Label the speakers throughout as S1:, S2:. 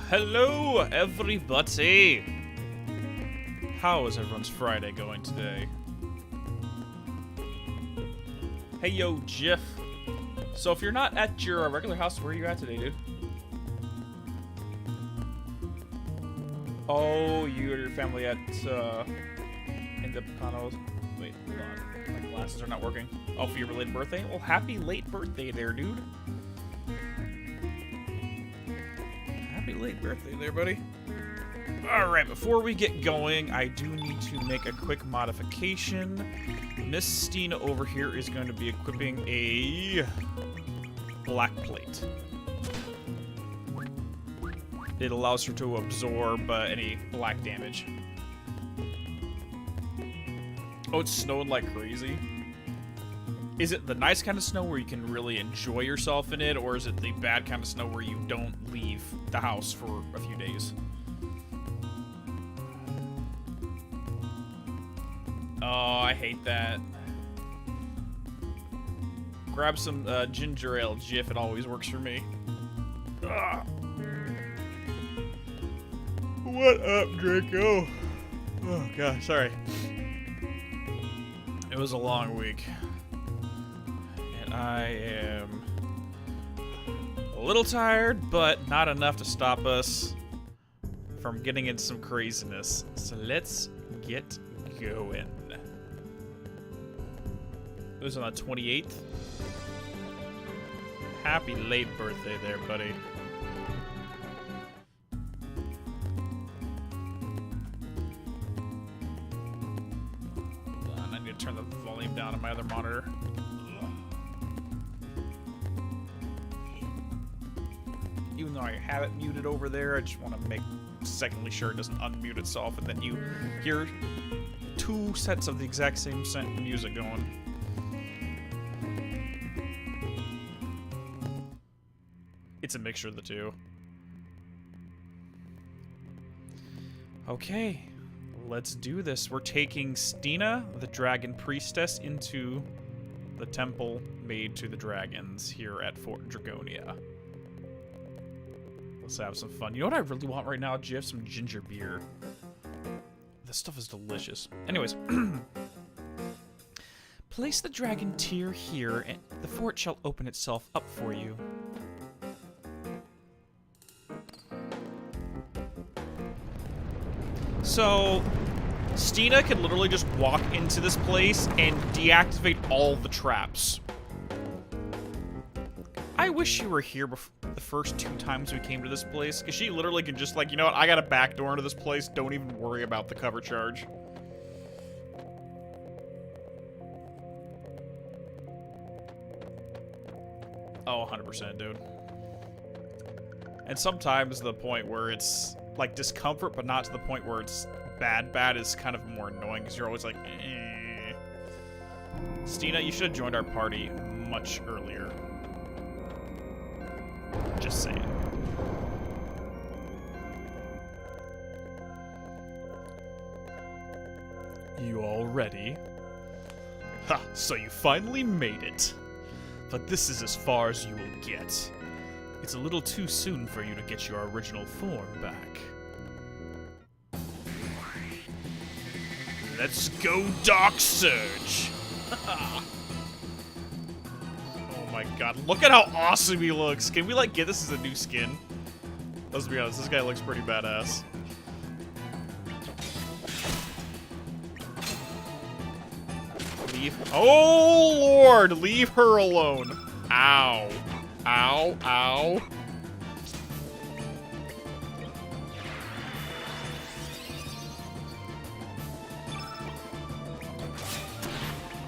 S1: Hello, everybody! How is everyone's Friday going today? Hey, yo, Jiff. So if you're not at your regular house, where are you at today, dude? Oh, you and your family at, in the Chronos. Wait, hold on. My glasses are not working. Oh, for your late birthday? Well, happy late birthday there, dude. Happy late birthday there, buddy. Alright, before we get going, I do need to make a quick modification. Miss Stina over here is going to be equipping a black plate. It allows her to absorb any black damage. Oh, it's snowing like crazy. Is it the nice kind of snow where you can really enjoy yourself in it, or is it the bad kind of snow where you don't leave the house for a few days? Oh, I hate that. Grab some ginger ale, Jiff. It always works for me. Ugh. What up, Draco? Oh, God, sorry. It was a long week. And I am a little tired, but not enough to stop us from getting into some craziness. So let's get going. It was on the 28th. Happy late birthday there, buddy. Hold on, I need to turn the volume down on my other monitor. Even though I have it muted over there, I just want to make secondly sure it doesn't unmute itself, and then you hear two sets of the exact same music going. It's a mixture of the two. Okay, let's do this. We're taking Stina, the dragon priestess, into the temple made to the dragons here at Fort Dragonia. Let's have some fun. You know what I really want right now? Jeff? Some ginger beer. This stuff is delicious. Anyways. Place the dragon tear here, and the fort shall open itself up for you. So, Stina can literally just walk into this place and deactivate all the traps. I wish you were here before the first 2 times we came to this place, because she literally can just, like, you know what, I got a back door into this place, don't even worry about the cover charge. Oh, 100%, dude. And sometimes the point where it's, like, discomfort, but not to the point where it's bad is kind of more annoying, because you're always like, eh. Stina, you should have joined our party much earlier. Just saying. You all ready? Ha! So you finally made it. But this is as far as you will get. It's a little too soon for you to get your original form back. Let's go Dark Surge! Oh my god, look at how awesome he looks! Can we, like, get this as a new skin? Let's be honest, this guy looks pretty badass. Leave. Oh lord! Leave her alone! Ow. Ow, ow.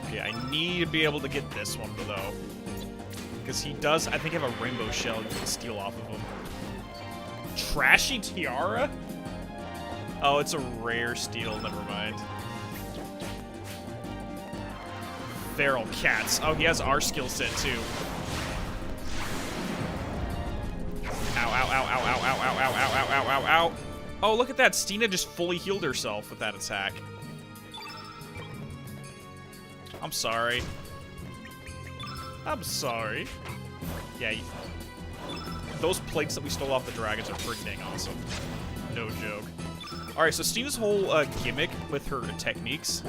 S1: Okay, I need to be able to get this one, though. Because he does, I think, have a rainbow shell you can steal off of him. Trashy Tiara? Oh, it's a rare steal, never mind. Feral Cats. Oh, he has our skill set, too. Ow, ow, ow, ow, ow, ow, ow, ow, ow, ow, ow, ow. Oh, look at that. Stina just fully healed herself with that attack. I'm sorry. I'm sorry. Yeah, those plates that we stole off the dragons are pretty dang awesome. No joke. Alright, so Stina's whole gimmick with her techniques,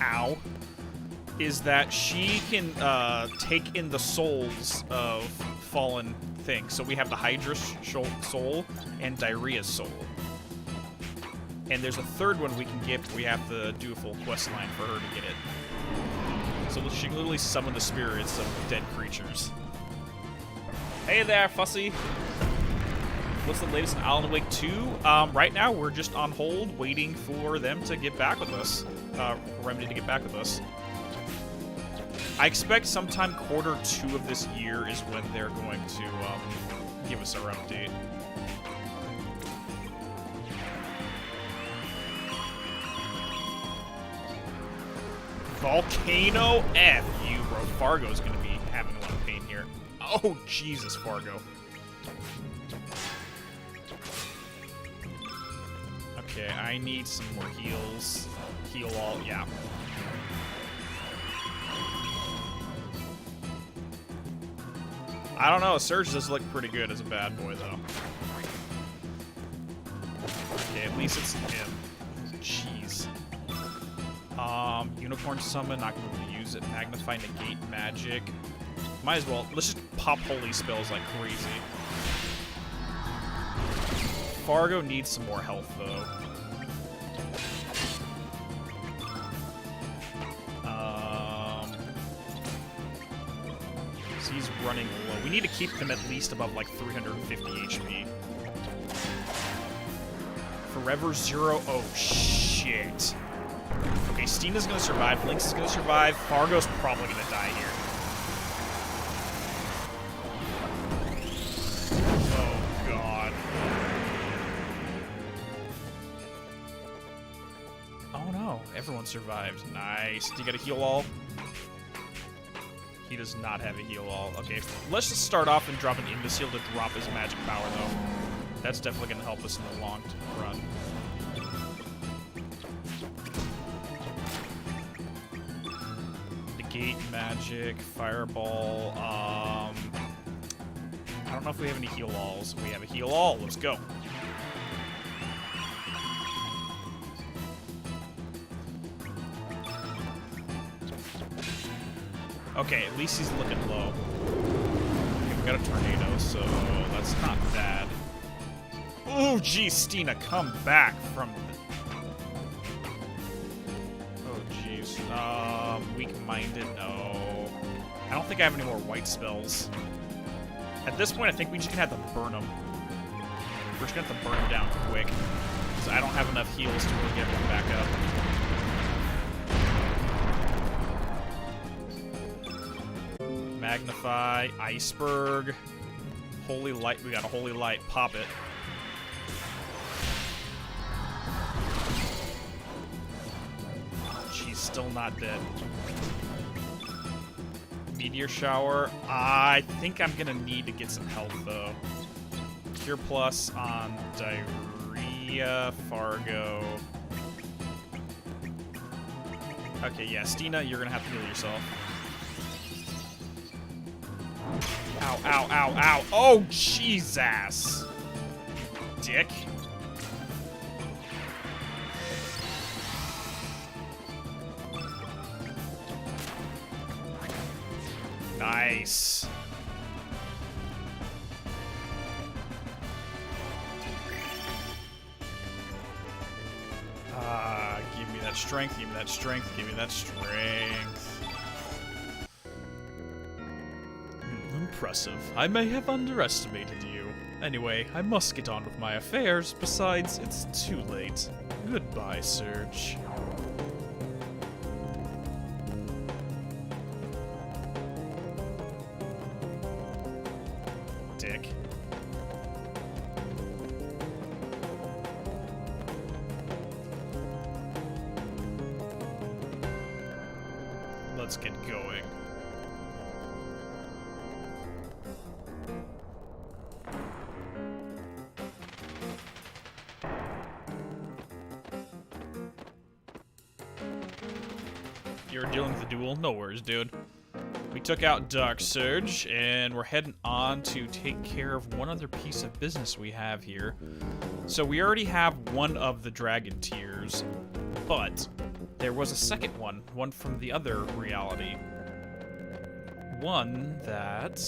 S1: ow, is that she can take in the souls of fallen things. So we have the Hydra soul and Diarrhea's soul. And there's a third one we can get, but we have to do a full quest line for her to get it. So she can literally summon the spirits of dead creatures. Hey there, Fussy! What's the latest in Alan Wake 2? Right now, we're just on hold, waiting for them to get back with us. Remedy to get back with us. I expect sometime Q2 of this year is when they're going to give us our update. Volcano F you, bro. Fargo's gonna be having a lot of pain here. Oh, Jesus, Fargo. Okay, I need some more heals. Heal all, yeah. I don't know, Surge does look pretty good as a bad boy, though. Okay, at least it's him. Jeez. Unicorn Summon, not gonna be able to use it. Magnify, Negate, Magic. Might as well, let's just pop holy spells like crazy. Fargo needs some more health, though. So he's running low. We need to keep him at least above, like, 350 HP. Forever Zero. Oh, shit. Okay, Stina's gonna survive. Lynx is gonna survive. Fargo's probably gonna die here. Oh, God. Oh, no. Everyone survived. Nice. Do you get a heal all? He does not have a heal all. Okay, let's just start off and drop an Imbecile to drop his magic power, though. That's definitely going to help us in the long run. Negate magic, fireball. I don't know if we have any heal alls. We have a heal all. Let's go. Okay, at least he's looking low. Okay, we got a tornado, so that's not bad. Oh, geez, Stina, come back from the... Oh, jeez. Weak-minded, no. I don't think I have any more white spells. At this point, I think we just gonna have to burn them. We're just gonna have to burn them down quick. Because I don't have enough heals to really get them back up. Magnify, Iceberg, Holy Light. We got a Holy Light. Pop it. She's still not dead. Meteor Shower. I think I'm gonna need to get some health though. Cure Plus on Diarrhea, Fargo. Okay, yeah, Stina, you're gonna have to heal yourself. Ow, ow, ow, ow. Oh, Jesus. Dick. Nice. Give me that strength, give me that strength, give me that strength. Impressive. I may have underestimated you. Anyway, I must get on with my affairs. Besides, it's too late. Goodbye, Surge. Dick. Let's get going. You're dealing with the duel? No worries, dude. We took out Dark Surge, and we're heading on to take care of one other piece of business we have here. So we already have one of the Dragon Tears, but there was a second one from the other reality. One that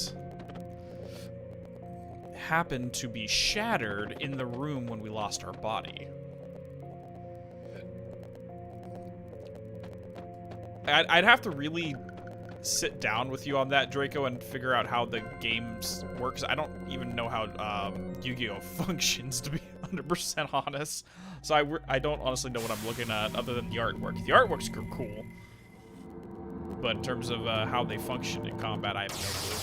S1: happened to be shattered in the room when we lost our body. I'd have to really sit down with you on that, Draco, and figure out how the games work. 'Cause I don't even know how Yu-Gi-Oh! Functions, to be 100% honest. So I don't honestly know what I'm looking at other than the artwork. The artwork's cool. But in terms of how they function in combat, I have no clue.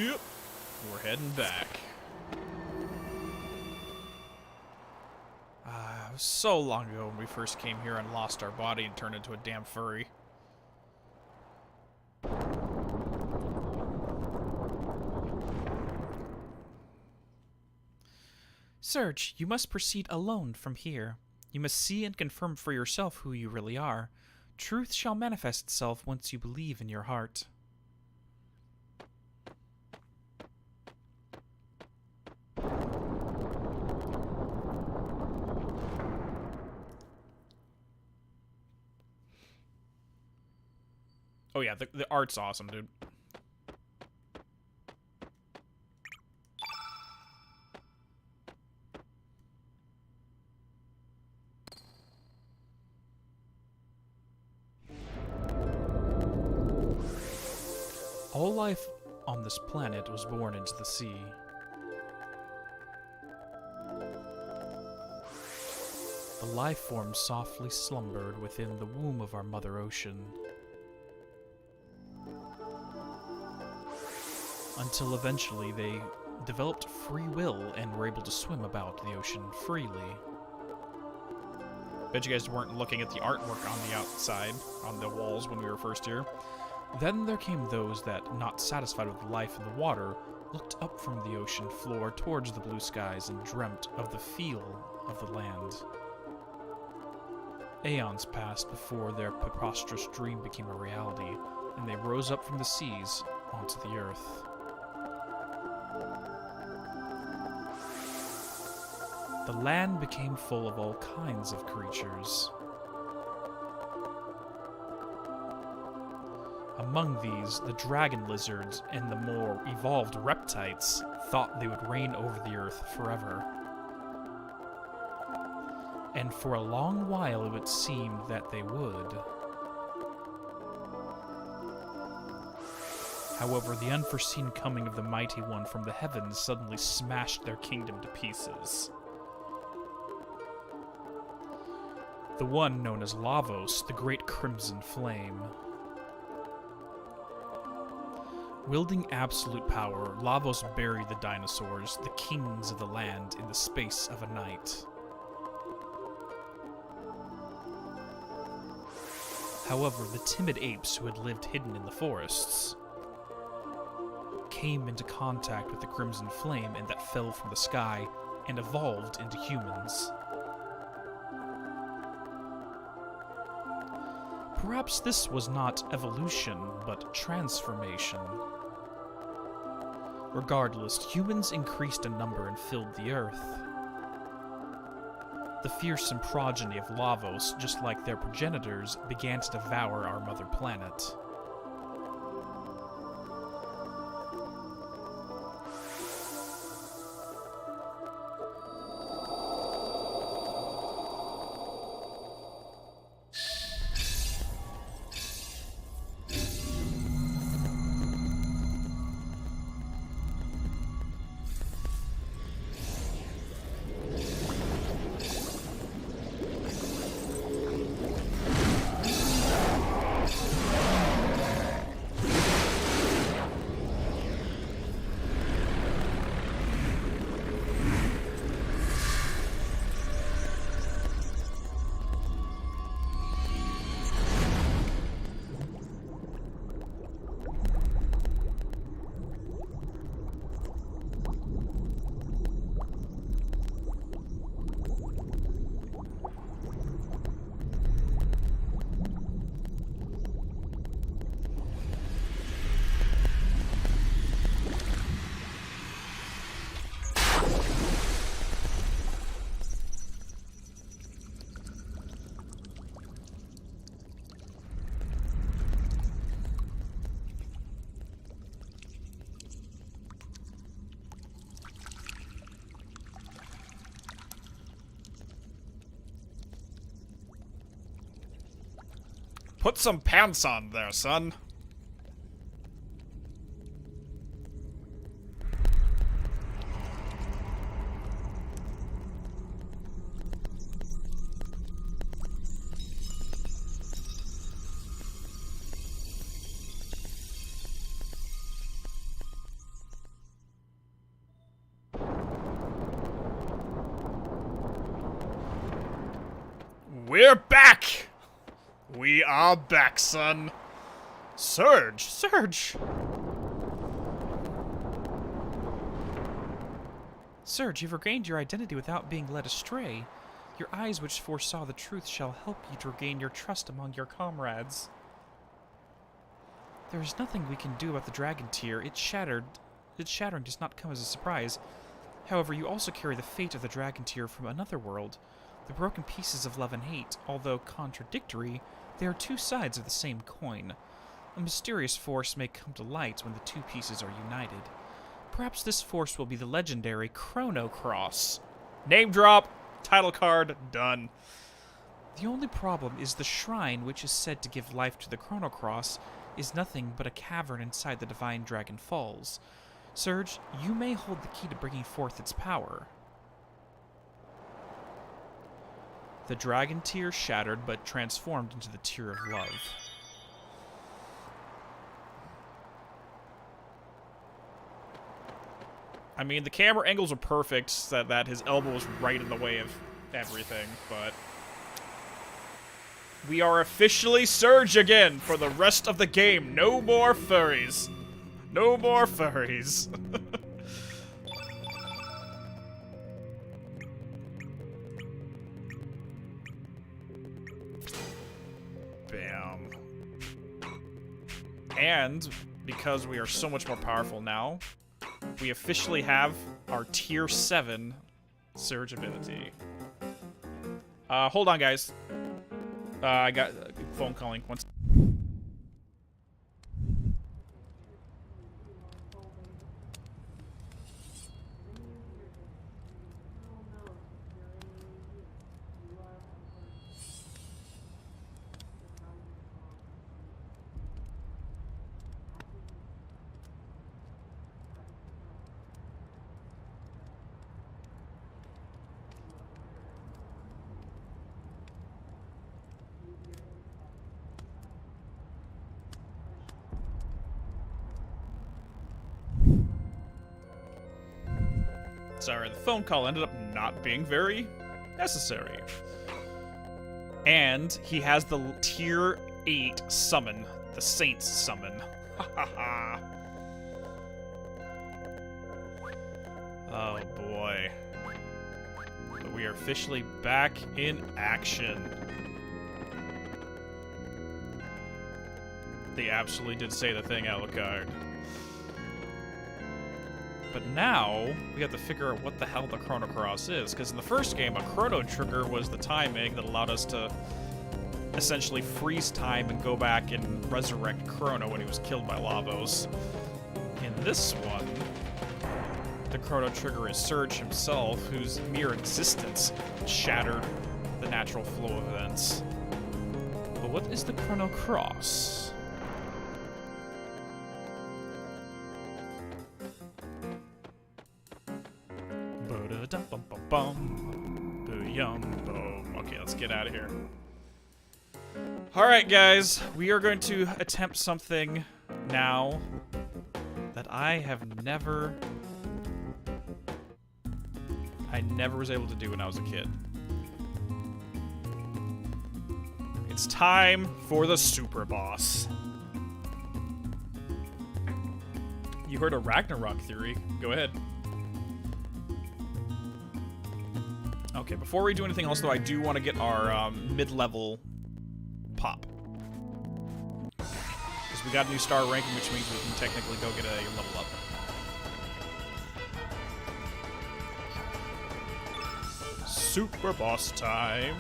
S1: Yep. We're heading back. It was so long ago when we first came here and lost our body and turned into a damn furry. Surge, you must proceed alone from here. You must see and confirm for yourself who you really are. Truth shall manifest itself once you believe in your heart. Oh yeah, the art's awesome, dude. All life on this planet was born into the sea. The life forms softly slumbered within the womb of our Mother Ocean, until eventually they developed free will and were able to swim about the ocean freely. Bet you guys weren't looking at the artwork on the outside, on the walls when we were first here. Then there came those that, not satisfied with life in the water, looked up from the ocean floor towards the blue skies and dreamt of the feel of the land. Aeons passed before their preposterous dream became a reality, and they rose up from the seas onto the earth. The land became full of all kinds of creatures. Among these, the dragon lizards and the more evolved reptiles thought they would reign over the earth forever. And for a long while it would seem that they would. However, the unforeseen coming of the Mighty One from the heavens suddenly smashed their kingdom to pieces. The one known as Lavos, the Great Crimson Flame. Wielding absolute power, Lavos buried the dinosaurs, the kings of the land, in the space of a night. However, the timid apes who had lived hidden in the forests came into contact with the Crimson Flame and that fell from the sky and evolved into humans. Perhaps this was not evolution, but transformation. Regardless, humans increased in number and filled the earth. The fearsome progeny of Lavos, just like their progenitors, began to devour our mother planet.
S2: Put some pants on there, son. We're back! We are back, son. Surge!
S1: Surge! Surge, you've regained your identity without being led astray. Your eyes which foresaw the truth shall help you to regain your trust among your comrades. There is nothing we can do about the dragon tier. Its shattering does not come as a surprise. However, you also carry the fate of the dragon tier from another world. The broken pieces of love and hate, although contradictory, they are two sides of the same coin. A mysterious force may come to light when the two pieces are united. Perhaps this force will be the legendary Chrono Cross.
S2: Name drop, title card, done.
S1: The only problem is the shrine which is said to give life to the Chrono Cross is nothing but a cavern inside the Divine Dragon Falls. Surge, you may hold the key to bringing forth its power. The dragon tear shattered but transformed into the tear of love. I mean, the camera angles are perfect, so that his elbow is right in the way of everything, but... We are officially Surge again for the rest of the game. No more furries. No more furries. Bam. And because we are so much more powerful now, we officially have our Tier 7 Surge ability. Hold on, guys. I got phone calling. Once. Sorry, the phone call ended up not being very necessary. And he has the Tier 8 summon, the Saints summon. Ha ha ha. Oh boy. But we are officially back in action. They absolutely did say the thing, Alucard. But now, we have to figure out what the hell the Chrono Cross is, because in the first game, a Chrono Trigger was the timing that allowed us to essentially freeze time and go back and resurrect Chrono when he was killed by Lavos. In this one, the Chrono Trigger is Surge himself, whose mere existence shattered the natural flow of events. But what is the Chrono Cross? Okay, let's get out of here. Alright, guys. We are going to attempt something now that I never was able to do when I was a kid. It's time for the super boss. You heard a Ragnarok theory. Go ahead. Okay, before we do anything else, though, I do want to get our mid-level pop. Because we got a new star ranking, which means we can technically go get a level up. Super boss time.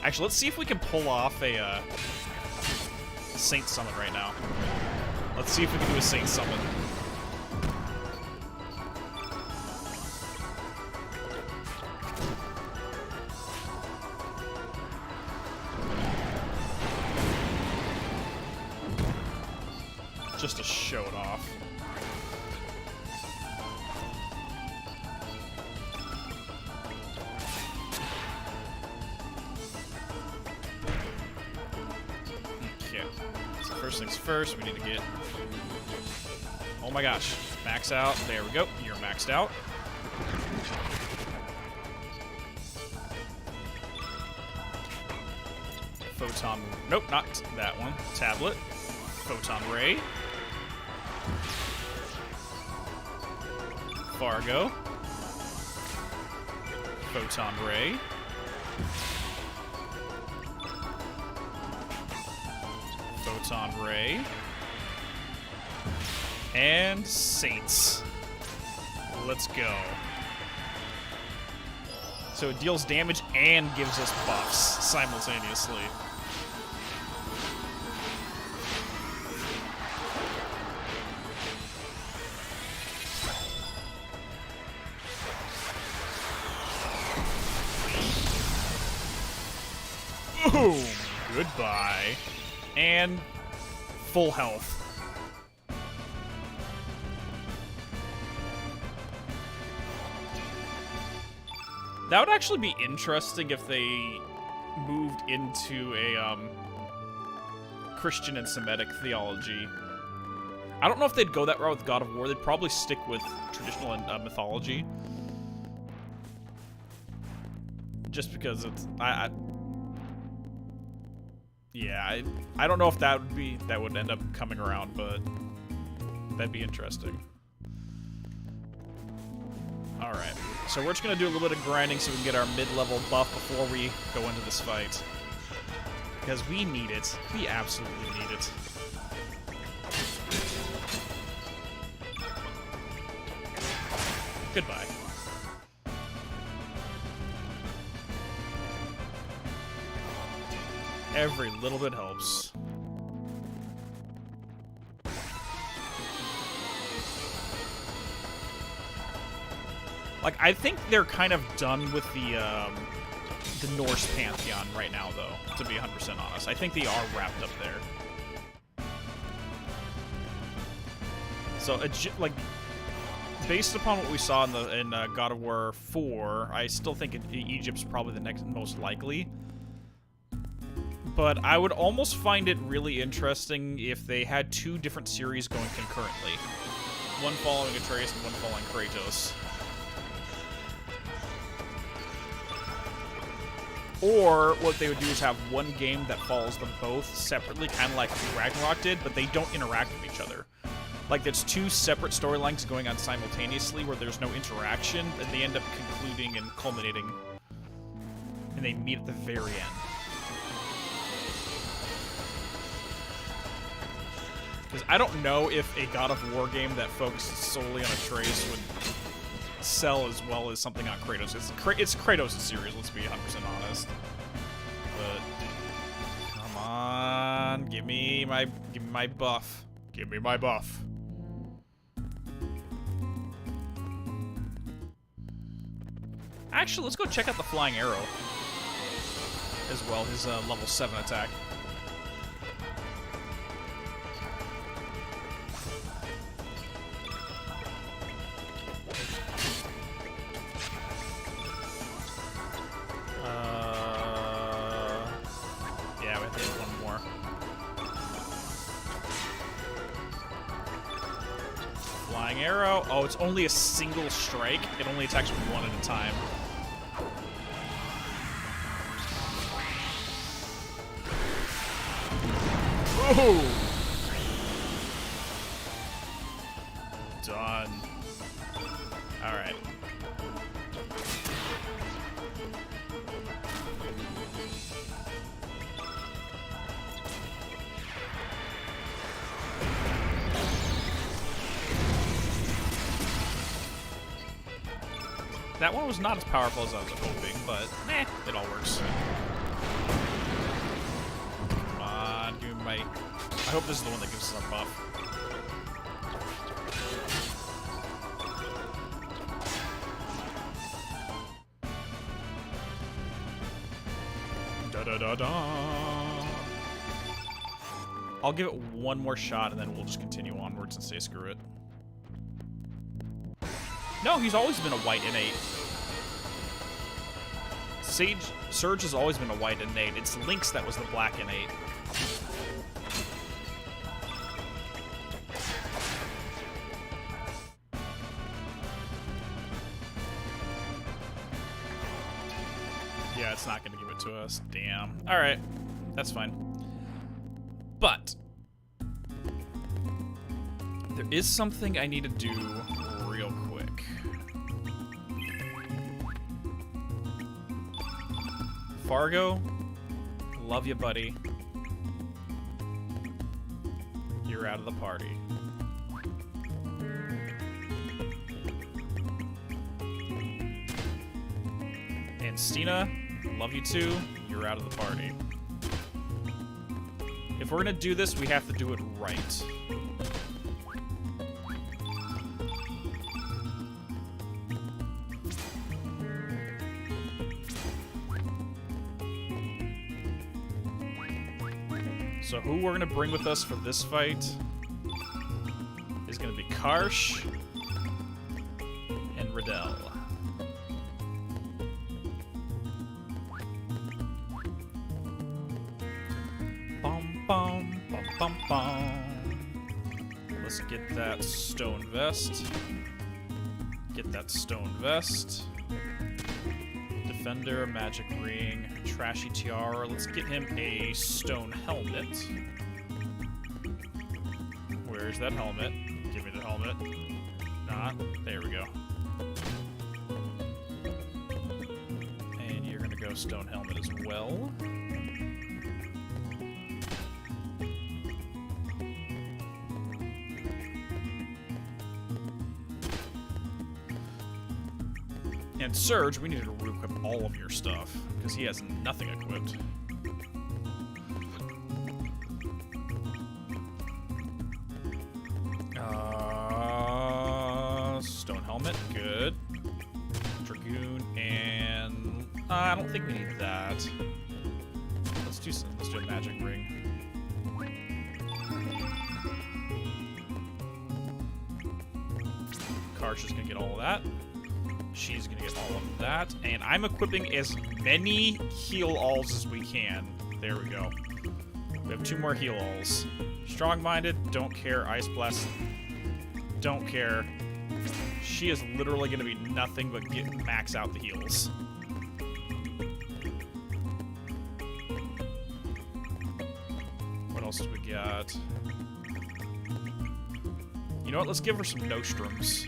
S1: Actually, let's see if we can pull off a Saint Summon right now. Let's see if we can do a Saint Summon. Just to show it off. Okay. So first things first, we need to get... Oh my gosh. Max out. There we go. You're maxed out. Photon... Nope, not that one. Tablet. Photon Ray. Fargo. Photon Ray. Photon Ray. And Saints. Let's go. So it deals damage and gives us buffs simultaneously. Boom! Goodbye. And
S2: full health.
S1: That would actually be interesting if they moved into a Christian and Semitic theology. I don't know if they'd go that route with God of War. They'd probably stick with traditional mythology. Just because it's I don't know if that would end up coming around, but that'd be interesting. Alright, so we're just gonna do a little bit of grinding so we can get our mid-level buff before we go into this fight. Because we need it. We absolutely need it. Goodbye. Every little bit helps. Like, I think they're kind of done with the Norse pantheon right now, though, to be 100% honest. I think they are wrapped up there. So, like, based upon what we saw in God of War 4, I still think Egypt's probably the next most likely. But I would almost find it really interesting if they had two different series going concurrently. One following Atreus and one following Kratos. Or what they would do is have one game that follows them both separately, kind of like Ragnarok did, but they don't interact with each other. Like, there's two separate storylines going on simultaneously where there's no interaction, and they end up concluding and culminating, and they meet at the very end. Because I don't know if a God of War game that focuses solely on Atreus would sell as well as something on Kratos. It's Kratos' series, let's be 100% honest. But come on, give me my buff.
S2: Give me my buff.
S1: Actually, let's go check out the Flying Arrow as well, his level 7 attack. Yeah, we have to hit one more. Flying Arrow. Oh, it's only a single strike. It only attacks one at a time. Oh! Done. Alright. That one was not as powerful as I was hoping, but it all works. Come on, give me my... I hope this is the one that gives us our buff. Da-da-da-da! I'll give it one more shot, and then we'll just continue onwards and say screw it. No, he's always been a white innate. Surge has always been a white innate. It's Lynx that was the black innate. Yeah, it's not going to give it to us. Damn. Alright. That's fine. But there is something I need to do real quick. Fargo, love you, buddy. You're out of the party. And Stina, love you too. You're out of the party. If we're gonna do this, we have to do it right. So who we're gonna bring with us for this fight is gonna be Karsh and Riddell. Bum bum bum bum bum. Let's get that stone vest. Get that stone vest. Defender, magic ring, trashy tiara. Let's get him a stone helmet. Where's that helmet? Give me the helmet. Not. There we go. And you're gonna go stone helmet as well. And Surge, we need to re-equip all of your stuff, because he has nothing equipped. Stone helmet, good. Dragoon, and I don't think we need that. Let's do a magic ring. Karsh is gonna get all of that. She's gonna get all of that, and I'm equipping as many heal-alls as we can. There we go. We have 2 more heal-alls. Strong-minded, don't care. Ice Blast, don't care. She is literally gonna be nothing but max out the heals. What else do we got? You know what? Let's give her some Nostrums.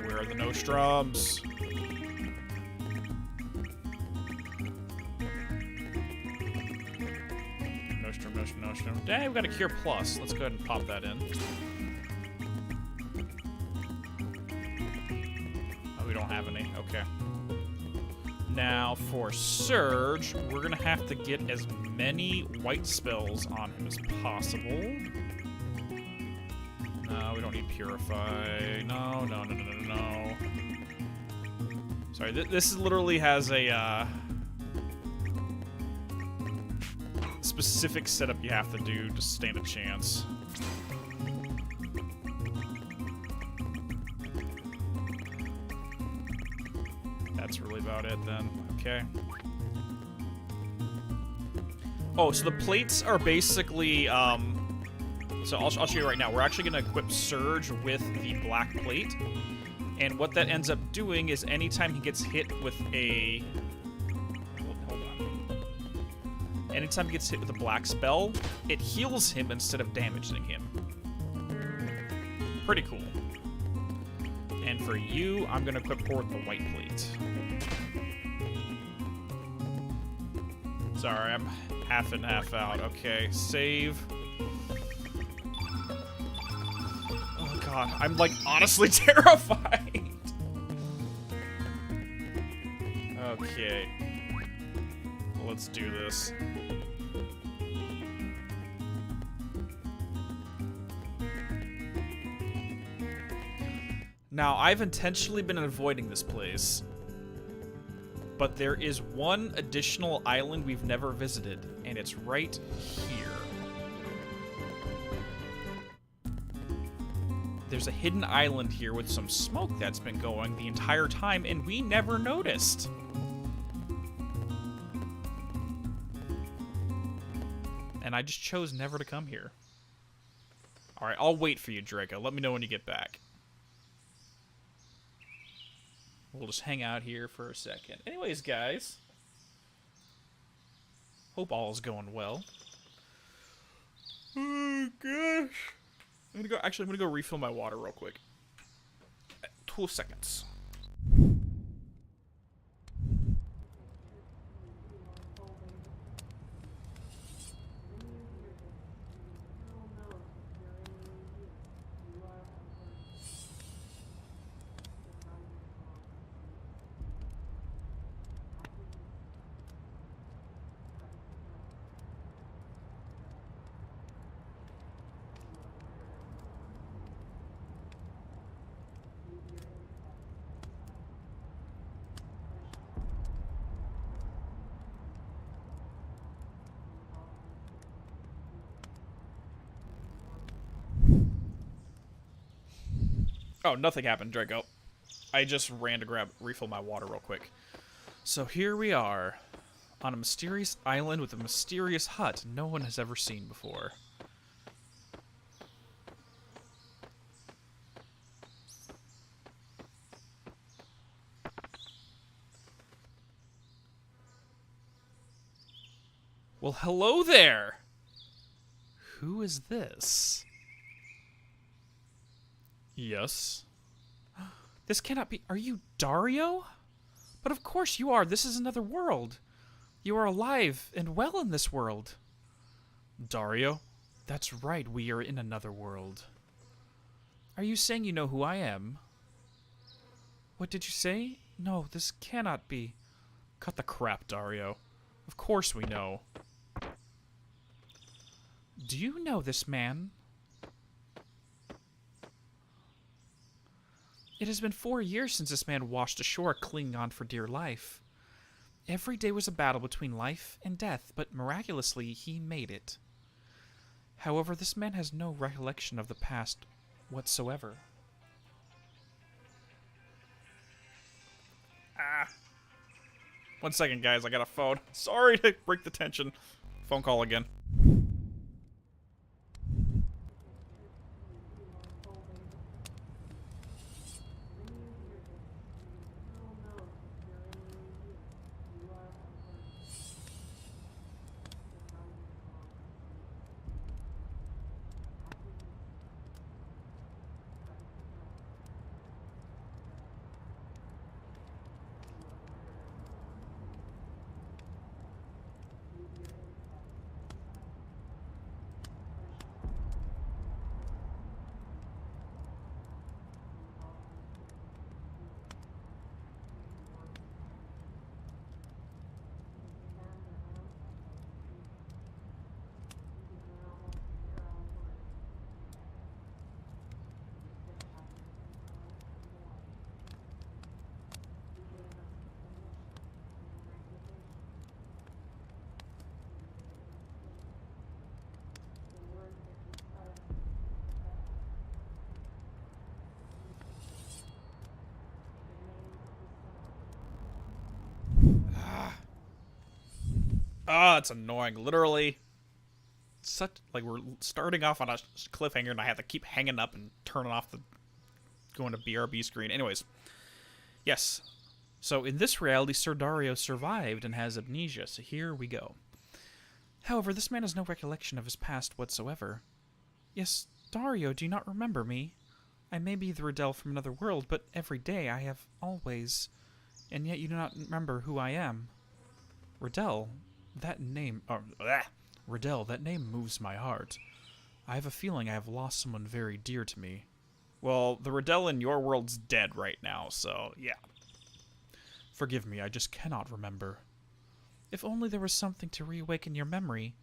S1: Where are the Nostrums? Nostrum. Dang, we got a Cure Plus. Let's go ahead and pop that in. Oh, we don't have any. Okay. Now, for Surge, we're going to have to get as many white spells on him as possible. No, we don't need Purify. No. Sorry, this literally has a specific setup you have to do to stand a chance. That's really about it then. Okay. Oh, so the plates are basically, so I'll show you right now. We're actually going to equip Surge with the black plate. And what that ends up doing is anytime he gets hit with a... Hold on. Anytime he gets hit with a black spell, it heals him instead of damaging him. Pretty cool. And for you, I'm going to equip her with the white plate. Sorry, I'm half in, half out. Okay, save. Oh god, I'm like honestly terrified. Okay. Let's do this. Now, I've intentionally been avoiding this place, but there is one additional island we've never visited, and it's right here. There's a hidden island here with some smoke that's been going the entire time, and we never noticed. And I just chose never to come here. Alright, I'll wait for you, Draco. Let me know when you get back. We'll just hang out here for a second. Anyways, guys. Hope all is going well. Oh, gosh. I'm gonna go refill my water real quick. 2 seconds. Oh, nothing happened, Draco. I just ran to refill my water real quick. So here we are, on a mysterious island with a mysterious hut no one has ever seen before. Well, hello there! Who is this? Yes? This cannot be... Are you Dario? But of course you are. This is another world. You are alive and well in this world. Dario? That's right, we are in another world. Are you saying you know who I am? What did you say? No, this cannot be. Cut the crap, Dario. Of course we know. Do you know this man? It has been 4 years since this man washed ashore, clinging on for dear life. Every day was a battle between life and death, but miraculously he made it. However, this man has no recollection of the past whatsoever. Ah. 1 second, guys. I got a phone. Sorry to break the tension. Phone call again. Ah, it's annoying. Literally, such like we're starting off on a cliffhanger, and I have to keep hanging up and turning off the going to BRB screen. Anyways, yes. So in this reality, Sir Dario survived and has amnesia. So here we go. However, this man has no recollection of his past whatsoever. Yes, Dario, do you not remember me? I may be the Riddell from another world, but every day I have always, and yet you do not remember who I am. Riddell. That name, Riddell, that name moves my heart. I have a feeling I have lost someone very dear to me. Well, the Riddell in your world's dead right now, so yeah. Forgive me, I just cannot remember. If only there was something to reawaken your memory.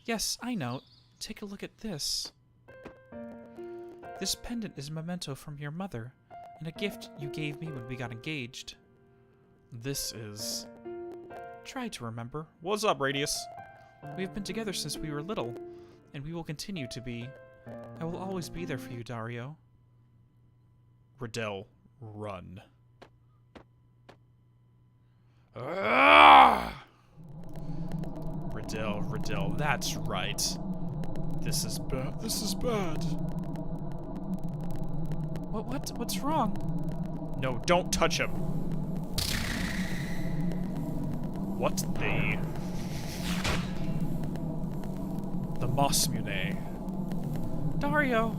S1: Yes, I know. Take a look at this. This pendant is a memento from your mother, and a gift you gave me when we got engaged. This is... Try to remember. What's up, Radius? We have been together since we were little, and we will continue to be. I will always be there for you, Dario. Riddell, run. Ah! Riddell, that's right. This is bad. This is bad. What's wrong? No, don't touch him. What the... The Moss Mune. Dario!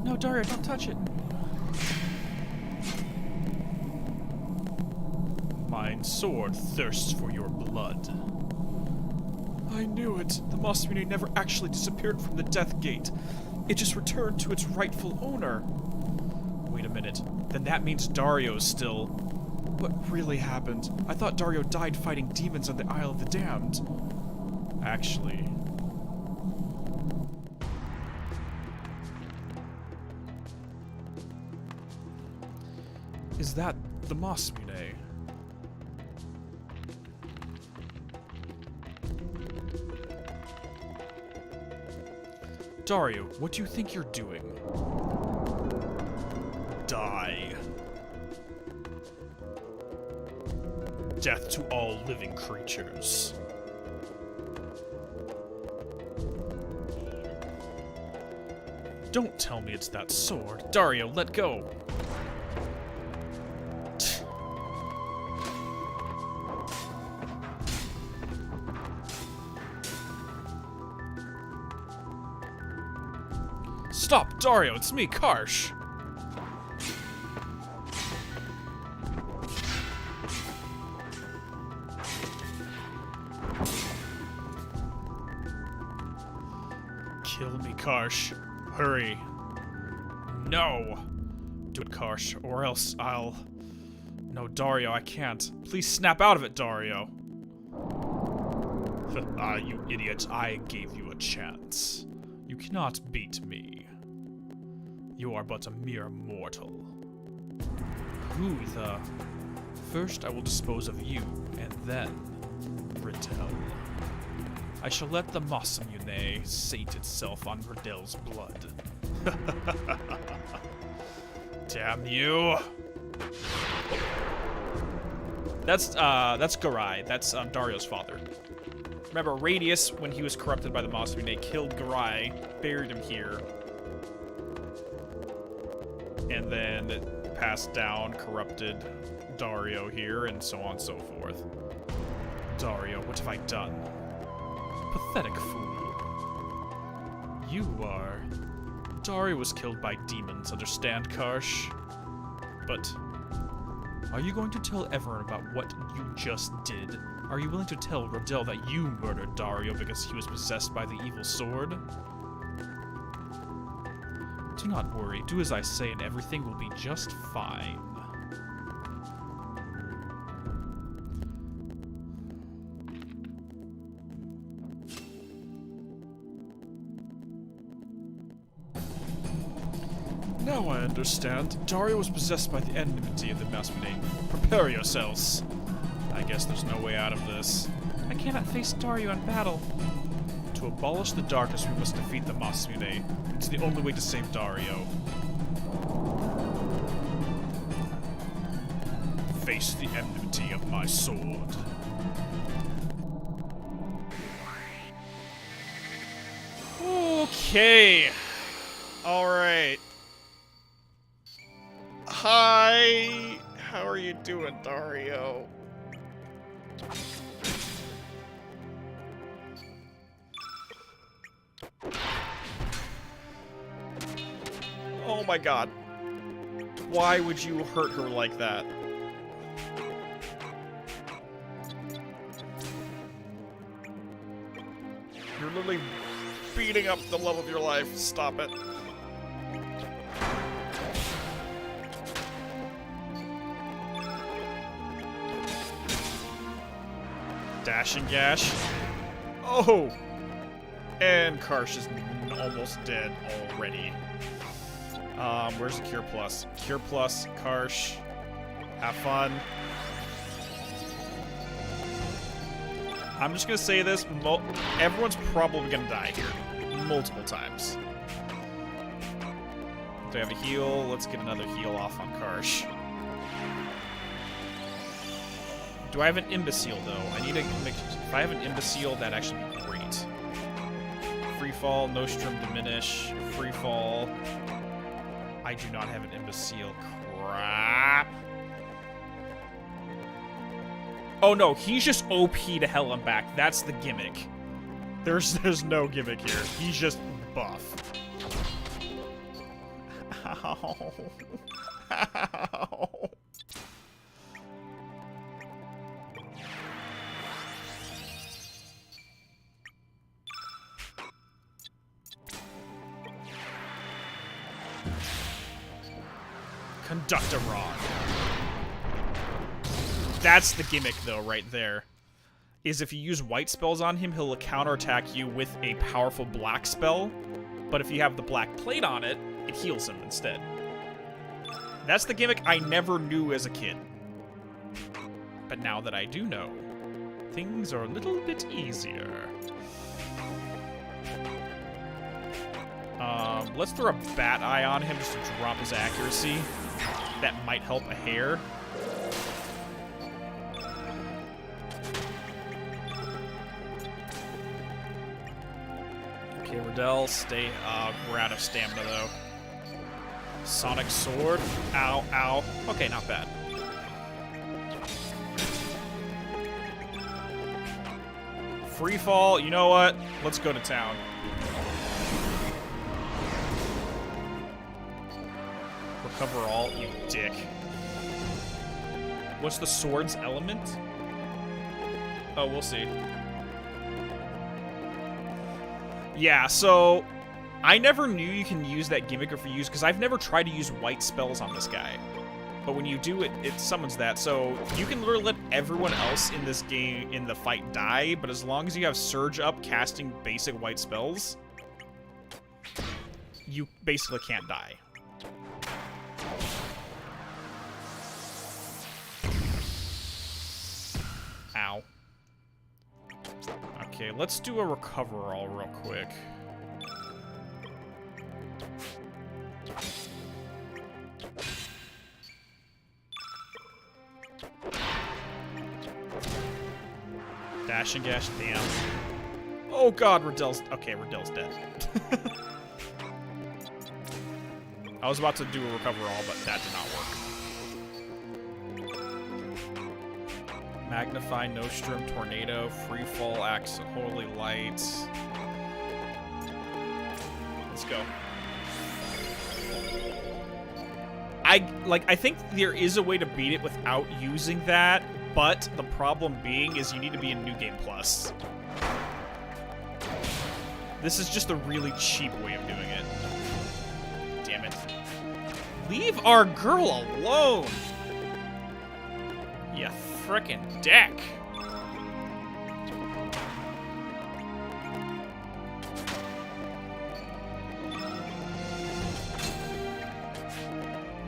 S1: No, Dario, don't touch it. Mine sword thirsts for your blood. I knew it. The Moss Mune never actually disappeared from the Death Gate. It just returned to its rightful owner. Wait a minute. Then that means Dario's still... What really happened? I thought Dario died fighting demons on the Isle of the Damned. Actually... Is that the Moss Mune? Dario, what do you think you're doing?
S2: Die. Death to all living creatures.
S1: Don't tell me it's that sword. Dario, let go. Stop, Dario, it's me, Karsh.
S2: Kill me, Karsh. Hurry.
S1: No. Do it, Karsh, or else I'll... No, Dario, I can't. Please snap out of it, Dario.
S2: Ah, you idiot. I gave you a chance.
S1: You cannot beat me. You are but a mere mortal. Who the... First I will dispose of you, and then... Riddell. I shall let the Masamune sate itself on Riddell's blood.
S2: Damn you.
S1: That's Garai. That's Dario's father. Remember, Radius, when he was corrupted by the Masamune, killed Garai, buried him here, and then it passed down, corrupted Dario here, and so on and so forth. Dario, what have I done? Pathetic fool. You are... Dario was killed by demons, understand, Karsh? But... Are you going to tell everyone about what you just did? Are you willing to tell Riddell that you murdered Dario because he was possessed by the evil sword? Do not worry, do as I say and everything will be just fine. Now I understand. Dario was possessed by the enmity of the Masamune. Prepare yourselves. I guess there's no way out of this. I cannot face Dario in battle. To abolish the darkness, we must defeat the Masamune. It's the only way to save Dario. Face the enmity of my sword.
S2: Okay. Alright. Hi. How are you doing, Dario? Oh my god. Why would you hurt her like that? You're literally beating up the love of your life. Stop it. Dash and gash. Oh! And Karsh is almost dead already. Where's the Cure Plus? Cure Plus, Karsh. Have fun. I'm just gonna say this, everyone's probably gonna die here. Multiple times. Do I have a heal? Let's get another heal off on Karsh. Do I have an Imbecile, though? I need to make... If I have an Imbecile, that'd actually be great. Free Fall, Nostrum Diminish, Free Fall. I do not have an Imbecile. Crap. Oh no, he's just OP to hell and back. That's the gimmick. There's no gimmick here. He's just buff. Ow. Ow. Conductor Rod. That's the gimmick, though, right there. Is if you use white spells on him, he'll counterattack you with a powerful black spell. But if you have the black plate on it, it heals him instead. That's the gimmick I never knew as a kid. But now that I do know, things are a little bit easier. Let's throw a bat eye on him just to drop his accuracy. That might help a hair. Okay, Riddell, stay up. We're out of stamina, though. Sonic Sword. Ow, ow. Okay, not bad. Free fall. You know what? Let's go to town. Recover all, you dick. What's the sword's element? Oh, we'll see. Yeah, so I never knew you can use that gimmick if you use, because I've never tried to use white spells on this guy. But when you do it, it summons that. So you can literally let everyone else in this game, in the fight, die, but as long as you have Surge up casting basic white spells, you basically can't die. Ow. Okay, let's do a recover all real quick. Dash and gash, damn. Oh god, Riddell's... Okay, Riddell's dead. I was about to do a recover all, but that did not work. Magnify, Nostrum, Tornado, Free Fall, Axe, Holy Light. Let's go. I think there is a way to beat it without using that, but the problem being is you need to be in New Game Plus. This is just a really cheap way of doing it. Damn it. Leave our girl alone! You frickin' dick!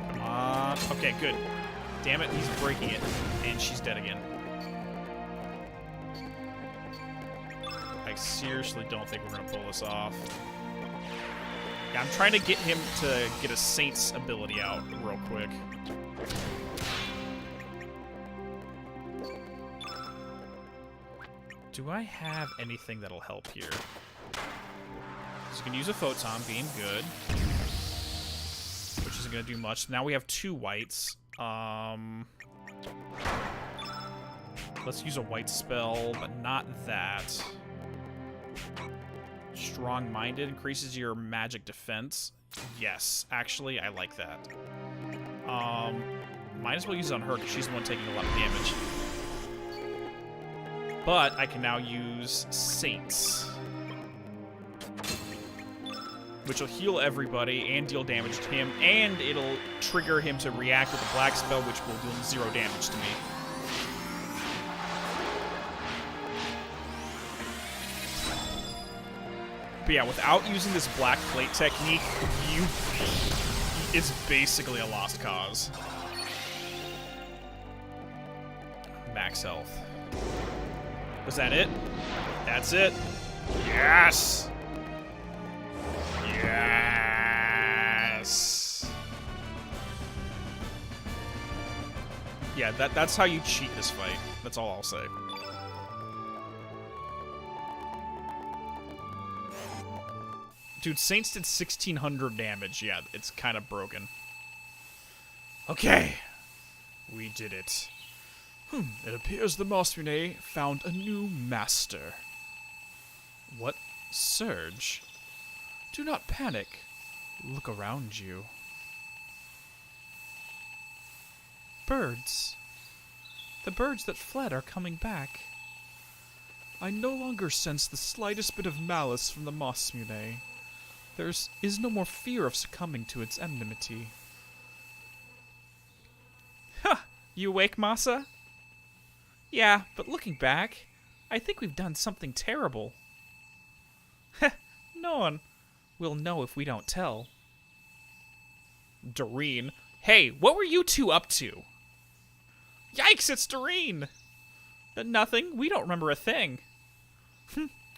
S2: Come on. Okay, good. Damn it, he's breaking it. And she's dead again. I seriously don't think we're gonna pull this off. Yeah, I'm trying to get him to get a Saint's ability out real quick. Do I have anything that'll help here? So you can use a Photon Beam, good. Which isn't gonna do much. Now we have 2 whites. Let's use a white spell, but not that. Strong-minded increases your magic defense. Yes, actually, I like that. Might as well use it on her, because she's the one taking a lot of damage. But I can now use Saints, which will heal everybody and deal damage to him, and it'll trigger him to react with a black spell, which will deal 0 damage to me. But yeah, without using this black plate technique, it's basically a lost cause. Max health. Was that it? That's it. Yes! Yes! Yeah, that's how you cheat this fight. That's all I'll say. Dude, Saints did 1,600 damage. Yeah, it's kind of broken. Okay. We did it. It appears the Masmune found a new master. What? Surge? Do not panic. Look around you. Birds. The birds that fled are coming back. I no longer sense the slightest bit of malice from the Masmune. There is no more fear of succumbing to its enmity. Ha! You awake, Masa? Yeah, but looking back, I think we've done something terrible. Heh, no one will know if we don't tell. Doreen. Hey, what were you two up to? Yikes, it's Doreen! Nothing, we don't remember a thing.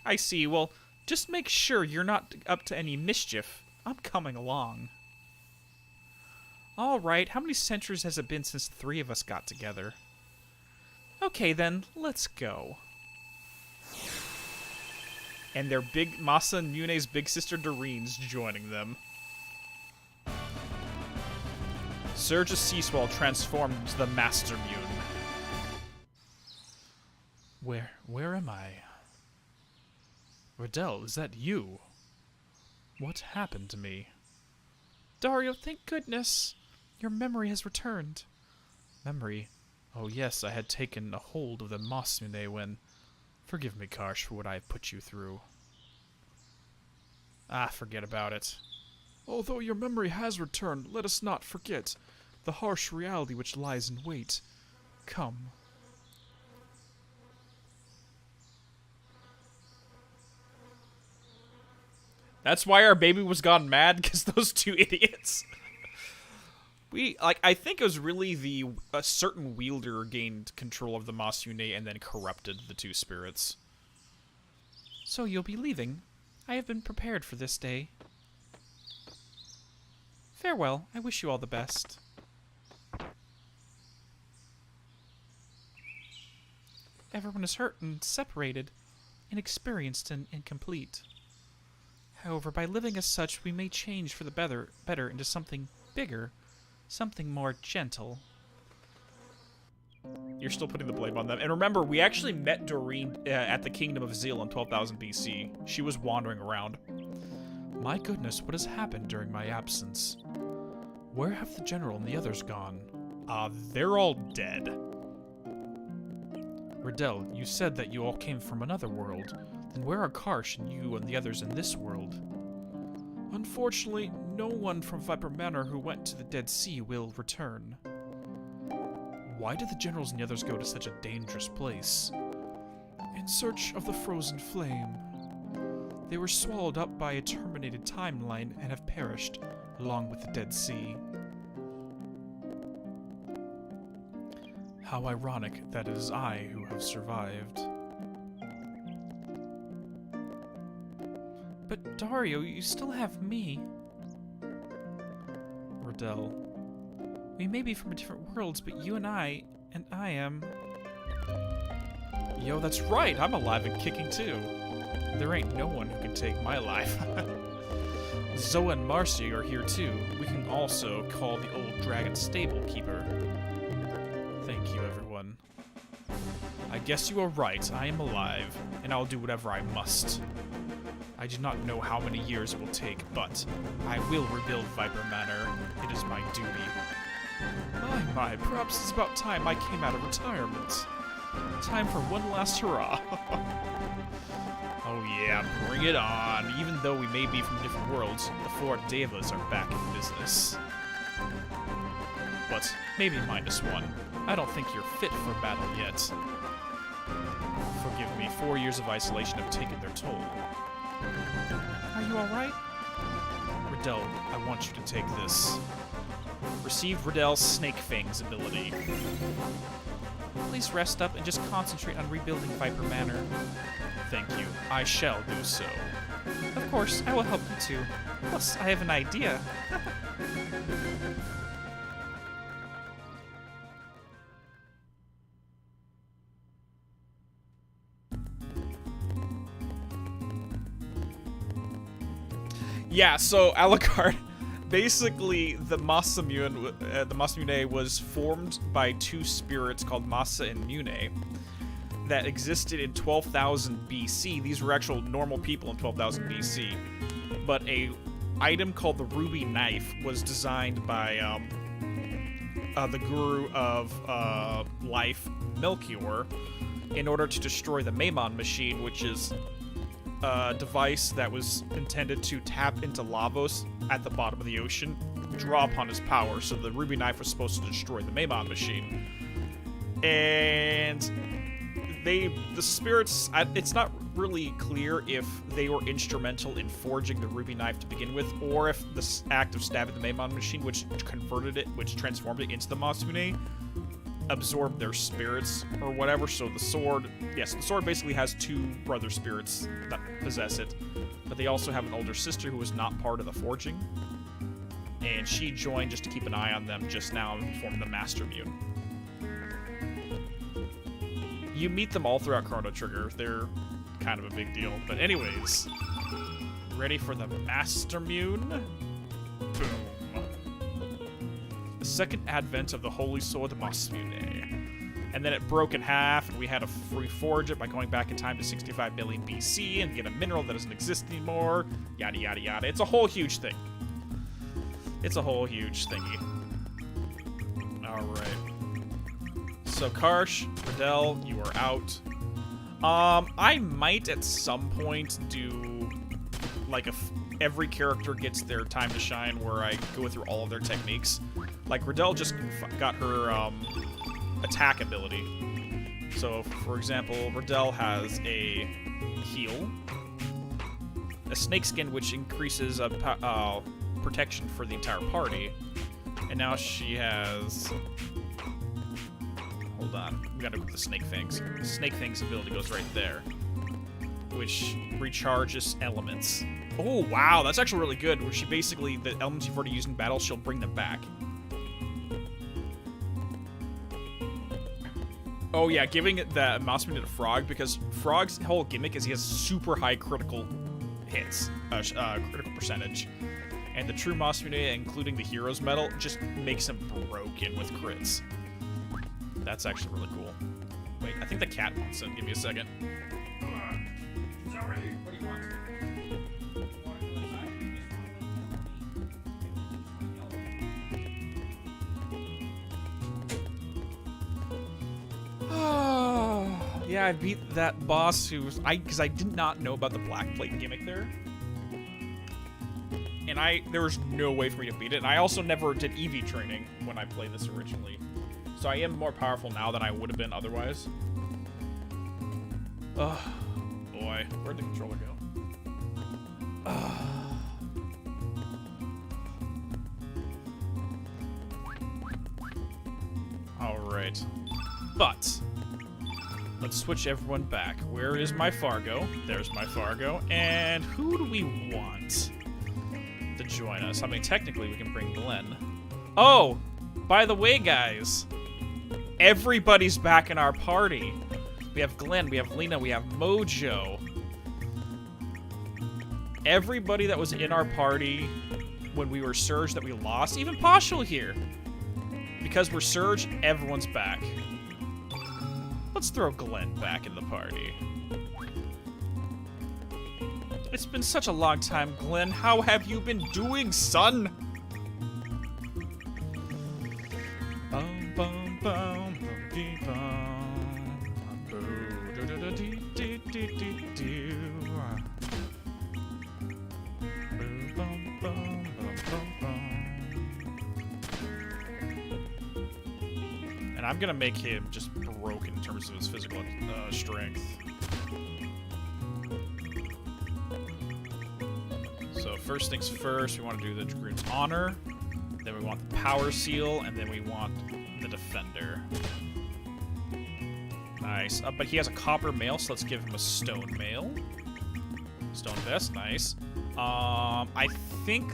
S2: I see, well, just make sure you're not up to any mischief. I'm coming along. All right, how many centuries has it been since the three of us got together? Okay, then, let's go. And their big Masa and Yune's big sister Doreen's joining them. Surge of sea swell transformed into the Master Mune. Where am I? Riddell, is that you? What happened to me? Dario, thank goodness. Your memory has returned. Memory? Oh yes, I had taken a hold of the Masune when... Forgive me, Karsh, for what I have put you through. Ah, forget about it. Although your memory has returned, let us not forget the harsh reality which lies in wait. Come. That's why our baby was gone mad, because those two idiots. I think it was really a certain wielder gained control of the Masune and then corrupted the two spirits. So you'll be leaving? I have been prepared for this day. Farewell. I wish you all the best. Everyone is hurt and separated, inexperienced and incomplete. However, by living as such, we may change for the better into something bigger, something more gentle. You're still putting the blame on them. And remember, we actually met Doreen at the Kingdom of Zeal in 12,000 BC. She was wandering around. My goodness, what has happened during my absence? Where have the general and the others gone? They're all dead. Riddell, you said that you all came from another world. Then where are Karsh and you and the others in this world? Unfortunately, no one from Viper Manor who went to the Dead Sea will return. Why did the generals and the others go to such a dangerous place? In search of the frozen flame. They were swallowed up by a terminated timeline and have perished, along with the Dead Sea. How ironic that it is I who have survived. But Dario, you still have me. Riddell. We may be from different worlds, but you and I am... Yo, that's right, I'm alive and kicking too. There ain't no one who can take my life. Zoa and Marcy are here too. We can also call the old dragon stable keeper. Thank you, everyone. I guess you are right, I am alive, and I'll do whatever I must. I do not know how many years it will take, but I will rebuild Viper Manor. It is my duty. My, perhaps it's about time I came out of retirement. Time for one last hurrah. Oh yeah, bring it on. Even though we may be from different worlds, the four Devas are back in business. But maybe -1. I don't think you're fit for battle yet. Forgive me, 4 years of isolation have taken their toll. Are you alright? Riddell, I want you to take this. Receive Riddell's Snake Fangs ability. Please rest up and just concentrate on rebuilding Viper Manor. Thank you. I shall do so. Of course, I will help you too. Plus, I have an idea. Yeah, so Alucard, basically the Masamune was formed by two spirits called Masa and Mune that existed in 12,000 BC. These were actual normal people in 12,000 BC. But a item called the Ruby Knife was designed by the guru of life, Melchior, in order to destroy the Maimon machine, which is a device that was intended to tap into Lavos at the bottom of the ocean, draw upon his power. So the Ruby Knife was supposed to destroy the Maimon machine. And the spirits, it's not really clear if they were instrumental in forging the Ruby Knife to begin with, or if the act of stabbing the Maimon machine, which transformed it into the Masune, absorbed their spirits or whatever. So the sword, yes, the sword basically has two brother spirits that possess it. but they also have an older sister who was not part of the forging. And she joined just to keep an eye on them just now and formed the Master Mune. You meet them all throughout Chrono Trigger. They're kind of a big deal. But anyways, ready for the Master Mune? Boom. The second advent of the Holy Sword Master Mune. And then it broke in half, and we had to reforge it by going back in time to 65 million BC and get a mineral that doesn't exist anymore. Yada, yada, yada. It's a whole huge thing. It's a whole huge thingy. Alright. So, Karsh, Riddell, you are out. I might at some point do, like, every character gets their time to shine where I go through all of their techniques. Like, Riddell just got her, attack ability. So, for example, Riddell has a heal, a snakeskin which increases protection for the entire party, and now she has... Hold on, we gotta put the Snake Fangs. The Snake Fangs ability goes right there, which recharges elements. Oh wow, that's actually really good, where she basically, the elements you've already used in battle, she'll bring them back. Oh yeah, giving it that mouse mune to Frog, because Frog's whole gimmick is he has super high critical hits, critical percentage. And the true mouse mune, including the hero's medal, just makes him broken with crits. That's actually really cool. Wait, I think the cat wants it. Give me a second. Sorry, what do you want? Yeah, I beat that boss because I did not know about the black plate gimmick there. And there was no way for me to beat it. And I also never did EV training when I played this originally. So I am more powerful now than I would have been otherwise. Oh, boy. Where'd the controller go? Alright. But... let's switch everyone back. Where is my Fargo? There's my Fargo. And who do we want to join us? I mean, technically, we can bring Glenn. Oh! By the way, guys, everybody's back in our party. We have Glenn, we have Lena, we have Mojo. Everybody that was in our party when we were Surge that we lost, even Pashul here. Because we're Surge, everyone's back. Let's throw Glenn back in the party. It's been such a long time, Glenn. How have you been doing, son? And I'm gonna make him just broken in terms of his physical strength. So first things first, we want to do the Dragoon's Honor, then we want the Power Seal, and then we want the Defender. Nice. But he has a copper mail, so let's give him a stone mail. Stone vest, nice. I think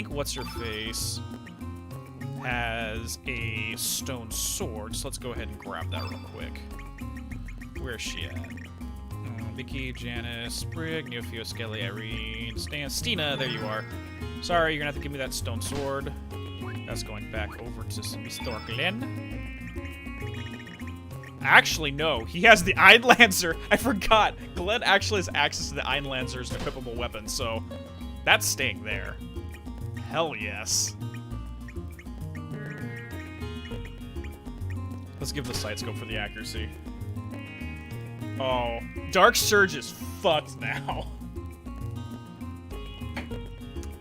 S2: what's her face has a stone sword, so let's go ahead and grab that real quick. Where's she at? Vicky, Janice, Sprig, Neofio, Skelly, Irene, Stan, Stina, there you are. Sorry, you're gonna have to give me that stone sword. That's going back over to Mr. Glenn. Actually, no, he has the Einlancer. I forgot. Glenn actually has access to the Einlancer as an equipable weapon, so that's staying there. Hell yes. Let's give the sight scope for the accuracy. Oh, Dark Surge is fucked now.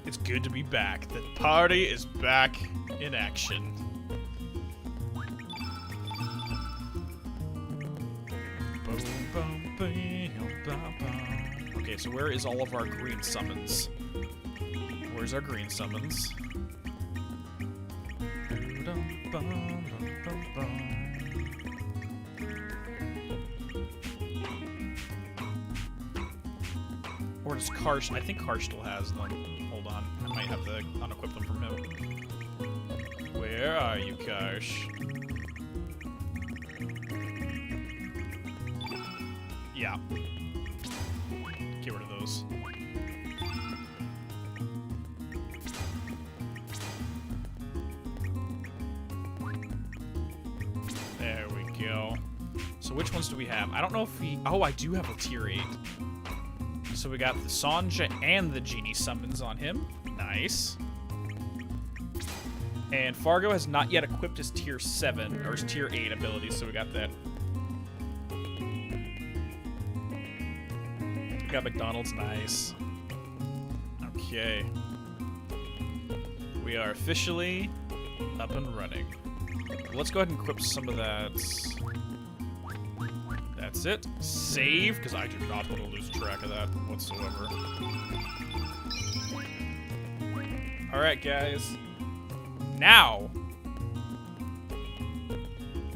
S2: It's good to be back. The party is back in action. Okay, so where is all of our green summons? Where's our green summons? I think Car still has them. Hold on. I might have to unequip them from him. Where are you, Karsh? Yeah. Get rid of those. There we go. So which ones do we have? I don't know if we... Oh, I do have a tier 8. So we got the Sanja and the Genie summons on him. Nice. And Fargo has not yet equipped his tier 7, or his tier 8 abilities, so we got that. Got McDonald's, nice. Okay. We are officially up and running. Let's go ahead and equip some of that. That's it. Save, because I do not want to lose track of that whatsoever. Alright, guys. Now,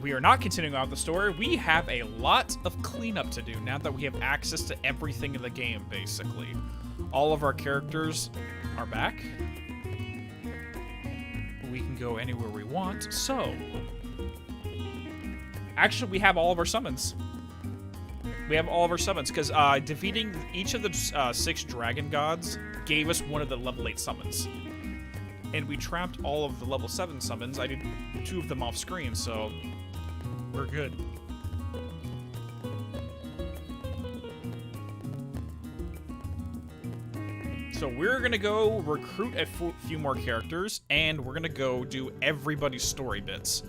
S2: we are not continuing on the story. We have a lot of cleanup to do now that we have access to everything in the game, basically. All of our characters are back. We can go anywhere we want, so... Actually, we have all of our summons. We have all of our summons, because defeating each of the 6 dragon gods gave us one of the level 8 summons. And we trapped all of the level 7 summons. I did 2 of them off screen, so we're good. So we're gonna go recruit a few more characters, and we're gonna go do everybody's story bits.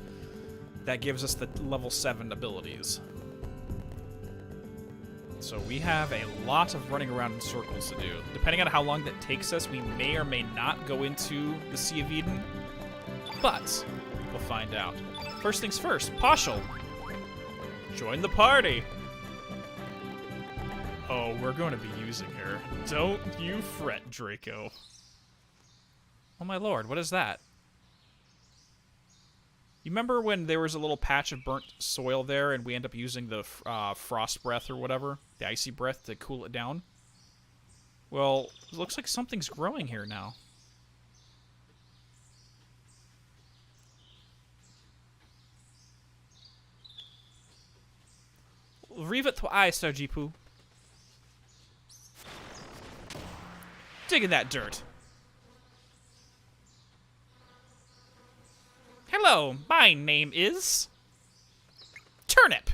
S2: That gives us the level 7 abilities. So we have a lot of running around in circles to do. Depending on how long that takes us, we may or may not go into the Sea of Eden, but we'll find out. First things first, Poshel. Join the party. Oh, we're going to be using her. Don't you fret, Draco. Oh my lord, what is that? You remember when there was a little patch of burnt soil there and we end up using the frost breath or whatever? The icy breath to cool it down? Well, it looks like something's growing here now. Leave it to I, Sarjipu. Dig in that dirt. Hello, my name is... Turnip.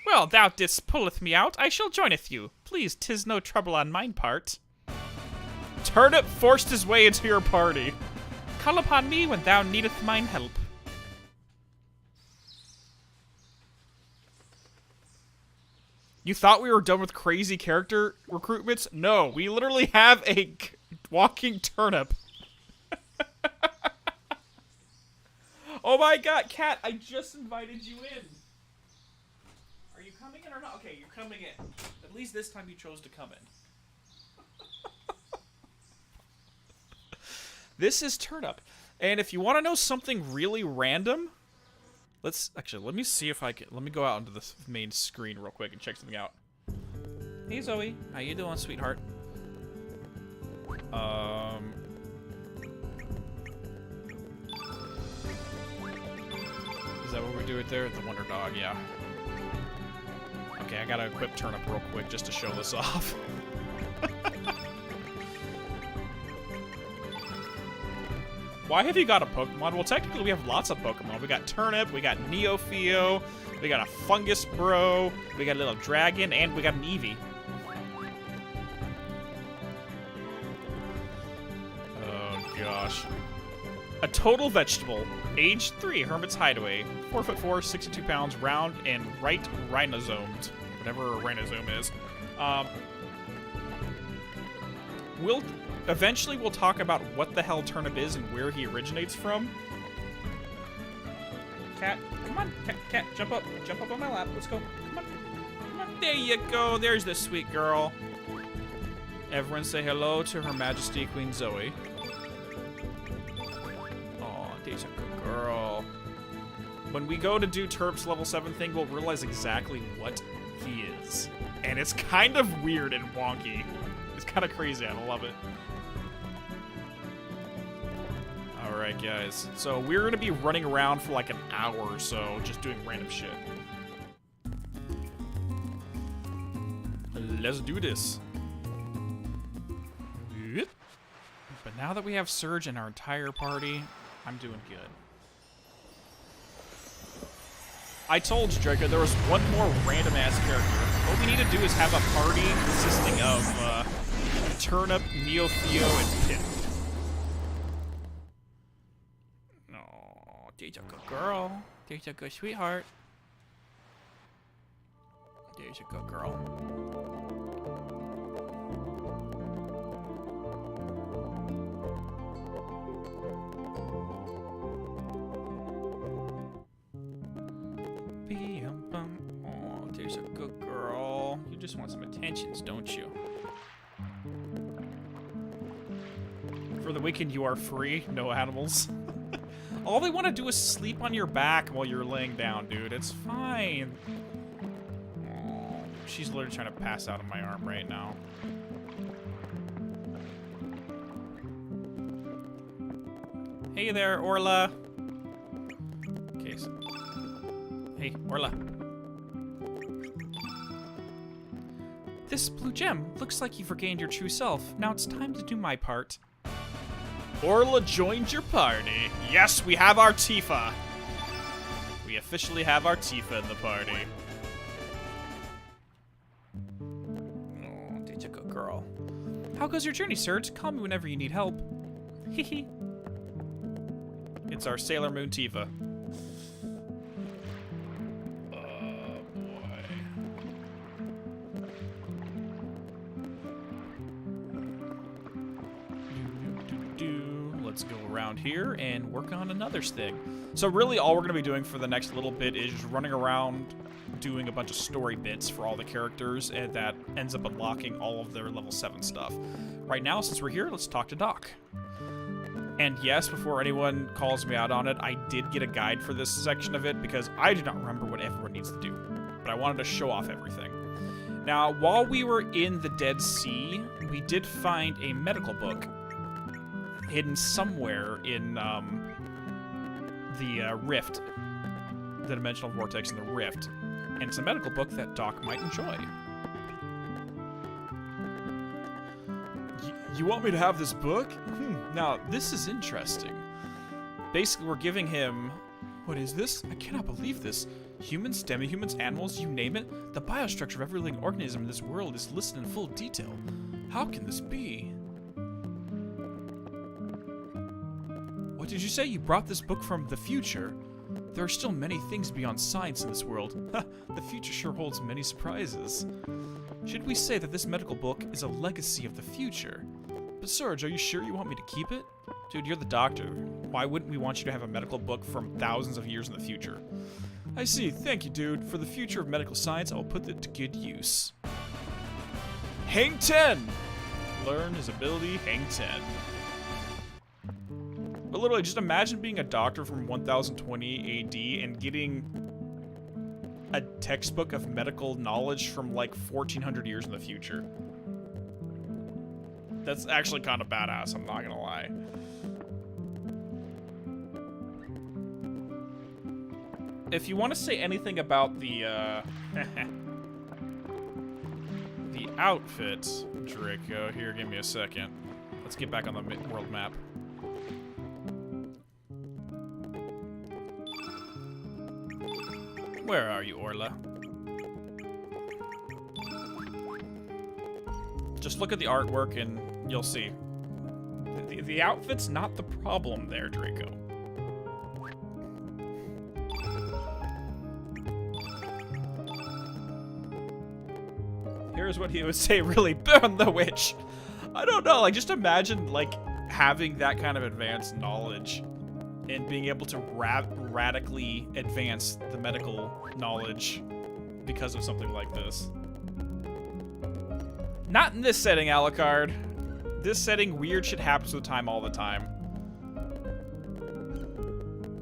S2: Well, thou didst pulleth me out, I shall joineth you. Please, 'tis no trouble on mine part. Turnip forced his way into your party. Call upon me when thou needeth mine help. You thought we were done with crazy character recruitments? No, we literally have a walking turnip. Oh my god, Kat, I just invited you in. Are you coming in or not? Okay, you're coming in. At least this time you chose to come in. This is Turnip. And if you want to know something really random, let me see if I can, let me go out onto the main screen real quick and check something out. Hey Zoe, how you doing, sweetheart? Is that what we do it there? The Wonder Dog, yeah. Okay, I gotta equip Turnip real quick just to show this off. Why have you got a Pokemon? Well, technically we have lots of Pokemon. We got Turnip, we got Neopheo, we got a Fungus Bro, we got a little Dragon, and we got an Eevee. Oh, gosh. A total vegetable. Age 3, Hermit's Hideaway. 4'4", 62 pounds, round, and right rhinosomed. Whatever a rhinosome is. Eventually we'll talk about what the hell Turnip is and where he originates from. Cat, come on, cat, jump up on my lap. Let's go. Come on. There you go. There's the sweet girl. Everyone say hello to Her Majesty Queen Zoe. Oh, there's a good girl. When we go to do Turnip's level 7 thing, we'll realize exactly what he is. And it's kind of weird and wonky. It's kind of crazy. I love it. Alright, guys. So we're going to be running around for like an hour or so, just doing random shit. Let's do this. But now that we have Surge and our entire party, I'm doing good. I told you, Draco, there was one more random-ass character. What we need to do is have a party consisting of Turnip, Neo Theo, and Pip. Oh, there's a good girl. There's a good sweetheart. There's a good girl. Oh, there's a good girl. You just want some attentions, don't you? For the weekend, you are free. No animals. All they want to do is sleep on your back while you're laying down, dude. It's fine. Oh, she's literally trying to pass out on my arm right now. Hey there, Orla. Okay, so... Hey, Orla. This blue gem looks like you've regained your true self. Now it's time to do my part. Orla joined your party. Yes, we have our Tifa. We officially have our Tifa in the party. Oh, there's a good girl. How goes your journey, Surge? Call me whenever you need help. Hehe. It's our Sailor Moon Tifa. Let's go around here and work on another thing. So really all we're going to be doing for the next little bit is just running around doing a bunch of story bits for all the characters, and that ends up unlocking all of their level 7 stuff. Right now, since we're here, let's talk to Doc. And yes, before anyone calls me out on it, I did get a guide for this section of it because I do not remember what everyone needs to do. But I wanted to show off everything. Now, while we were in the Dead Sea, we did find a medical book hidden somewhere in the Rift, the Dimensional Vortex in the Rift. And it's a medical book that Doc might enjoy. You want me to have this book? Now, this is interesting. Basically, we're giving him... What is this? I cannot believe this. Humans, demi-humans, animals, you name it. The biostructure of every living organism in this world is listed in full detail. How can this be? What did you say? You brought this book from the future? There are still many things beyond science in this world. The future sure holds many surprises. Should we say that this medical book is a legacy of the future? But Surge, are you sure you want me to keep it? Dude, you're the doctor. Why wouldn't we want you to have a medical book from thousands of years in the future? I see. Thank you, dude. For the future of medical science, I will put it to good use. Hang 10! Learn his ability, Hang 10. But literally, just imagine being a doctor from 1020 AD and getting a textbook of medical knowledge from like 1400 years in the future. That's actually kind of badass, I'm not gonna lie. If you want to say anything about the the outfit, Draco, here, give me a second. Let's get back on the world map. Where are you, Orla? Just look at the artwork and you'll see. The outfit's not the problem there, Draco. Here's what he would say, really, burn the witch. I don't know, like, just imagine, like, having that kind of advanced knowledge and being able to radically advance the medical knowledge because of something like this. Not in this setting, Alucard. This setting, weird shit happens with time all the time.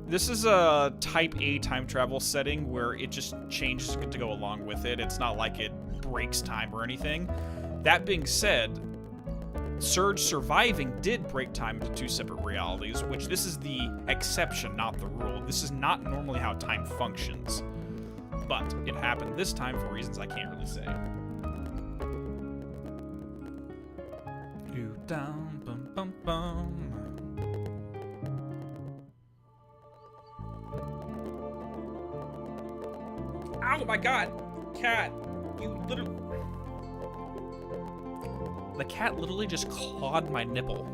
S2: This is a Type A time travel setting where it just changes to go along with it. It's not like it breaks time or anything. That being said, Surge surviving did break time into 2 separate realities, which this is the exception, not the rule. This is not normally how time functions. But it happened this time for reasons I can't really say. Down, bum, bum, bum. Ow, my God! Cat, you literally... The cat literally just clawed my nipple.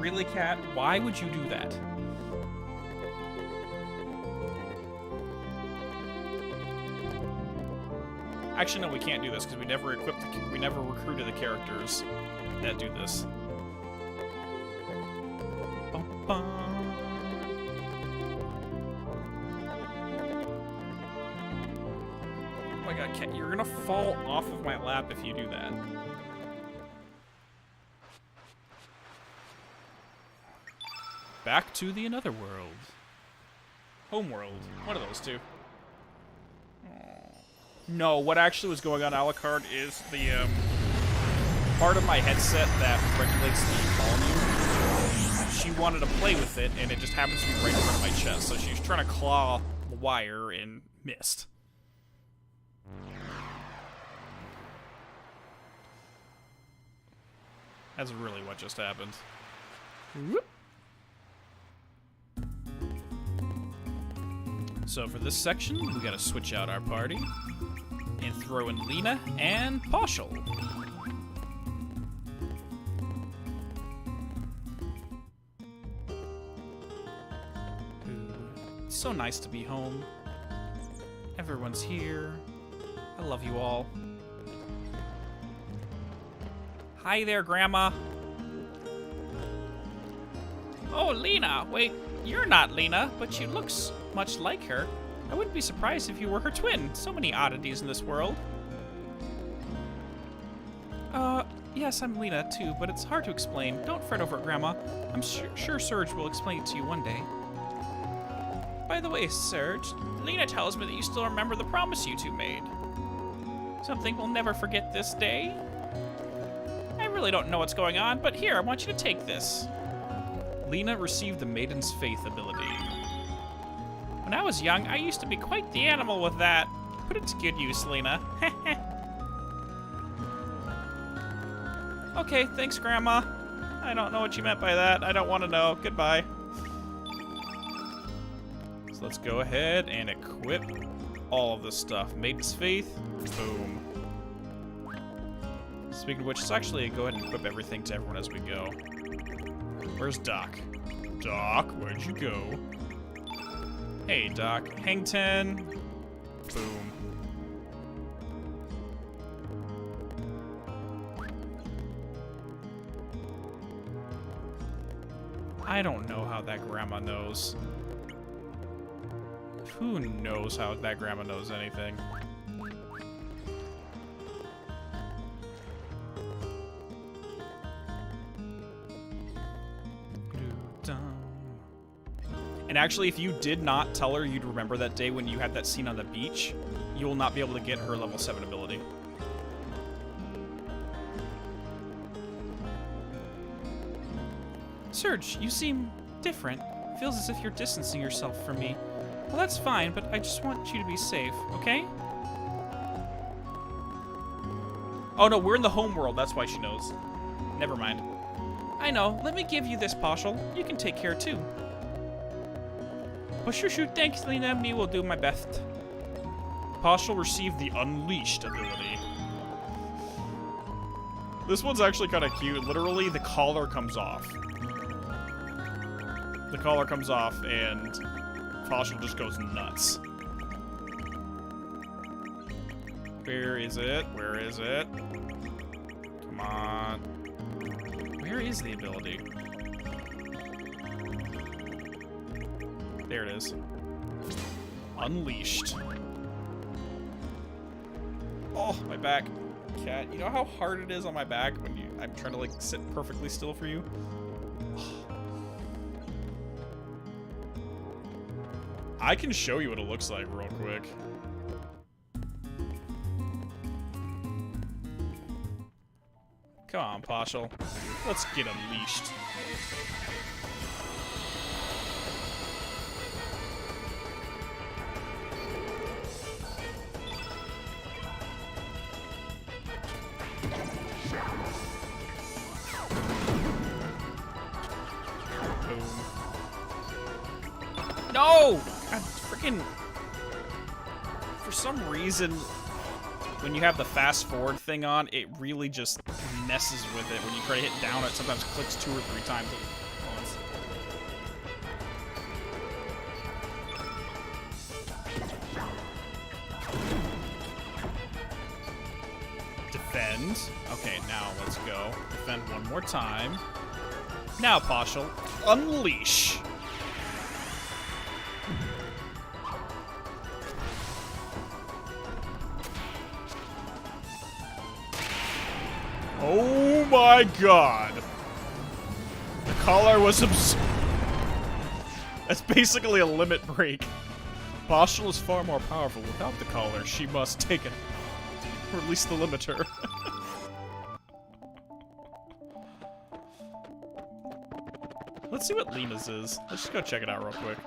S2: Really, cat? Why would you do that? Actually, no, we can't do this because we never recruited the characters that do this. Bum, bum. Oh my God, Cat, you're gonna fall off of my lap if you do that. Back to the Another World. Homeworld. One of those two. No, what actually was going on a la carte is the part of my headset that regulates the volume. She wanted to play with it, and it just happens to be right in front of my chest. So she was trying to claw the wire and missed. That's really what just happened. Whoop. So for this section, we gotta switch out our party and throw in Lena and Pauschel. It's so nice to be home. Everyone's here. I love you all. Hi there, Grandma. Oh, Lena. Wait, you're not Lena, but she looks much like her. I wouldn't be surprised if you were her twin. So many oddities in this world. Yes, I'm Lena too, but it's hard to explain. Don't fret over it, Grandma. I'm sure Surge will explain it to you one day. By the way, Surge, Lena tells me that you still remember the promise you two made. Something we'll never forget this day. I really don't know what's going on, but here, I want you to take this. Lena received the Maiden's Faith ability. When I was young, I used to be quite the animal with that. Put it to good use, Lena. Okay, thanks, Grandma. I don't know what you meant by that. I don't want to know. Goodbye. So let's go ahead and equip all of this stuff. Maiden's Faith. Boom. Speaking of which, let's actually go ahead and equip everything to everyone as we go. Where's Doc? Doc, where'd you go? Hey, Doc. Hang 10. Boom. I don't know how that grandma knows. Who knows how that grandma knows anything? And actually, if you did not tell her you'd remember that day when you had that scene on the beach, you will not be able to get her level 7 ability. Surge, you seem different. Feels as if you're distancing yourself from me. Well, that's fine, but I just want you to be safe, okay? Oh no, we're in the home world, that's why she knows. Never mind. I know, let me give you this, Pauschel. You can take care too. Oh, shoot, thanks, Lena. Me will do my best. Pauschel received the Unleashed ability. This one's actually kind of cute. Literally, the collar comes off. The collar comes off, and Pauschel just goes nuts. Where is it? Where is it? Come on. Where is the ability? There it is. Unleashed. Oh, my back. Cat, you know how hard it is on my back when I'm trying to like sit perfectly still for you? I can show you what it looks like real quick. Come on, Pashal. Let's get unleashed. No! God, freaking... For some reason, when you have the fast forward thing on, it really just messes with it. When you try to hit down, it sometimes clicks 2 or 3 times at once. Defend. Okay, now let's go. Defend one more time. Now, Pashal, unleash. Oh my god. The collar was absurd. That's basically a limit break. Pashal is far more powerful without the collar. She must take it. Release the limiter. Let's see what Lena's is. Let's just go check it out real quick.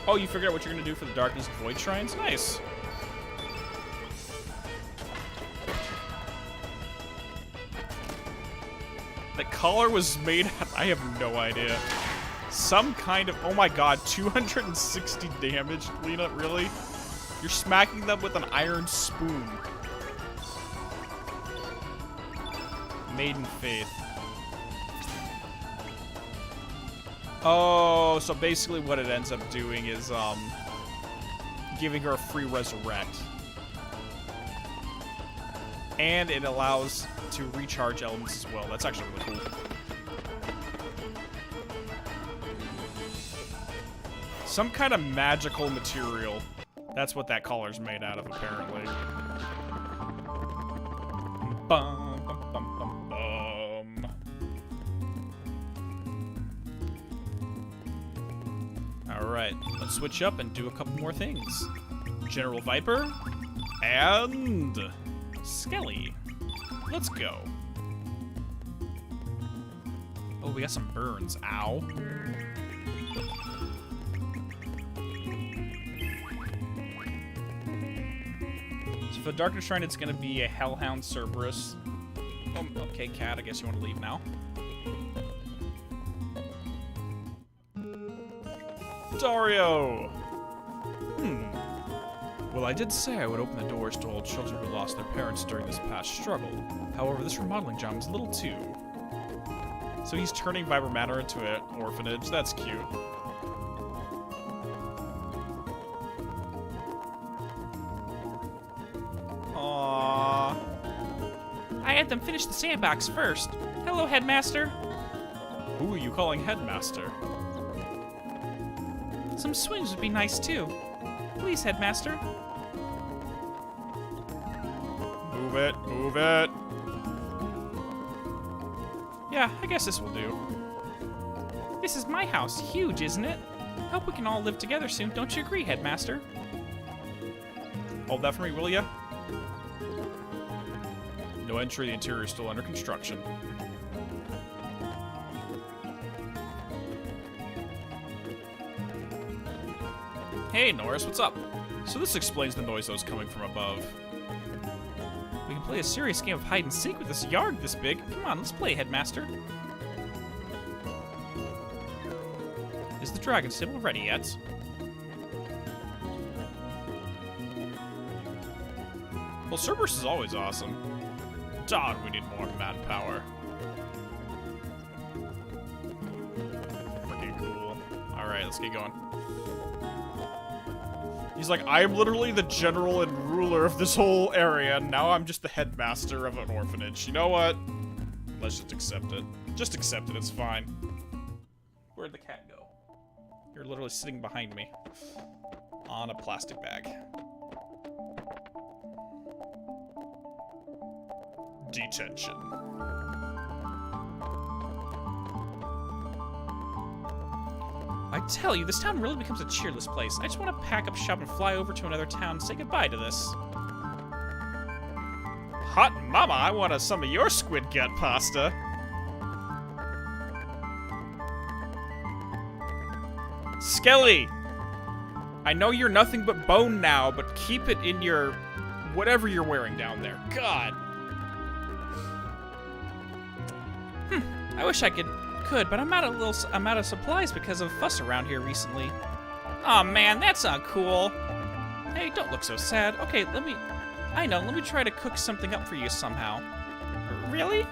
S2: Oh, you figured out what you're gonna do for the Darkness Void Shrines? Nice. The collar was made out, I have no idea. Some kind of, oh my god, 260 damage, Lena, really? You're smacking them with an iron spoon. Maiden Faith. Oh, so basically what it ends up doing is, giving her a free resurrect. And it allows to recharge elements as well. That's actually really cool. Some kind of magical material. That's what that collar's made out of, apparently. Bum, bum, bum, bum, bum. Alright, let's switch up and do a couple more things. General Viper and Skelly. Let's go. Oh, we got some burns. Ow. So for the Darkness Shrine, it's going to be a Hellhound Cerberus. Oh, okay, Cat, I guess you want to leave now. Dario! Well, I did say I would open the doors to all children who lost their parents during this past struggle. However, this remodeling job is a little too... So he's turning Viper Manor into an orphanage. That's cute. Aww. I had them finish the sandbox first. Hello, Headmaster. Who are you calling Headmaster? Some swings would be nice, too. Please, Headmaster. Move it, move it. Yeah, I guess this will do. This is my house. Huge, isn't it? Hope we can all live together soon. Don't you agree, Headmaster? Hold that for me, will ya? No entry. The interior is still under construction. Hey, Norris, what's up? So this explains the noise that was coming from above. We can play a serious game of hide and seek with this yard this big. Come on, let's play, Headmaster. Is the dragon symbol ready yet? Well, Cerberus is always awesome. Dog, we need more manpower. Freaking cool. Alright, let's get going. He's like, I am literally the general and ruler of this whole area, and now I'm just the headmaster of an orphanage. You know what? Let's just accept it. Just accept it, it's fine. Where'd the cat go? You're literally sitting behind me. On a plastic bag. Detention. tell you, this town really becomes a cheerless place. I just want to pack up shop and fly over to another town and say goodbye to this. Hot mama, I want some of your squid gut pasta. Skelly! I know you're nothing but bone now, but keep it in your... whatever you're wearing down there. God. I wish I could, but I'm out of supplies because of fuss around here recently. Aw, man, that's not cool. Hey, don't look so sad. Okay, let me try to cook something up for you somehow. Really?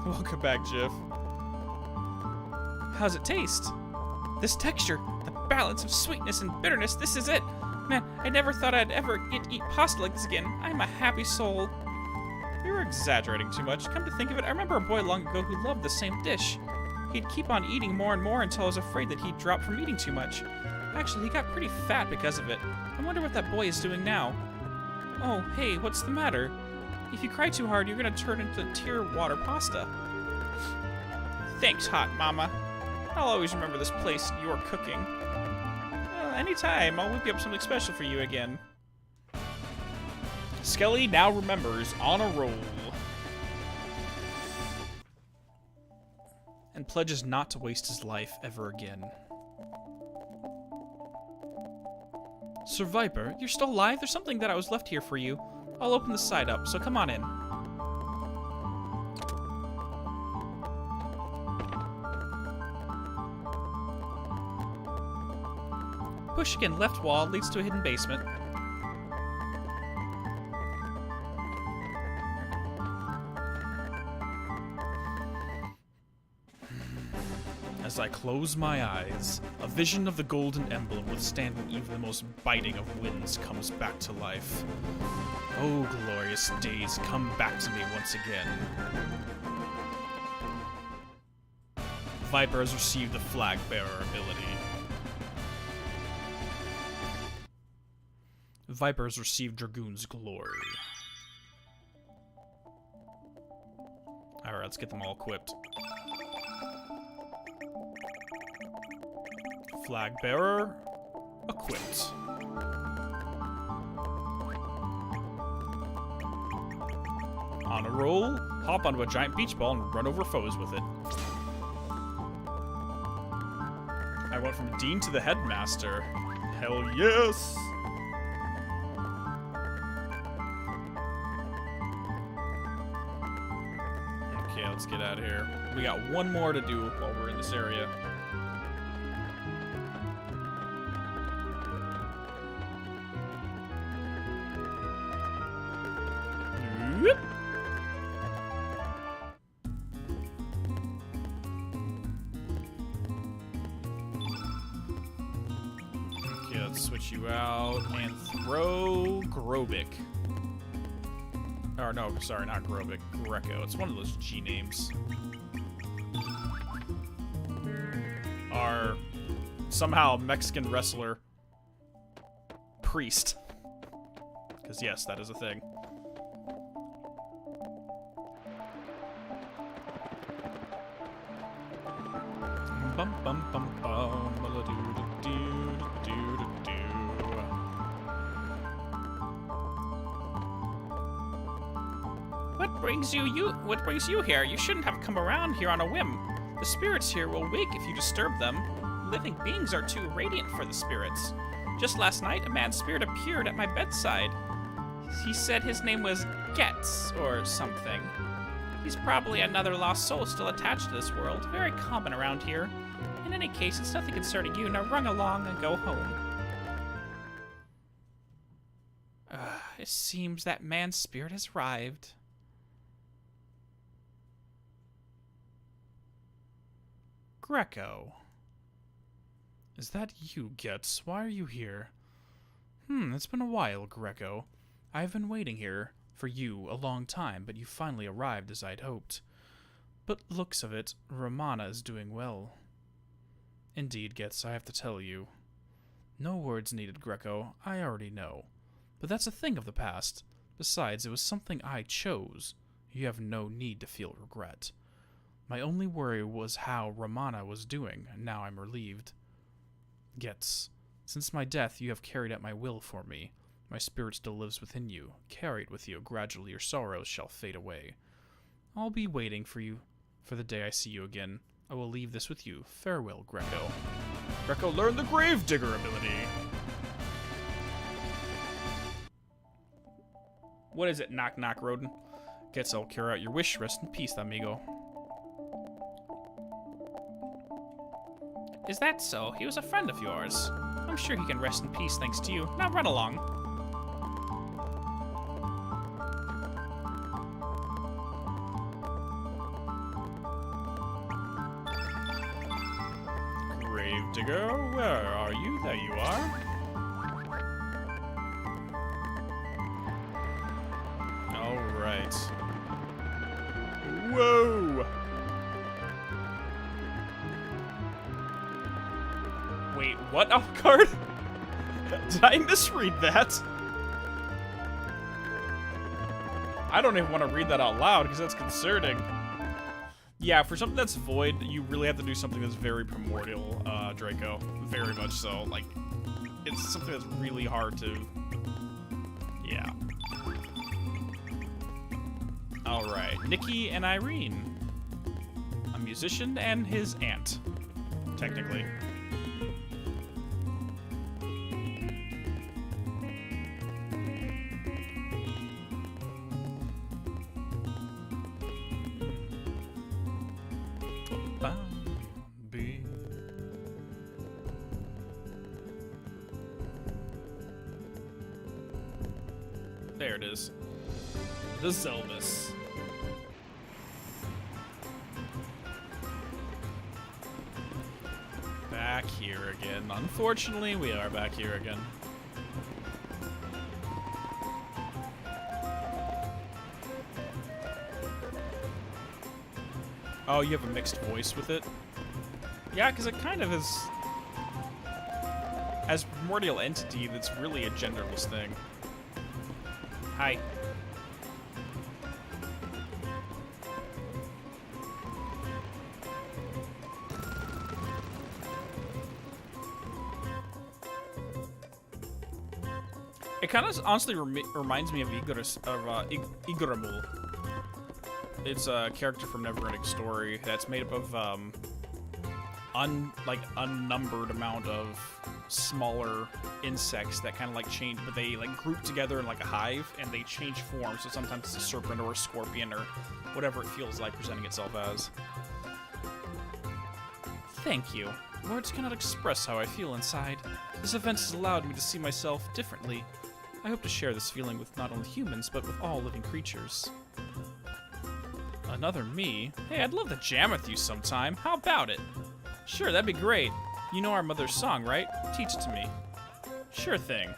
S2: Welcome back, Jiff. How's it taste? This texture, the balance of sweetness and bitterness, this is it. Man, I never thought I'd ever get to eat pasta like this again. I'm a happy soul. You're exaggerating too much. Come to think of it, I remember a boy long ago who loved the same dish. He'd keep on eating more and more until I was afraid that he'd drop from eating too much. Actually, he got pretty fat because of it. I wonder what that boy is doing now. Oh, hey, what's the matter? If you cry too hard, you're gonna turn into tear water pasta. Thanks, Hot Mama. I'll always remember this place and your cooking. Anytime, I'll whip you up something special for you again. Skelly now remembers on a roll. And pledges not to waste his life ever again. Sir Viper, you're still alive? There's something that I was left here for you. I'll open the side up, so come on in. Push again, left wall leads to a hidden basement. As I close my eyes, a vision of the golden emblem withstanding even the most biting of winds comes back to life. Oh, glorious days, come back to me once again. Viper has received the Flag Bearer ability. Viper has received Dragoon's Glory. Alright, let's get them all equipped. Flag Bearer, equipped. On a roll, hop onto a giant beach ball and run over foes with it. I went from Dean to the Headmaster. Hell yes! Okay, let's get out of here. We got one more to do while we're in this area. Whoop. Okay, let's switch you out and throw Grobik. Or no, sorry, not Grobik. Greco. It's one of those G names. Our somehow Mexican wrestler priest. Because yes, that is a thing. Bum bum bum bum. What brings you here? You shouldn't have come around here on a whim. The spirits here will wake if you disturb them. Living beings are too radiant for the spirits. Just last night, a man's spirit appeared at my bedside. He said his name was Getz, or something. He's probably another lost soul still attached to this world. Very common around here. In any case, it's nothing concerning you. Now run along and go home. It seems that man's spirit has arrived. Greco. Is that you, Getz? Why are you here? It's been a while, Greco. I've been waiting here for you a long time, but you finally arrived as I'd hoped. But looks of it, Romana is doing well. Indeed, Getz, I have to tell you. No words needed, Greco. I already know. But that's a thing of the past. Besides, it was something I chose. You have no need to feel regret. My only worry was how Romana was doing, and now I'm relieved. Getz, since my death, you have carried out my will for me. My spirit still lives within you. Carry it with you. Gradually your sorrows shall fade away. I'll be waiting for you for the day I see you again. I will leave this with you. Farewell, Greco.
S1: Greco learned the Gravedigger ability.
S2: What is it, knock knock, Rodin? Guess I'll carry out your wish. Rest in peace, amigo. Is that so? He was a friend of yours. I'm sure he can rest in peace thanks to you. Now run along.
S1: Gravedigger, where are you? There you are. Alright. Whoa!
S2: Wait, what, Alucard? Did I misread that? I don't even want to read that out loud because that's concerning. Yeah, for something that's void, you really have to do something that's very primordial, Draco. Very much so. Like, it's something that's really hard to... Yeah. Alright, Nikki and Irene. A musician and his aunt, technically. There it is. The Zelvis. Back here again. Unfortunately, we are back here again. Oh, you have a mixed voice with it? Yeah, because it kind of is... As a primordial entity, that's really a genderless thing. Hi. It kind of honestly reminds me of Igramul. It's a character from Neverending Story that's made up of unnumbered amount of smaller insects that kind of like change, but they like group together in like a hive and they change form. So sometimes it's a serpent or a scorpion or whatever it feels like presenting itself as. Thank you. Words cannot express how I feel inside. This event has allowed me to see myself differently. I hope to share this feeling with not only humans, but with all living creatures. Another me? Hey, I'd love to jam with you sometime. How about it? Sure, that'd be great. You know our mother's song, right? Teach it to me. Sure thing.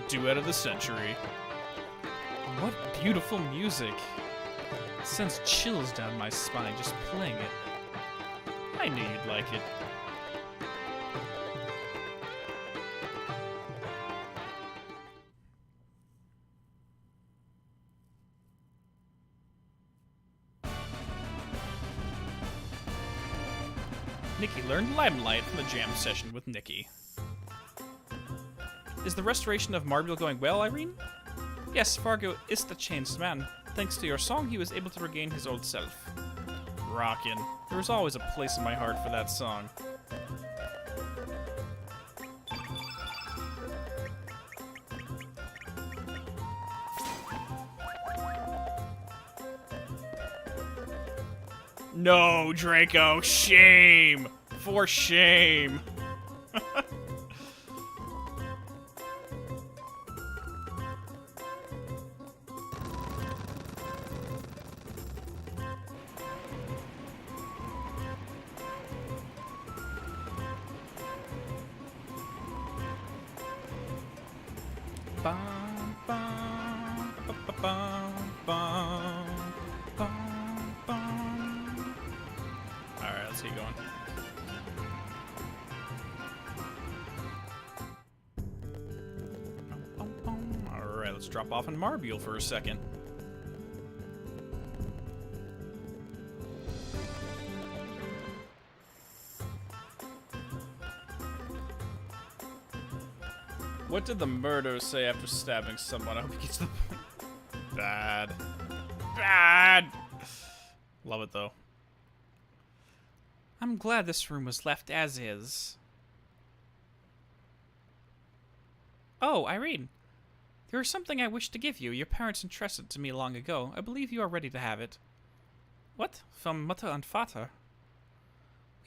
S2: Duet of the century. What beautiful music. It sends chills down my spine just playing it. I knew you'd like it. Nikki learned Limelight from the jam session with Nikki. Is the restoration of Marbil going well, Irene? Yes, Fargo is the changed man. Thanks to your song, he was able to regain his old self. Rockin'. There was always a place in my heart for that song. No, Draco, shame! For shame! Bum, bum, ba, ba, bum, bum, bum. let's drop off in Marbule for a second. What did the murderer say after stabbing someone? I hope he gets the point. Bad. Bad! Love it, though.
S1: I'm glad this room was left as is. Oh, Irene. There is something I wish to give you. Your parents entrusted to me long ago. I believe you are ready to have it. What? From Mutter and Vater?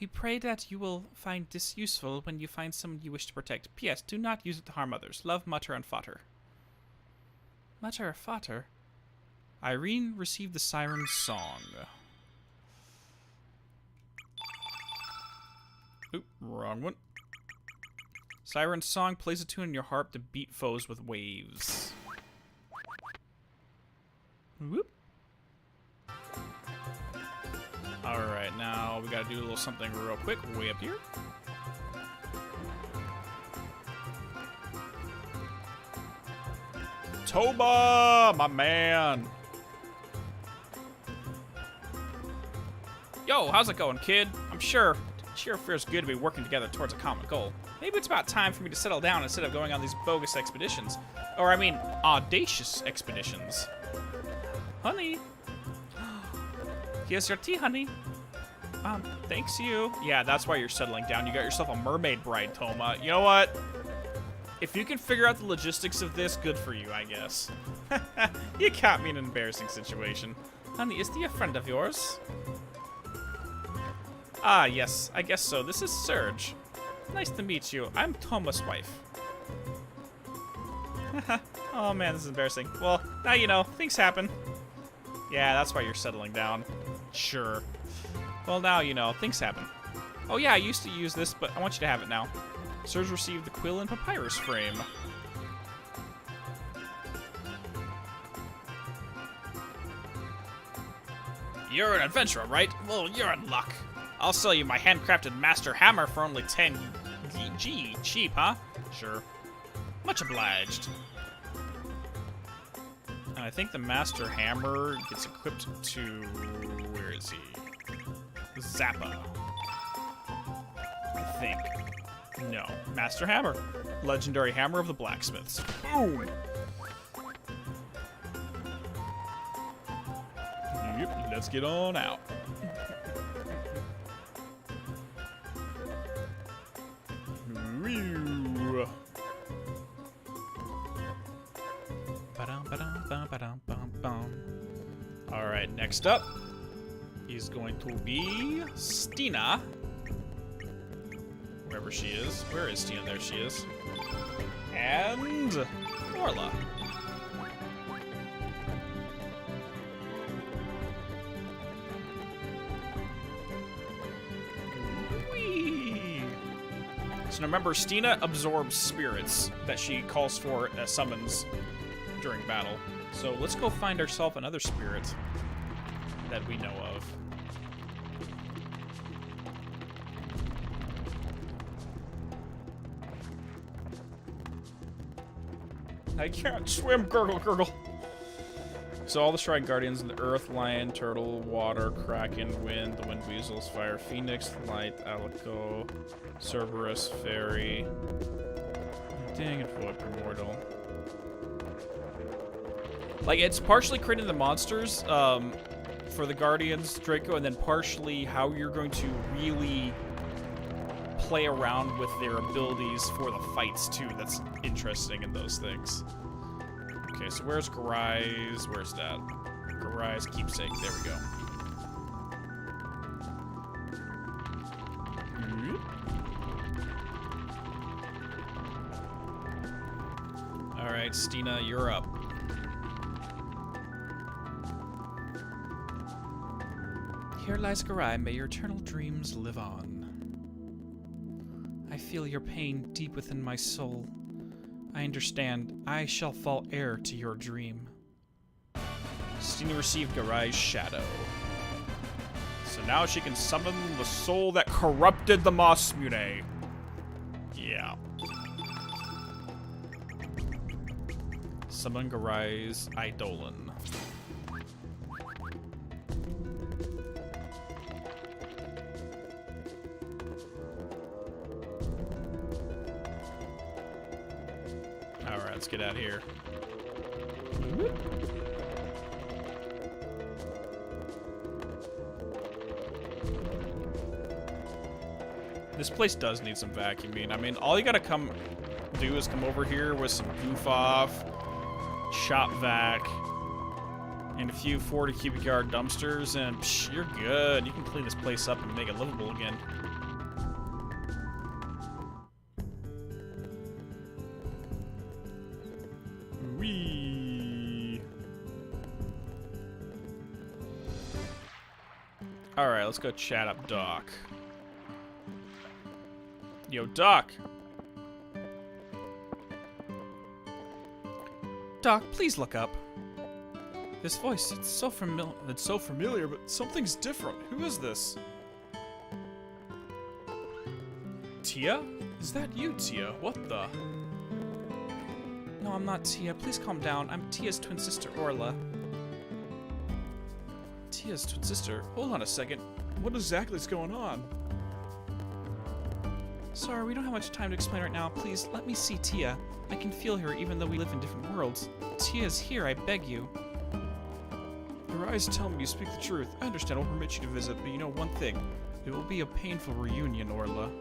S1: We pray that you will find this useful when you find someone you wish to protect. P.S. Do not use it to harm others. Love, Mutter and Vater. Mutter and Vater? Irene received the Siren's Song.
S2: Oop, wrong one. Siren's Song plays a tune in your harp to beat foes with waves.
S1: Whoop.
S2: Alright, now we gotta do a little something real quick, way up here. Toba, my man!
S1: Yo, how's it going, kid? I'm sure it feels good to be working together towards a common goal. Maybe it's about time for me to settle down instead of going on these bogus expeditions. Or, I mean, audacious expeditions. Honey. Here's your tea, honey. Thanks you.
S2: Yeah, that's why you're settling down. You got yourself a mermaid bride, Toma. You know what? If you can figure out the logistics of this, good for you, I guess. You caught me in an embarrassing situation.
S1: Honey, is he a friend of yours?
S2: Ah, yes, I guess so. This is Serge.
S1: Nice to meet you. I'm Toma's wife.
S2: Oh man, this is embarrassing. Well, now you know, things happen. Yeah, that's why you're settling down. Sure. Well, now you know, things happen.
S1: Oh yeah, I used to use this, but I want you to have it now.
S2: Serge received the quill and papyrus frame.
S1: You're an adventurer, right? Well, you're in luck. I'll sell you my handcrafted master hammer for only 10 G. Cheap, huh?
S2: Sure.
S1: Much obliged.
S2: And I think the master hammer gets equipped to... where is he? Zappa. I think. No. Master hammer. Legendary hammer of the blacksmiths. Boom! Yep, let's get on out. Whew. Alright, next up is going to be Stina. Wherever she is. Where is Stina? There she is. And Orla. Whee! So remember, Stina absorbs spirits that she calls for as summons during battle. So let's go find ourselves another spirit that we know of. I can't swim, gurgle, gurgle. So all the Shrine Guardians, the Earth, Lion, Turtle, Water, Kraken, Wind, the Wind Weasels, Fire, Phoenix, Light, Alico, Cerberus, Fairy, dang it, Void, Primordial. Like, it's partially creating the monsters for the Guardians, Draco, and then partially how you're going to really play around with their abilities for the fights, too. That's interesting in those things. Okay, so where's Garai's? Where's that? Garai's keepsake. There we go. Alright, Stina, you're up.
S1: Here lies Garai. May your eternal dreams live on. I feel your pain deep within my soul. I understand. I shall fall heir to your dream.
S2: Stina received Garai's shadow. So now she can summon the soul that corrupted the Summon Garai's Eidolon. Alright, let's get out of here. This place does need some vacuuming. I mean, all you gotta do is come over here with some goof off, shop vac, and a few 40 cubic yard dumpsters, and psh, you're good. You can clean this place up and make it livable again. Whee! Alright, let's go chat up Doc. Yo, Doc! Doc, please look up. This voice, it's so familiar, but something's different. Who is this? Tia? Is that you, Tia? What the? No, I'm not Tia. Please calm down. I'm Tia's twin sister, Orla. Tia's twin sister? Hold on a second. What exactly is going on? Sorry, we don't have much time to explain right now. Please, let me see Tia. I can feel her even though we live in different worlds. Tia's here, I beg you. Your eyes tell me you speak the truth. I understand I'll permit you to visit, but you know one thing. It will be a painful reunion, Orla.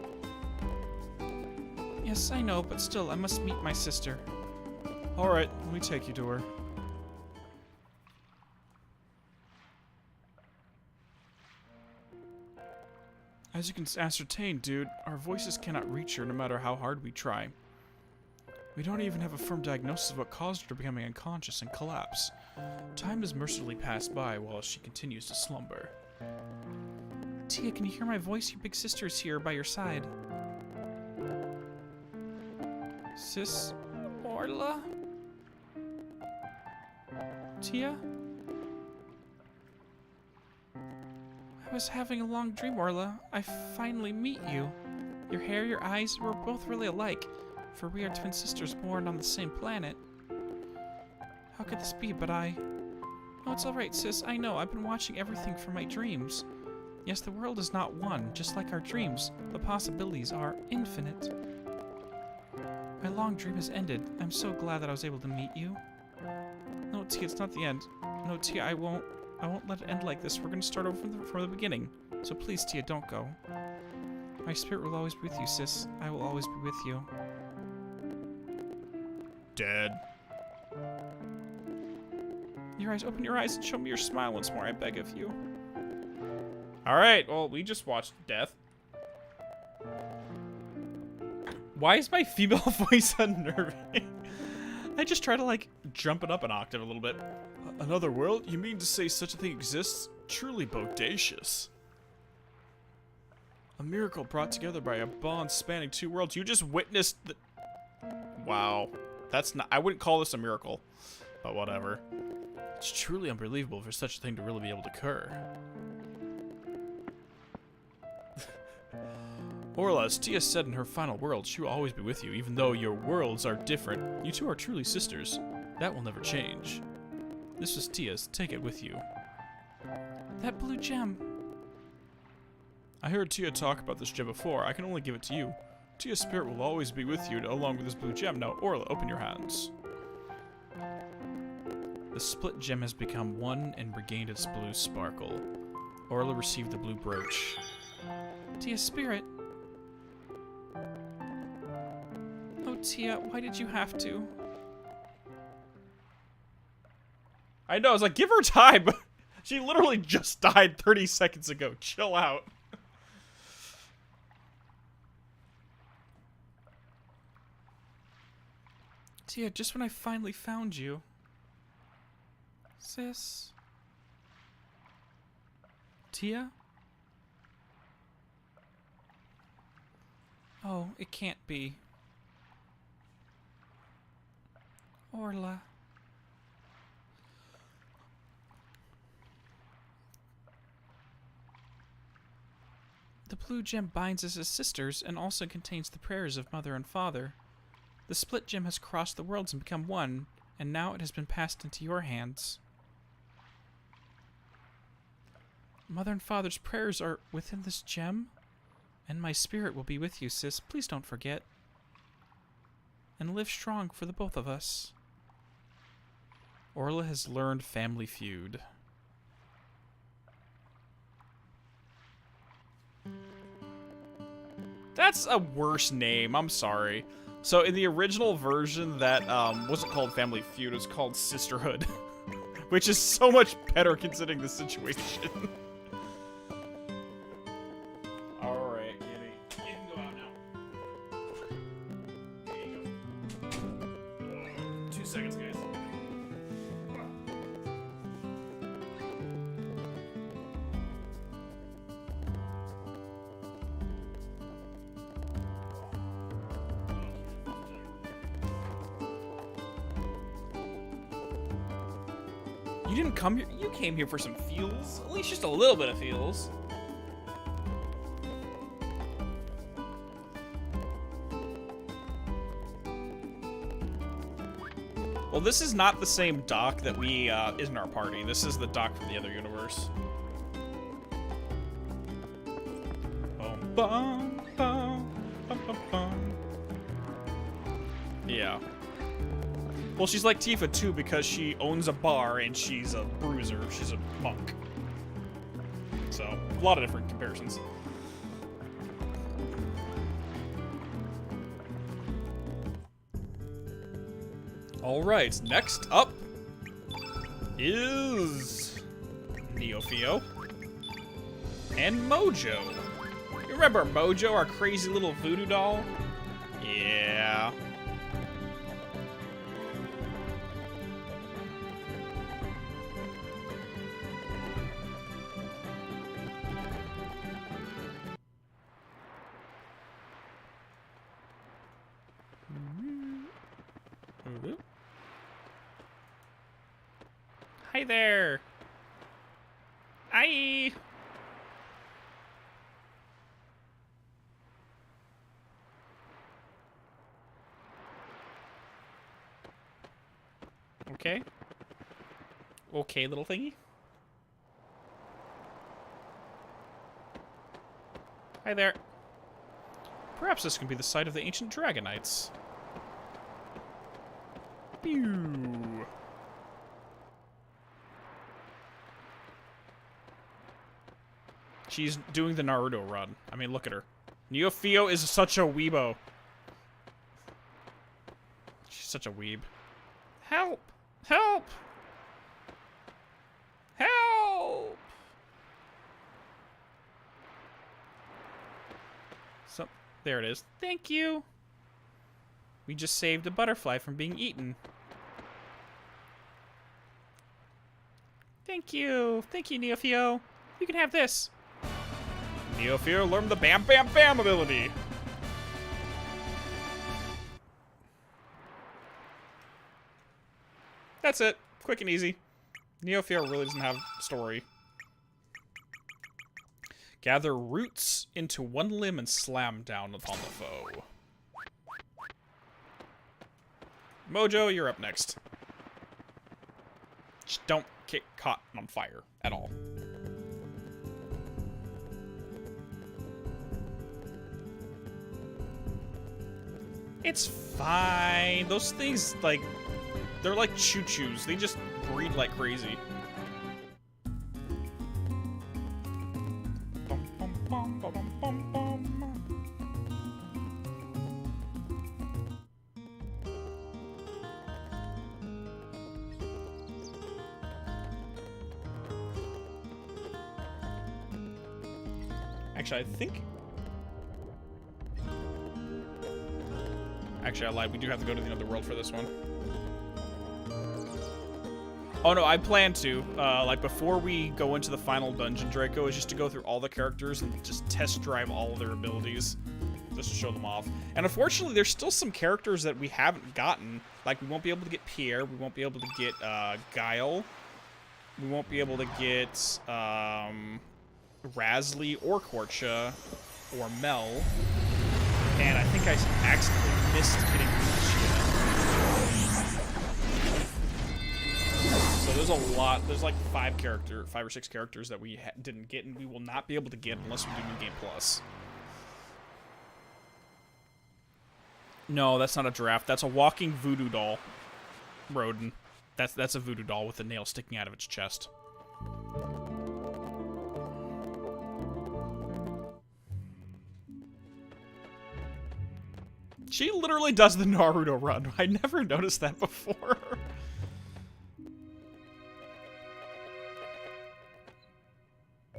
S2: Yes, I know, but still, I must meet my sister. Alright, let me take you to her. As you can ascertain, dude, our voices cannot reach her no matter how hard we try. We don't even have a firm diagnosis of what caused her to becoming unconscious and collapse. Time has mercifully passed by while she continues to slumber. Tia, can you hear my voice? Your big sister's here by your side. Sis? Orla? Tia? I was having a long dream, Orla. I finally meet you. Your hair, your eyes, we're both really alike, for we are twin sisters born on the same planet. How could this be, but I... Oh, it's alright, sis. I know. I've been watching everything from my dreams. Yes, the world is not one, just like our dreams. The possibilities are infinite. My long dream has ended. I'm so glad that I was able to meet you. No, Tia, it's not the end. No, Tia, I won't let it end like this. We're gonna start over from the beginning. So please, Tia, don't go. My spirit will always be with you, sis. I will always be with you. Dead. Your eyes, open your eyes and show me your smile once more, I beg of you. Alright, well, we just watched death. Why is my female voice unnerving? I just try to, like, jump it up an octave a little bit. Another world? You mean to say such a thing exists? Truly bodacious. A miracle brought together by a bond spanning two worlds. You just witnessed the... Wow. That's not... I wouldn't call this a miracle. But whatever. It's truly unbelievable for such a thing to really be able to occur. Orla, as Tia said in her final world, she will always be with you, even though your worlds are different. You two are truly sisters. That will never change. This is Tia's. Take it with you. That blue gem. I heard Tia talk about this gem before. I can only give it to you. Tia's spirit will always be with you, along with this blue gem. Now, Orla, open your hands. The split gem has become one and regained its blue sparkle. Orla received the blue brooch. Tia's spirit. Oh, Tia, why did you have to? I know, I was like, give her time. She literally just died 30 seconds ago. Chill out. Tia, just when I finally found you. Sis? Tia? Oh, it can't be. Orla. The blue gem binds us as sisters and also contains the prayers of mother and father. The split gem has crossed the worlds and become one, and now it has been passed into your hands. Mother and Father's prayers are within this gem, and my spirit will be with you, sis. Please don't forget. And live strong for the both of us. Orla has learned Family Feud. That's a worse name. I'm sorry. So in the original version, that wasn't called Family Feud. It was called Sisterhood, which is so much better considering the situation. All right, Giddy. You can go out now. Here you go. 2 seconds, guys. You didn't come here. You came here for some feels. At least just a little bit of feels. Well, this is not the same Doc that we is in our party. This is the Doc from the other universe. Bum, bum, bum, bum, bum, bum. Yeah. Well, she's like Tifa too because she owns a bar and she's a bruiser. She's a monk. So, a lot of different comparisons. Alright, next up is Neofio and Mojo. You remember Mojo, our crazy little voodoo doll? Yeah. Hi there. Hi. Okay. Okay, little thingy. Hi there. Perhaps this can be the site of the ancient Dragonites. Pew. She's doing the Naruto run. I mean, look at her. Neofio is such a weebo. She's such a weeb. Help! Help! Help! So, there it is. Thank you. We just saved a butterfly from being eaten. Thank you. Thank you, Neofio. You can have this. Neofio learned the Bam Bam Bam ability. That's it. Quick and easy. Neofio really doesn't have story. Gather roots into one limb and slam down upon the foe. Mojo, you're up next. Just don't get caught on fire at all. It's fine. Those things, like, they're like choo-choos. They just breed like crazy. Bum, bum, bum, bum, bum, bum. Actually, I think... Actually, I lied. We do have to go to the Underworld for this one. Oh, no, I plan to. Like, before we go into the final dungeon, Draco, is just to go through all the characters and just test drive all of their abilities. Just to show them off. And unfortunately, there's still some characters that we haven't gotten. Like, we won't be able to get Pierre. We won't be able to get, Guile. We won't be able to get, Razlie or Korcha or Mel. And I think I accidentally missed getting Lucia. there's a lot. There's like 5 or 6 characters that we didn't get, and we will not be able to get unless we do New Game Plus. No, that's not a giraffe. That's a walking voodoo doll. Rodin. That's a voodoo doll with a nail sticking out of its chest. She literally does the Naruto run. I never noticed that before.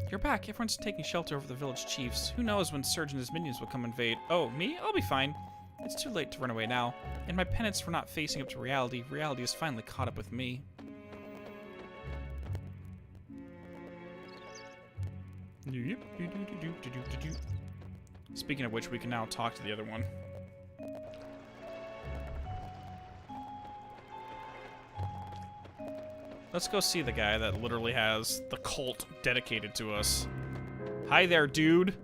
S2: You're back. Everyone's taking shelter over the village chiefs. Who knows when Surge and his minions will come invade? Oh, me? I'll be fine. It's too late to run away now. In my penance for not facing up to reality, reality has finally caught up with me. Speaking of which, we can now talk to the other one. Let's go see the guy that literally has the cult dedicated to us. Hi there, dude.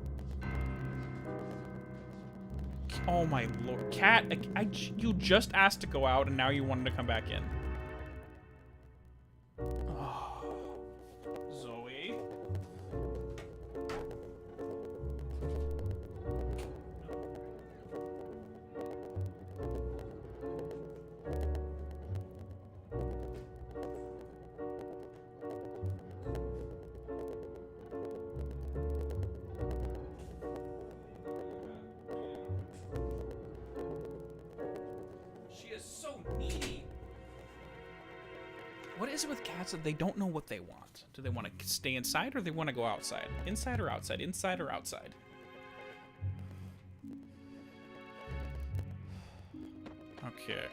S2: Oh my lord. Cat, you just asked to go out and now you wanted to come back in. Oh. Zoe? What is it with cats that they don't know what they want? Do they want to stay inside or they want to go outside? Inside or outside? Inside or outside? Okay.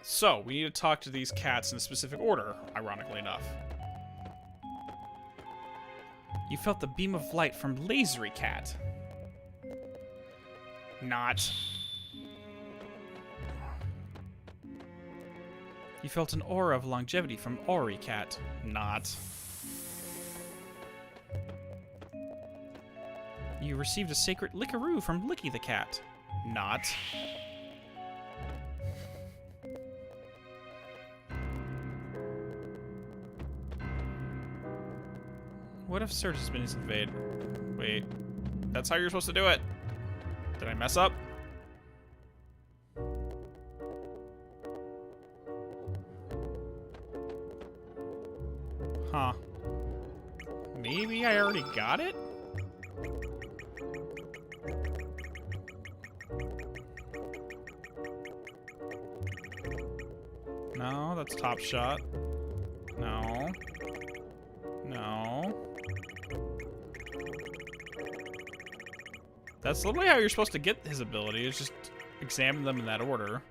S2: So, we need to talk to these cats in a specific order, ironically enough. You felt the beam of light from Lasery Cat. Not. You felt an aura of longevity from Ori Cat. Not. You received a sacred lickaroo from Licky the Cat. Not. What if Surge has been invaded? Wait. That's how you're supposed to do it. Did I mess up? Huh. Maybe I already got it? No, that's Top Shot. No. No. That's literally how you're supposed to get his ability, is just examine them in that order.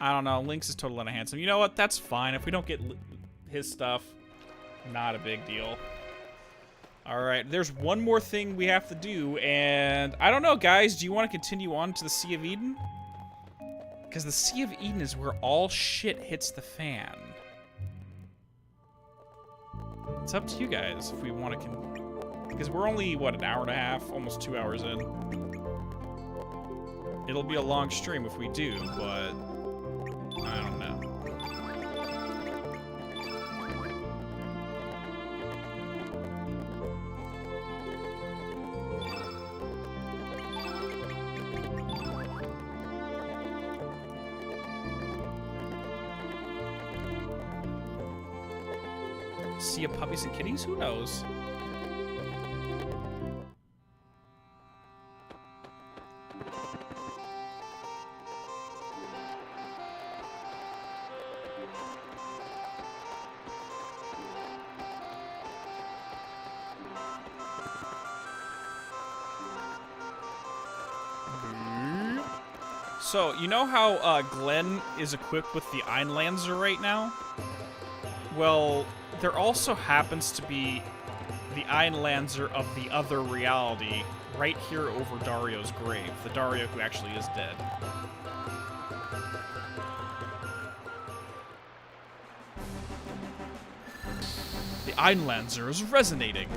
S2: I don't know. Lynx is totally unhandsome. You know what? That's fine. If we don't get his stuff, not a big deal. All right. There's one more thing we have to do, and I don't know, guys. Do you want to continue on to the Sea of Eden? Because the Sea of Eden is where all shit hits the fan. It's up to you guys if we want to because we're only, what, an hour and a half? Almost 2 hours in. It'll be a long stream if we do, but I don't know. Sea of Puppies and Kitties? Who knows? So, you know how Glenn is equipped with the Einlanzer right now? Well, there also happens to be the Einlanzer of the other reality right here over Dario's grave. The Dario who actually is dead. The Einlanzer is resonating.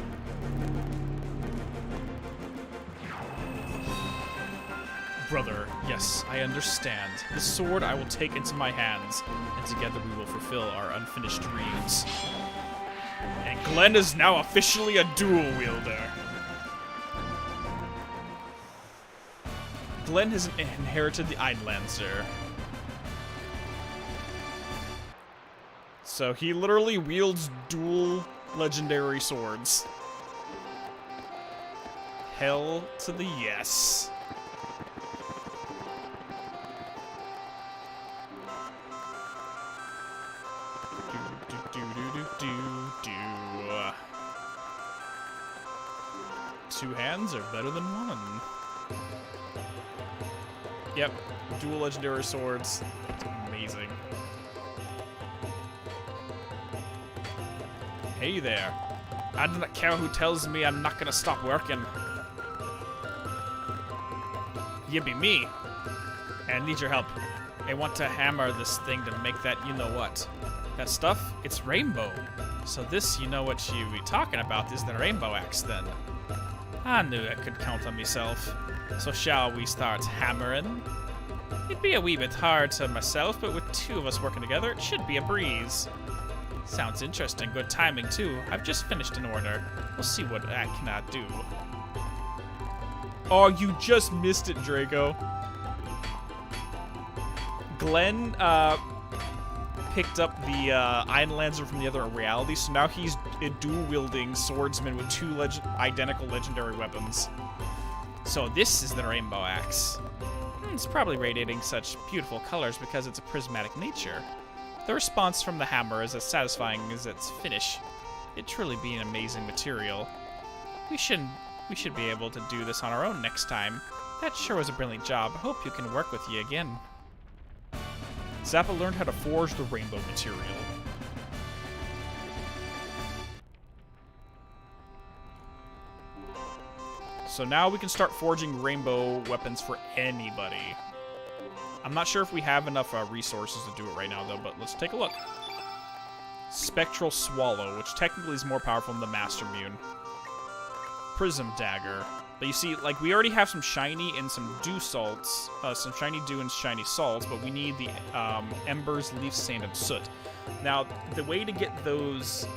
S2: brother. Yes, I understand. The sword I will take into my hands, and together we will fulfill our unfinished dreams. And Glenn is now officially a dual wielder. Glenn has inherited the Einlanzer. So he literally wields dual legendary swords. Hell to the yes. Two hands are better than one. Yep, dual legendary swords. It's amazing. Hey there. I do not care who tells me I'm not gonna stop working. You be me. And I need your help. I want to hammer this thing to make that you-know-what. That stuff, it's rainbow. So this, you know what you be talking about, is the rainbow axe then. I knew I could count on myself. So shall we start hammering? It'd be a wee bit hard to myself, but with two of us working together, it should be a breeze. Sounds interesting. Good timing, too. I've just finished an order. We'll see what I cannot do. Oh, you just missed it, Draco. Glenn, picked up the Einlanzer from the other reality, so now he's a dual-wielding swordsman with two identical legendary weapons. So this is the rainbow axe. It's probably radiating such beautiful colors because it's a prismatic nature. The response from the hammer is as satisfying as its finish. It truly be an amazing material. We should be able to do this on our own next time. That sure was a brilliant job. I hope you can work with you again. Zappa learned how to forge the rainbow material. So now we can start forging rainbow weapons for anybody. I'm not sure if we have enough resources to do it right now, though, but let's take a look. Spectral Swallow, which technically is more powerful than the Master Mune. Prism Dagger. But you see, like, we already have some shiny and some dew salts, some shiny dew and shiny salts, but we need the embers, leaf, sand, and soot. Now, the way to get those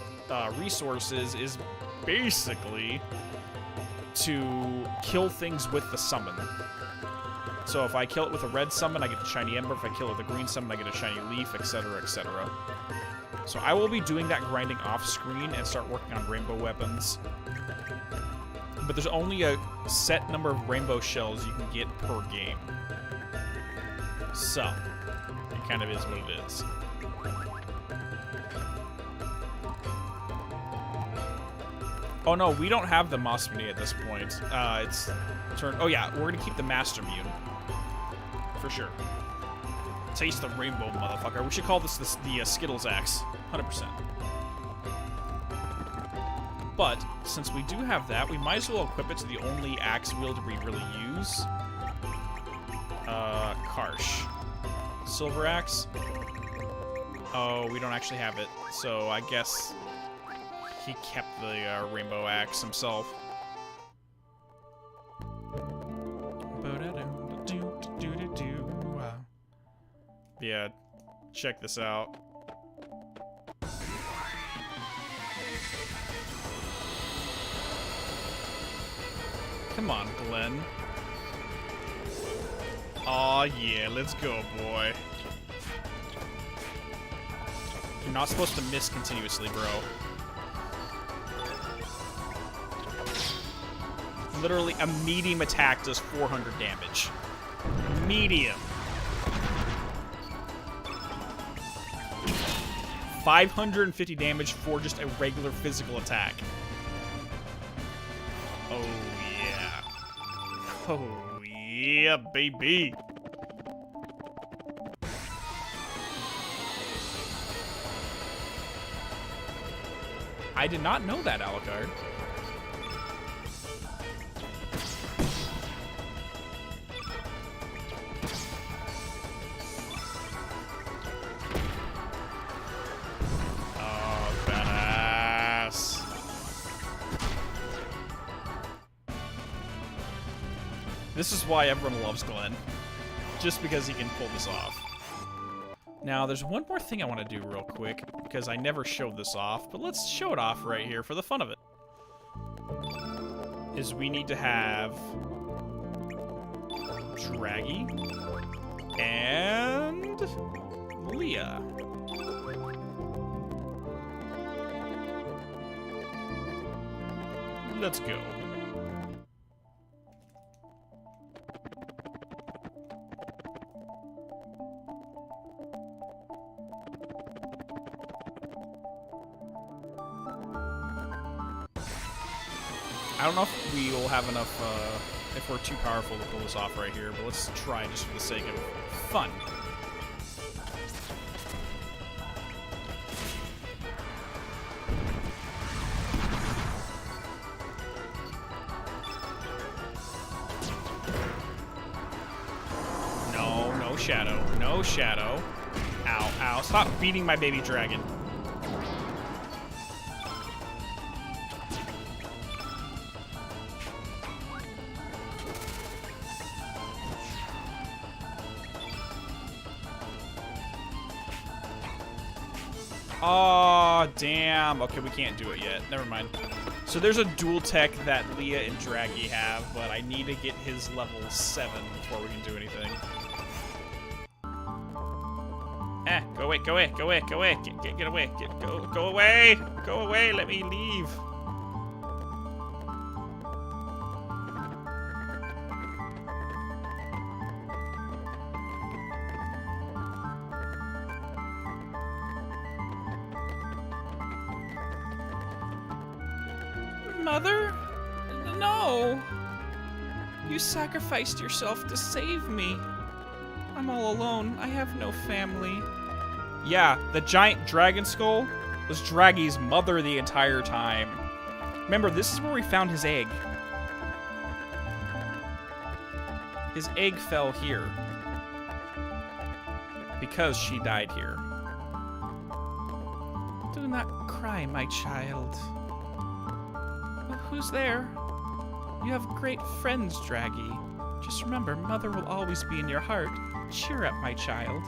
S2: resources is basically to kill things with the summon. So if I kill it with a red summon, I get the shiny ember. If I kill it with a green summon, I get a shiny leaf, etc., etc. So I will be doing that grinding off screen and start working on rainbow weapons. But there's only a set number of rainbow shells you can get per game. So, it kind of is what it is. Oh no, we don't have the Moss Muni at this point. It's turn. Oh yeah, we're gonna keep the Master Mune. For sure. Taste the rainbow, motherfucker. We should call this the Skittles Axe. 100%. But, since we do have that, we might as well equip it to the only axe wielder we really use. Karsh. Silver Axe? Oh, we don't actually have it. So, I guess he kept the Rainbow Axe himself. Yeah, check this out. Come on, Glenn. Aw, yeah, let's go, boy. You're not supposed to miss continuously, bro. Literally, a medium attack does 400 damage. Medium. 550 damage for just a regular physical attack. Oh, yeah. Oh, yeah, baby. I did not know that, Alucard. This is why everyone loves Glenn. Just because he can pull this off. Now, there's one more thing I want to do real quick, because I never showed this off, but let's show it off right here for the fun of it. Is we need to have Draggy and Leah. Let's go. I don't know if we will have enough, if we're too powerful to pull this off right here, but let's try just for the sake of fun. No, no shadow. No shadow. Ow, ow. Stop beating my baby dragon. Oh, damn. Okay, we can't do it yet. Never mind. So there's a dual tech that Leah and Draggy have, but I need to get his level 7 before we can do anything. Go away, go away, go away, go away. Get away. Go away. Go away. Let me leave. Mother? No! You sacrificed yourself to save me. I'm all alone. I have no family. Yeah, the giant dragon skull was Draggy's mother the entire time. Remember, this is where we found his egg. His egg fell here. Because she died here. Do not cry, my child. Who's there? You have great friends, Draggy. Just remember, Mother will always be in your heart. Cheer up, my child.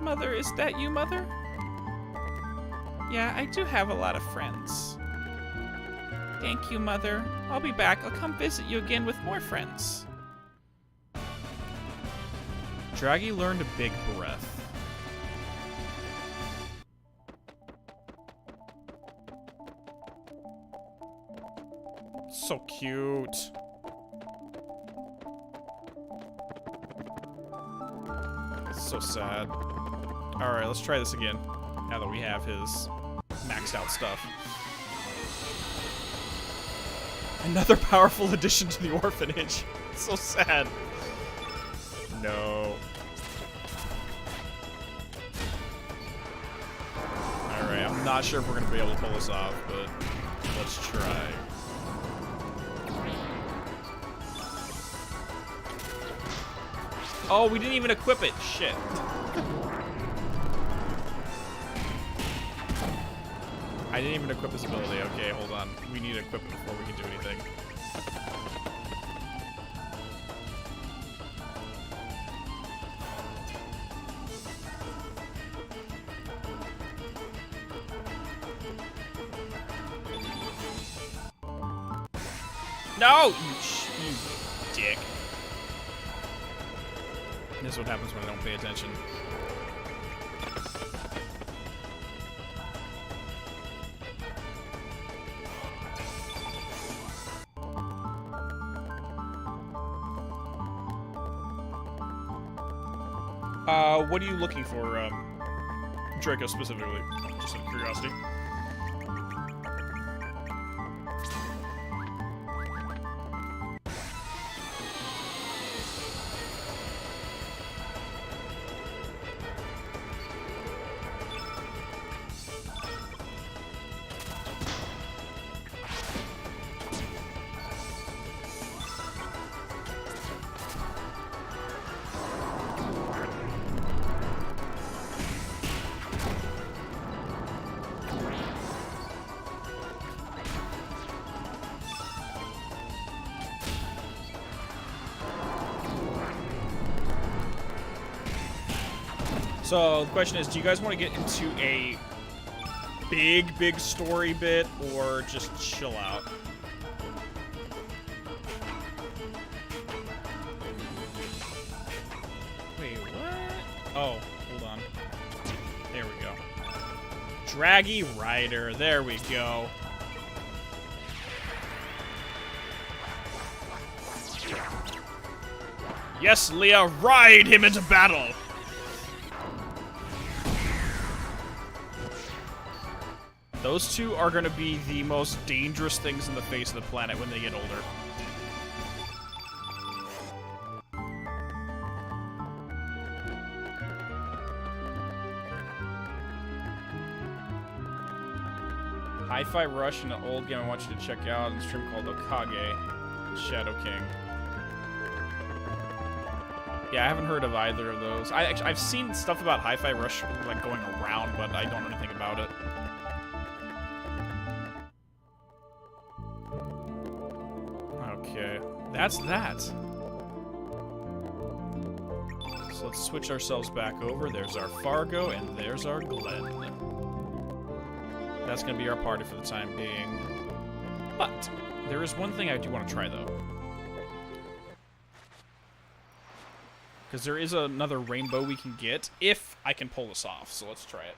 S2: Mother, is that you, Mother? Yeah, I do have a lot of friends. Thank you, Mother. I'll be back. I'll come visit you again with more friends. Draggy learned a big breath. So cute. It's so sad. Alright, let's try this again. Now that we have his maxed out stuff. Another powerful addition to the orphanage. It's so sad. No. Alright, I'm not sure if we're going to be able to pull this off, but let's try. Oh, we didn't even equip it. Shit. I didn't even equip this ability. Okay, hold on. We need to equip it before we can do anything. No! You dick. This is what happens when I don't pay attention. What are you looking for, Draco specifically? Just out of curiosity. So the question is, do you guys want to get into a big story bit or just chill out? Wait, what? Oh, hold on. There we go. Draggy Rider. There we go. Yes, Leah, ride him into battle! Those two are going to be the most dangerous things in the face of the planet when they get older. Hi-Fi Rush, an old game I want you to check out, a stream called Okage, Shadow King. Yeah, I haven't heard of either of those. I've seen stuff about Hi-Fi Rush like going around, but I don't know anything about it. Okay, that's that. So let's switch ourselves back over. There's our Fargo, and there's our Glen. That's going to be our party for the time being. But there is one thing I do want to try, though. Because there is another rainbow we can get if I can pull this off. So let's try it.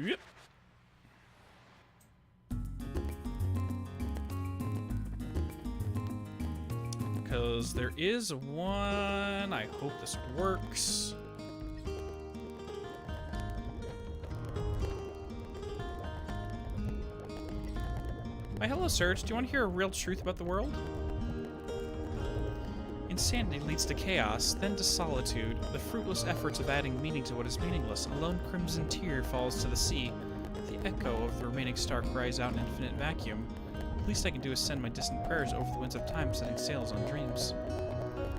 S2: Yep. Because there is one. I hope this works. Why, hello, Serge. Do you want to hear a real truth about the world? Insanity leads to chaos, then to solitude. The fruitless efforts of adding meaning to what is meaningless. A lone crimson tear falls to the sea. The echo of the remaining star cries out in infinite vacuum. The least I can do is send my distant prayers over the winds of time, setting sails on dreams.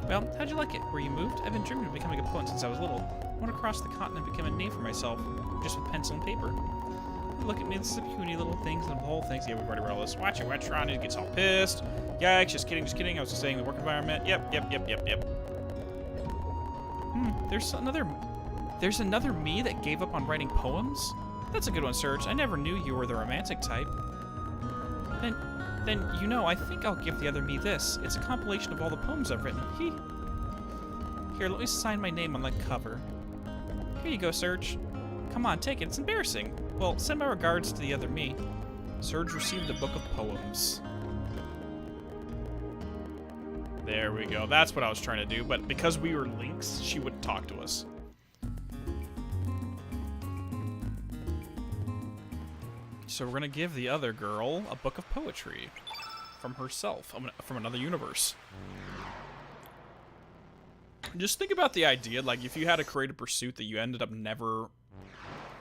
S2: Well, how'd you like it? Were you moved? I've been dreaming of becoming a poet since I was little. I want to cross the continent and become a name for myself, just with pencil and paper. Look at me, this is the puny little things and the whole things. Yeah, we've already read all this. Watch it, Ron, he gets all pissed. Yikes, just kidding. I was just saying the work environment. Yep. There's another me that gave up on writing poems? That's a good one, Serge. I never knew you were the romantic type. Then, you know, I think I'll give the other me this. It's a compilation of all the poems I've written. Here, let me sign my name on the cover. Here you go, Serge. Come on, take it. It's embarrassing. Well, send my regards to the other me. Serge received a book of poems. There we go. That's what I was trying to do, but because we were links, she wouldn't talk to us. So we're going to give the other girl a book of poetry from herself, from another universe. Just think about the idea, like, if you had a creative pursuit that you ended up never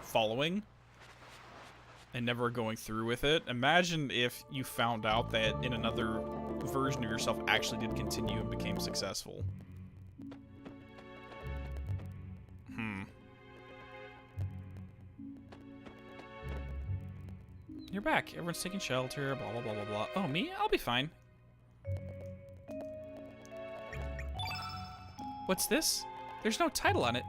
S2: following and never going through with it. Imagine if you found out that in another version of yourself actually did continue and became successful. You're back. Everyone's taking shelter, blah, blah, blah, blah, blah. Oh, me? I'll be fine. What's this? There's no title on it.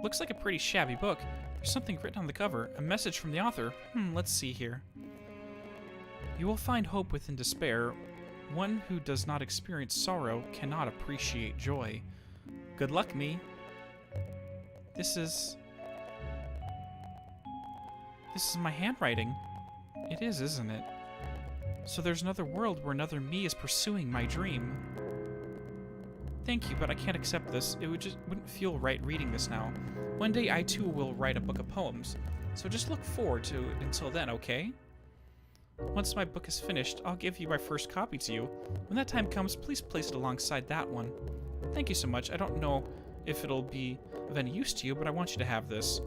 S2: Looks like a pretty shabby book. There's something written on the cover. A message from the author. Let's see here. You will find hope within despair. One who does not experience sorrow cannot appreciate joy. Good luck, me. This is my handwriting. It is, isn't it? So there's another world where another me is pursuing my dream. Thank you, but I can't accept this. It wouldn't feel right reading this now. One day I too will write a book of poems. So just look forward to it until then, okay? Once my book is finished, I'll give you my first copy to you. When that time comes, please place it alongside that one. Thank you so much. I don't know if it'll be of any use to you, but I want you to have this.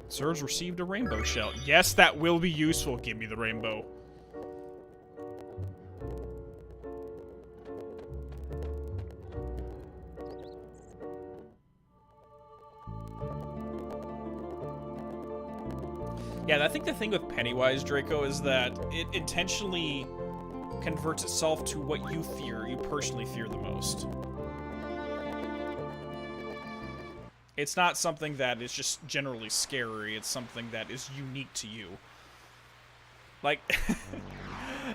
S2: Serge received a rainbow shell. Yes, that will be useful. Give me the rainbow. Yeah, I think the thing with Pennywise, Draco, is that it intentionally converts itself to what you personally fear the most. It's not something that is just generally scary, it's something that is unique to you. Like,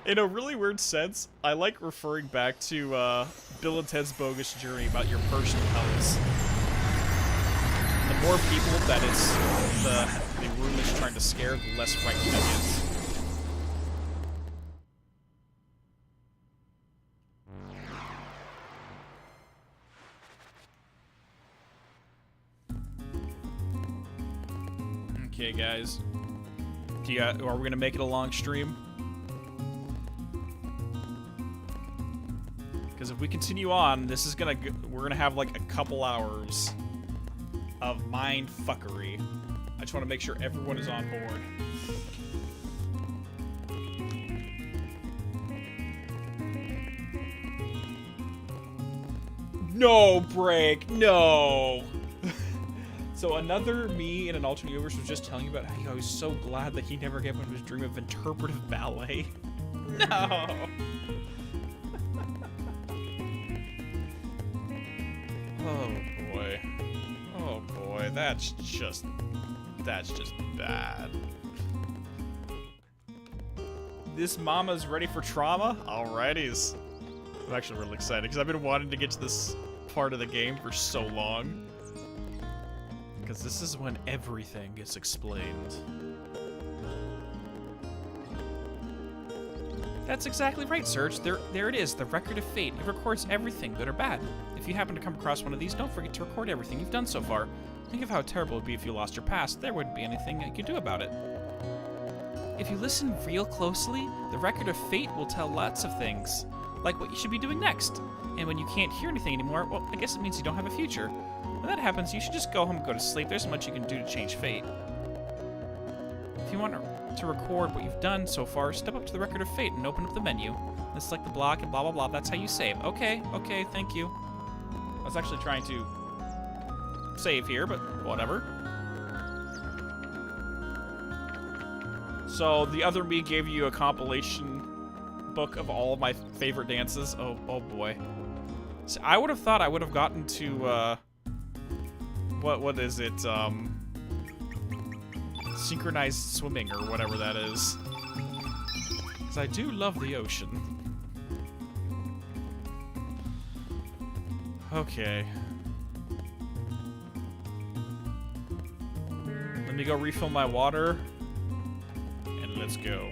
S2: in a really weird sense, I like referring back to Bill and Ted's Bogus Journey about your personal hells. The more people that the room is trying to scare, the less frightening it is. Okay, guys. Are we gonna make it a long stream? Because if we continue on, we're gonna have like a couple hours of mind fuckery. I just want to make sure everyone is on board. No break, no. So another me in an alternate universe was just telling you about how he was so glad that he never gave up his dream of interpretive ballet. No. Oh boy. Oh boy, that's just bad. This mama's ready for trauma? Alrighties. I'm actually really excited because I've been wanting to get to this part of the game for so long. Because this is when everything gets explained. That's exactly right, Serge. There it is, the record of fate. It records everything, good or bad. If you happen to come across one of these, don't forget to record everything you've done so far. Think of how terrible it would be if you lost your past. There wouldn't be anything you could do about it. If you listen real closely, the record of fate will tell lots of things, like what you should be doing next. And when you can't hear anything anymore, well, I guess it means you don't have a future. When that happens, you should just go home and go to sleep. There's much you can do to change fate. If you want to record what you've done so far, step up to the record of fate and open up the menu. Then select the block and blah blah blah. That's how you save. Okay, thank you. I was actually trying to save here, but whatever. So the other me gave you a compilation book of all of my favorite dances. Oh boy. So I would have thought I would have gotten to what is it? Synchronized swimming or whatever that is. Because I do love the ocean. Okay. Let me go refill my water. And let's go.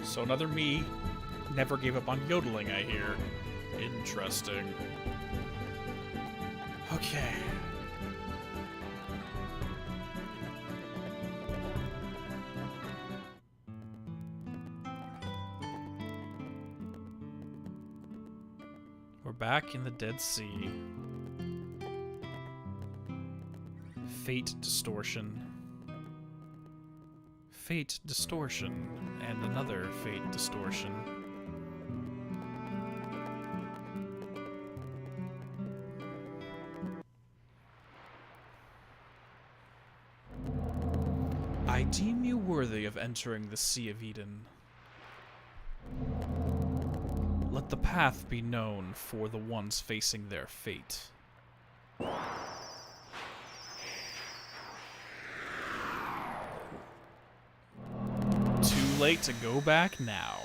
S2: So another me never gave up on yodeling, I hear. Interesting. Okay. We're back in the Dead Sea. Fate distortion. Fate distortion, and another fate distortion. I deem you worthy of entering the Sea of Eden. Let the path be known for the ones facing their fate. Too late to go back now.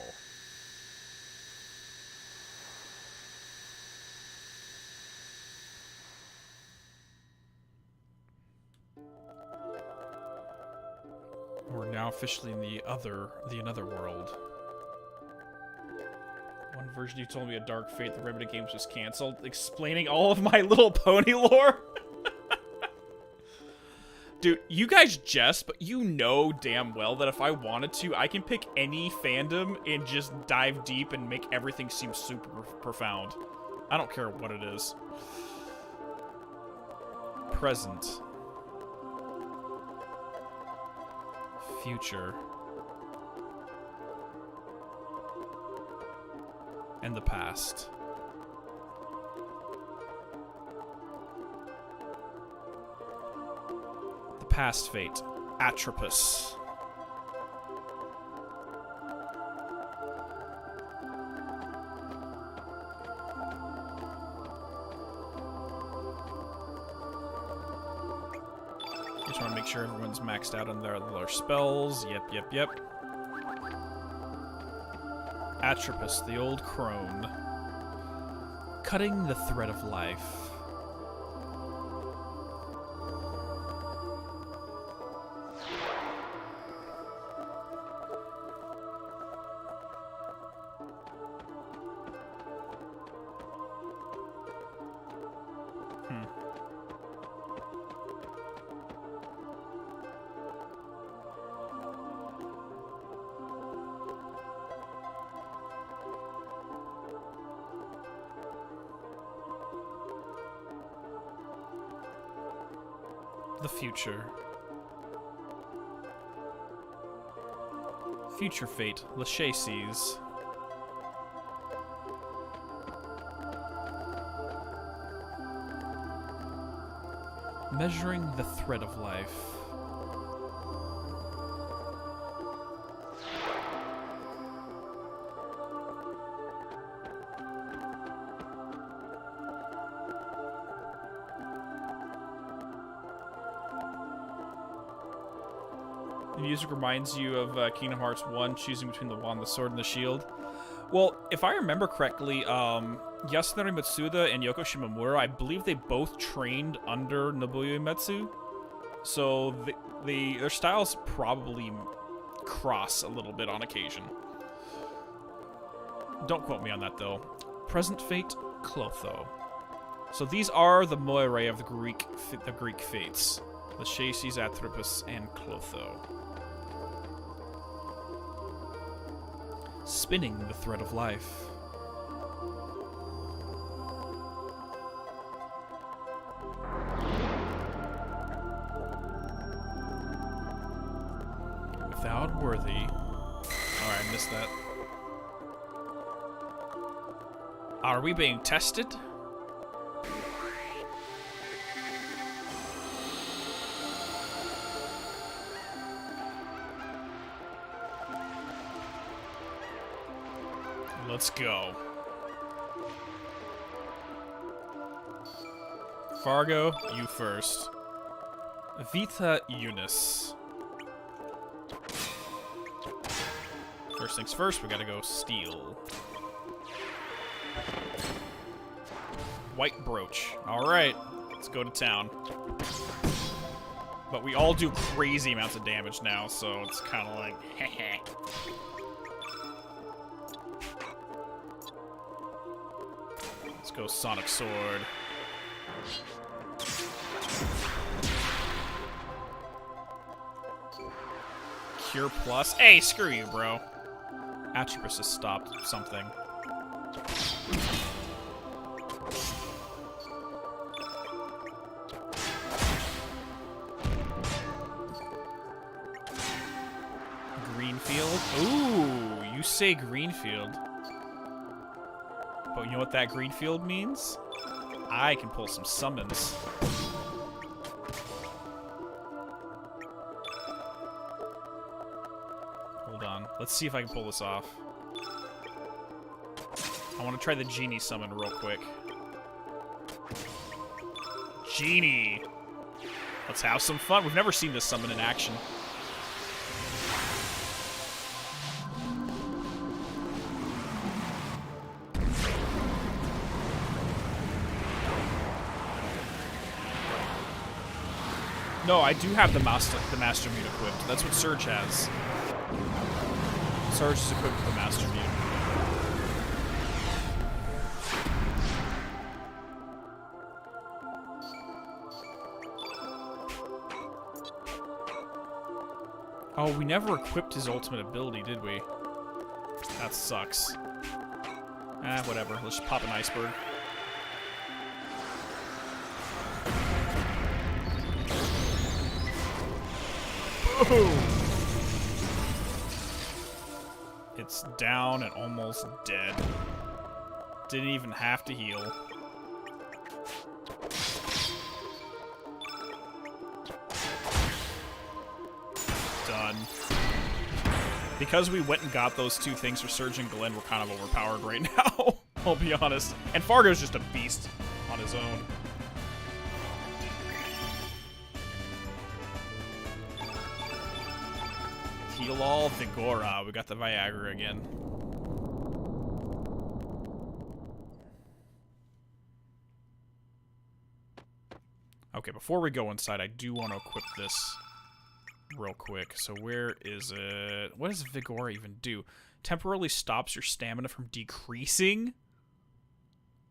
S2: We're now officially in the another world. One version you told me a Dark Fate, the Remedy Games was canceled, explaining all of My Little Pony lore. Dude, you guys jest, but you know damn well that if I wanted to, I can pick any fandom and just dive deep and make everything seem super profound. I don't care what it is. Present. Future. And the past. The past fate. Atropos. Just want to make sure everyone's maxed out on their spells. Yep. Atropos, the old crone. Cutting the thread of life. The future. Future fate, Lachesis. Measuring the thread of life. The music reminds you of Kingdom Hearts 1, choosing between the wand, the sword, and the shield. Well, if I remember correctly, Yasunari Mitsuda and Yoko Shimomura, I believe they both trained under Nobuo Uematsu. So their styles probably cross a little bit on occasion. Don't quote me on that, though. Present fate, Clotho. So these are the moire of the Greek fates. Lachesis, Atropos, and Clotho. Spinning the thread of life. Without worthy. Alright, I missed that. Are we being tested? Let's go. Fargo, you first. Vita Eunice. First things first, we gotta go steal. White brooch. Alright, let's go to town. But we all do crazy amounts of damage now, so it's kind of like, heh. Let's go Sonic Sword. Cure Plus. Hey, screw you, bro. Atropos has stopped something. Greenfield? Ooh, you say Greenfield. But you know what that Greenfield means? I can pull some summons. Hold on. Let's see if I can pull this off. I want to try the genie summon real quick. Genie! Let's have some fun. We've never seen this summon in action. No, I do have the Master Mute equipped. That's what Surge has. Surge is equipped with the Master Mute. Oh, we never equipped his ultimate ability, did we? That sucks. Whatever. Let's just pop an iceberg. Boom! It's down and almost dead. Didn't even have to heal. Done. Because we went and got those two things for Surge and Glenn, we're kind of overpowered right now. I'll be honest. And Fargo's just a beast on his own. Heal all Vigora. We got the Viagra again. Okay, before we go inside, I do want to equip this real quick. So where is it? What does Vigora even do? Temporarily stops your stamina from decreasing?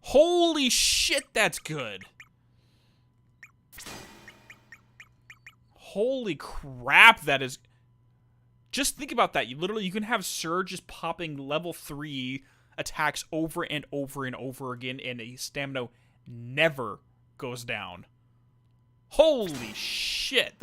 S2: Holy shit, that's good! Holy crap, that is... Just think about that. You can have Surge just popping level 3 attacks over and over and over again, and his stamina never goes down. Holy shit!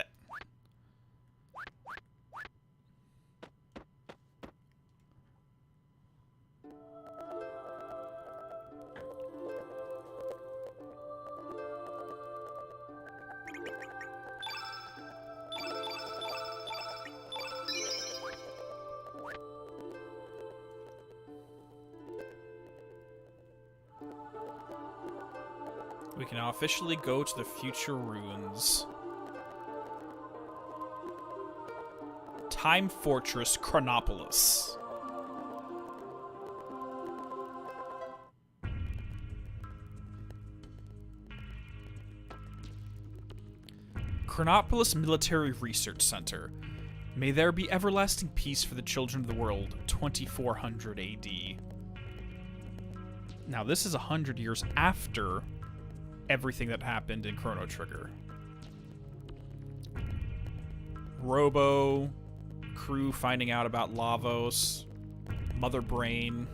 S2: We can now officially go to the future ruins. Time Fortress Chronopolis. Chronopolis Military Research Center. May there be everlasting peace for the children of the world, 2400 AD. Now, this is 100 years after everything that happened in Chrono Trigger. Robo, crew finding out about Lavos, Mother Brain.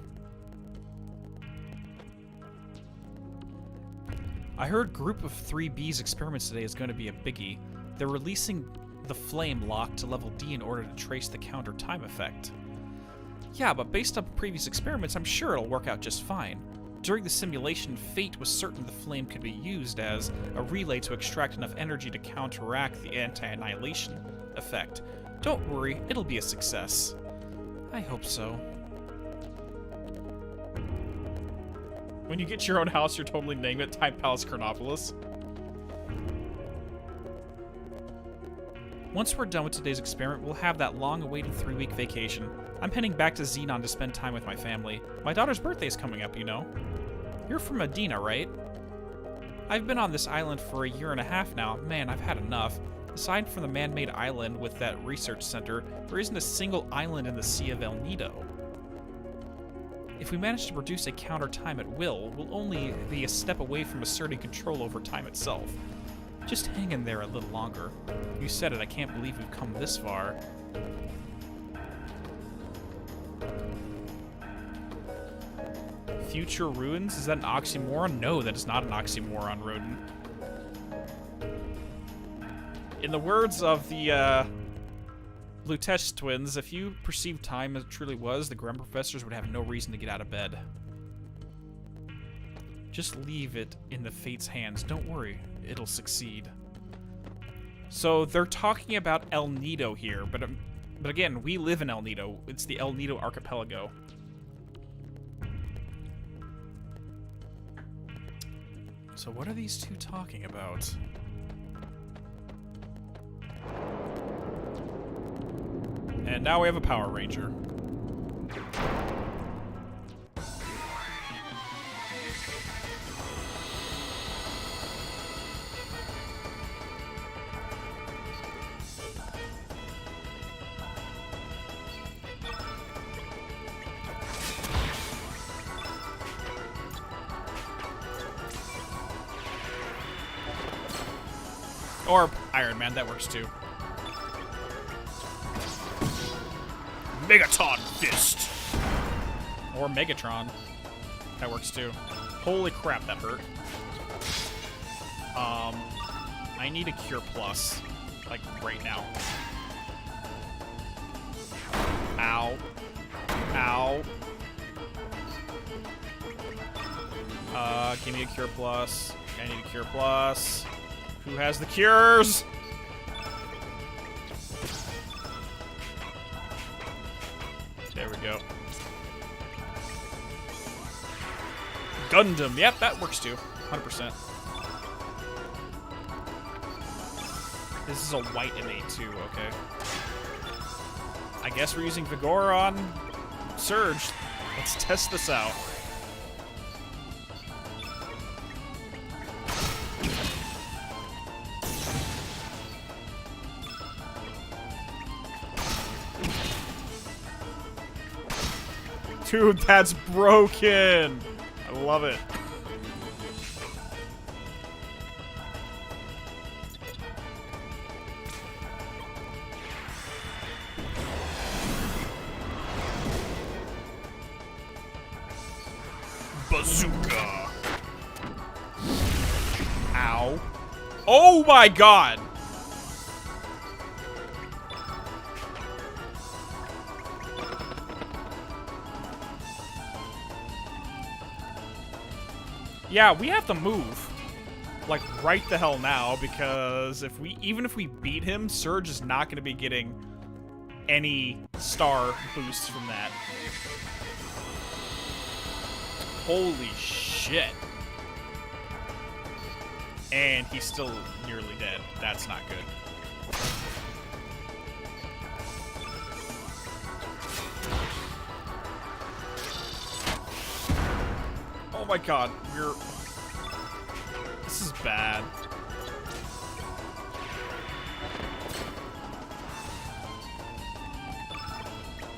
S2: I heard Group of 3B's experiments today is going to be a biggie. They're releasing the flame lock to level D in order to trace the counter time effect. Yeah, but based on previous experiments, I'm sure it'll work out just fine. During the simulation, Fate was certain the flame could be used as a relay to extract enough energy to counteract the anti-annihilation effect. Don't worry, it'll be a success. I hope so. When you get your own house, you're totally naming it Time Palace Chronopolis. Once we're done with today's experiment, we'll have that long-awaited 3-week vacation. I'm heading back to Xenon to spend time with my family. My daughter's birthday is coming up, you know. You're from Medina, right? I've been on this island for a year and a half now. Man, I've had enough. Aside from the man-made island with that research center, there isn't a single island in the Sea of El Nido. If we manage to produce a counter time at will, we'll only be a step away from asserting control over time itself. Just hang in there a little longer. You said it, I can't believe we've come this far. Future ruins? Is that an oxymoron? No, that is not an oxymoron, Rodin. In the words of the Lutesh twins, if you perceived time as it truly was, the Grim Professors would have no reason to get out of bed. Just leave it in the Fate's hands. Don't worry, it'll succeed. So they're talking about El Nido here, but again, we live in El Nido. It's the El Nido archipelago. So what are these two talking about? And now we have a Power Ranger. Or Iron Man, that works too. Megaton Fist! Or Megatron. That works too. Holy crap, that hurt. I need a Cure Plus. Like, right now. Ow. Ow. Give me a Cure Plus. I need a Cure Plus. Who has the cures? There we go. Gundam. Yep, that works too. 100%. This is a white innate too, okay. I guess we're using Vigor on Surge. Let's test this out. Dude, that's broken! I love it. Bazooka! Ow. Oh my god! Yeah, we have to move. Like, right the hell now, because even if we beat him, Surge is not going to be getting any star boosts from that. Holy shit. And he's still nearly dead. That's not good. Oh my god, this is bad.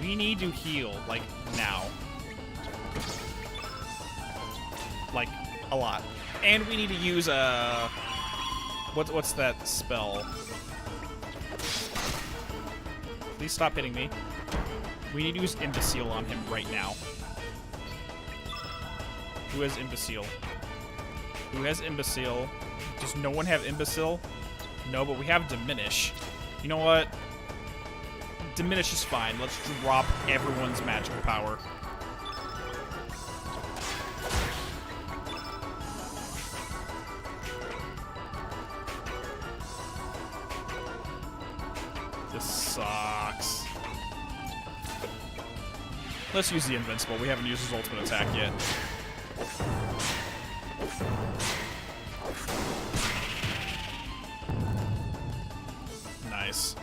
S2: We need to heal, like, now. Like, a lot. And we need to use a... What's that spell? Please stop hitting me. We need to use Imbecile on him right now. Who has Imbecile? Who has Imbecile? Does no one have Imbecile? No, but we have Diminish. You know what? Diminish is fine. Let's drop everyone's magical power. This sucks. Let's use the Invincible. We haven't used his ultimate attack yet. Nice.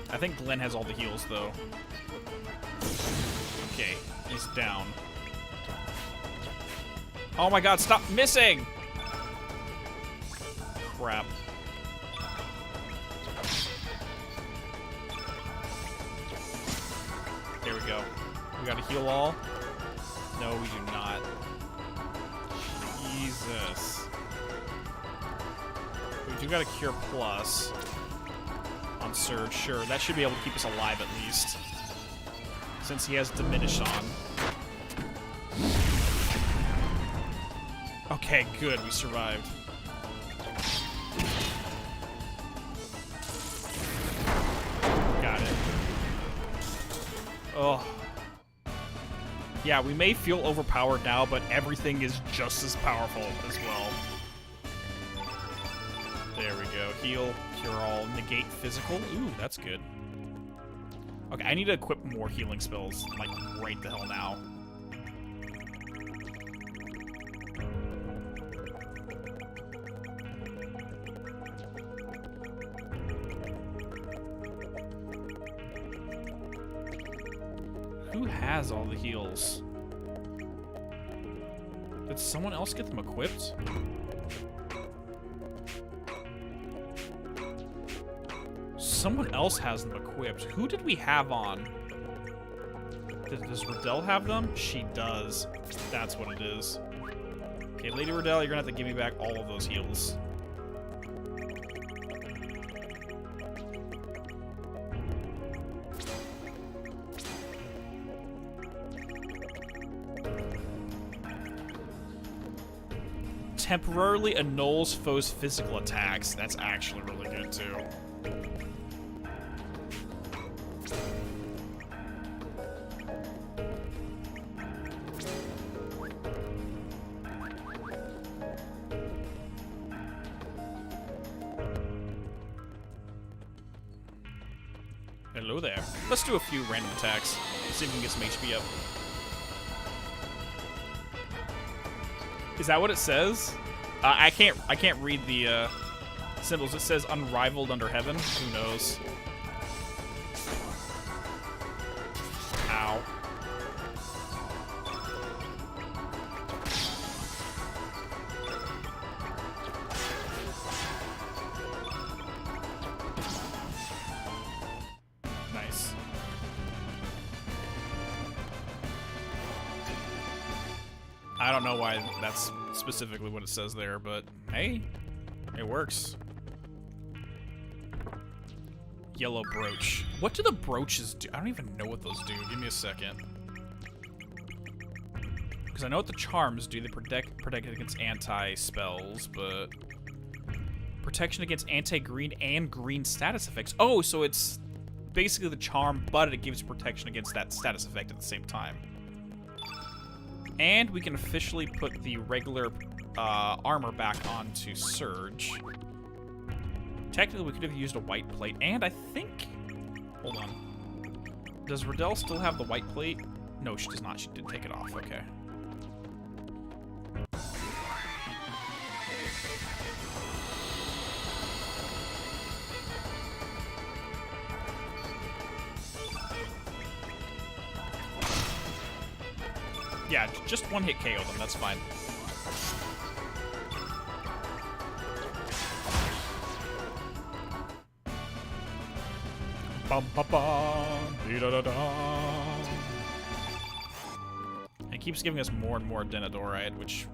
S2: I think Glenn has all the heals, though. Okay, he's down. Oh my god, stop missing! Crap. There we go. We gotta heal all. No, we do not. Jesus. We do got a Cure Plus on Surge, sure. That should be able to keep us alive at least. Since he has Diminish on. Okay, good. We survived. Got it. Oh. Yeah, we may feel overpowered now, but everything is just as powerful as well. There we go. Heal, cure all, negate physical. Ooh, that's good. Okay, I need to equip more healing spells, like, right the hell now. has all the heals? Did someone else get them equipped? Someone else has them equipped. Who did we have on? Does Riddell have them? She does. That's what it is. Okay, Lady Riddell, you're gonna have to give me back all of those heals. Temporarily annuls foes' physical attacks. That's actually really good, too. Hello there. Let's do a few random attacks. See if we can get some HP up. Is that what it says? I can't read the symbols. It says unrivaled under heaven. Who knows? Ow. Nice. I don't know why that's specifically what it says there, but hey, it works. Yellow brooch. What do the brooches do? I don't even know what those do. Give me a second. Because I know what the charms do. They protect against anti-spells, but... Protection against anti-green and green status effects. Oh, so it's basically the charm, but it gives protection against that status effect at the same time. And we can officially put the regular armor back onto Surge. Technically, we could have used a white plate, and I think... Hold on. Does Riddell still have the white plate? No, she does not. She did take it off. Okay. Yeah, just one hit KO them, that's fine. Bum ba bum, dee da da da. It keeps giving us more and more Denadorite, which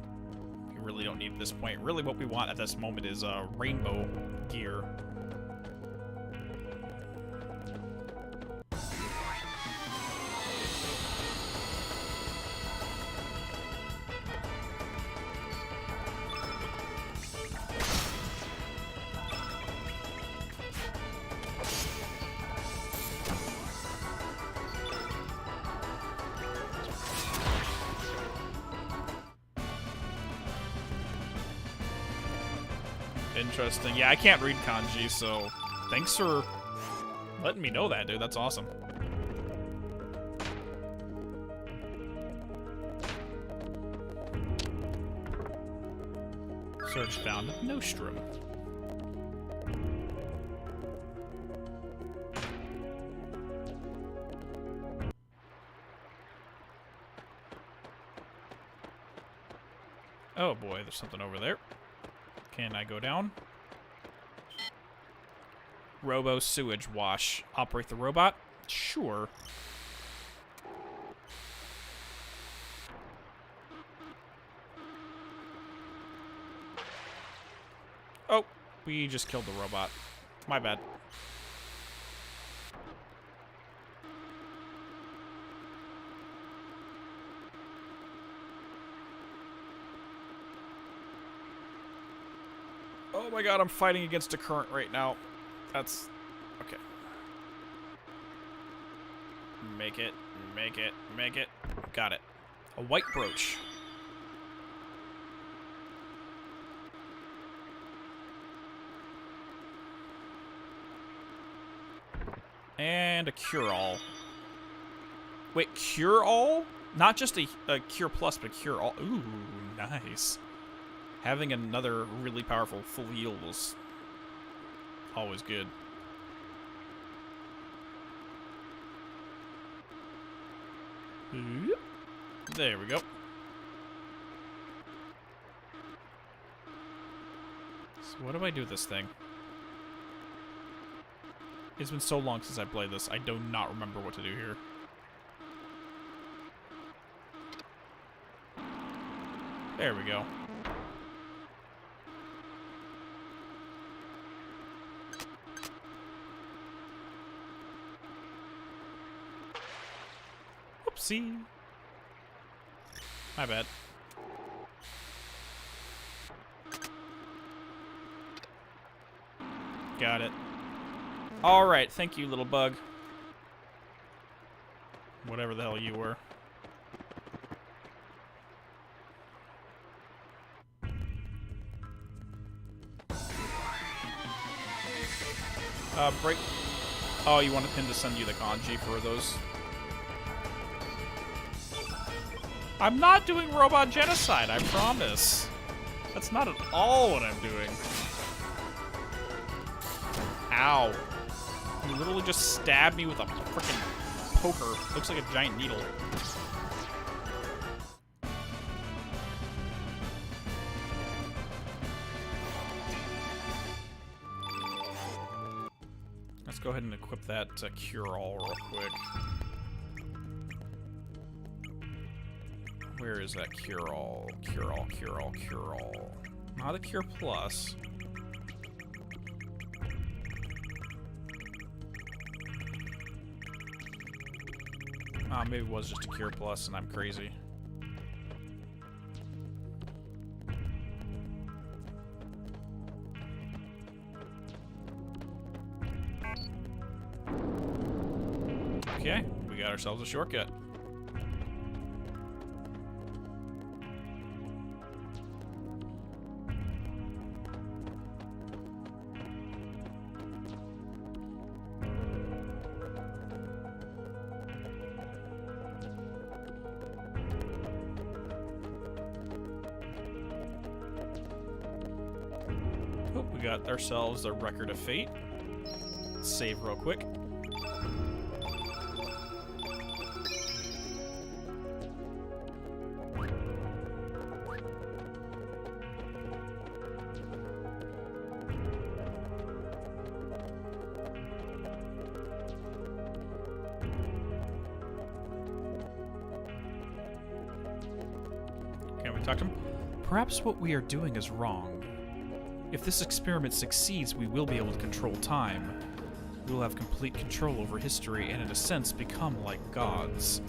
S2: we really don't need at this point. Really what we want at this moment is rainbow gear. Interesting. Yeah, I can't read kanji, so thanks for letting me know that, dude. That's awesome. Search found Nostrum. Oh boy, there's something over there. Can I go down? Robo sewage wash. Operate the robot? Sure. Oh, we just killed the robot. My bad. Oh my god, I'm fighting against a current right now. That's... okay. Make it, make it, make it. Got it. A white brooch. And a cure-all. Wait, cure-all? Not just a cure plus, but a cure-all. Ooh, nice. Having another really powerful full heal was always good. Yep. There we go. So what do I do with this thing? It's been so long since I played this, I do not remember what to do here. There we go. Oopsie. My bad. Got it. Alright, thank you, little bug. Whatever the hell you were. Break. Oh, you wanted him to send you the kanji for those? I'm not doing robot genocide, I promise. That's not at all what I'm doing. Ow. You literally just stabbed me with a freaking poker. Looks like a giant needle. Let's go ahead and equip that cure-all real quick. Where is that cure-all? Cure-all, cure-all, cure-all. Not a cure plus. Maybe it was just a cure plus and I'm crazy. Okay, we got ourselves a shortcut. Oh, we got ourselves a record of fate. Let's save real quick. Can we talk to him? Perhaps what we are doing is wrong. If this experiment succeeds, we will be able to control time. We will have complete control over history and, in a sense, become like gods.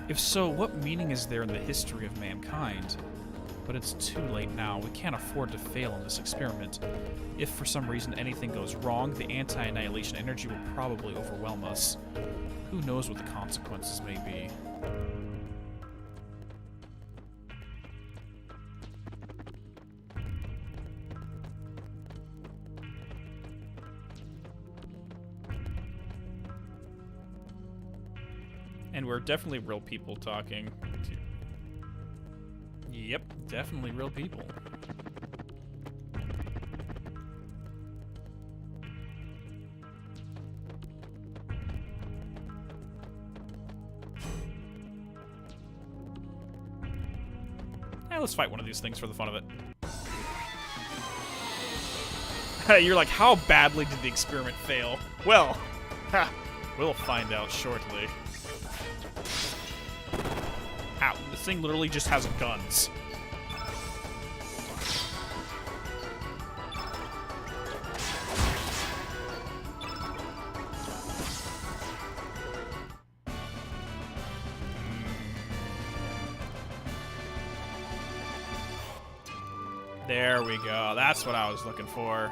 S2: If so, what meaning is there in the history of mankind? But it's too late now. We can't afford to fail in this experiment. If for some reason anything goes wrong, the anti-annihilation energy will probably overwhelm us. Who knows what the consequences may be? And we're definitely real people talking. Yep, definitely real people. Let's fight one of these things for the fun of it. You're like, how badly did the experiment fail? Well, we'll find out shortly. Ow, this thing literally just has guns. There we go. That's what I was looking for.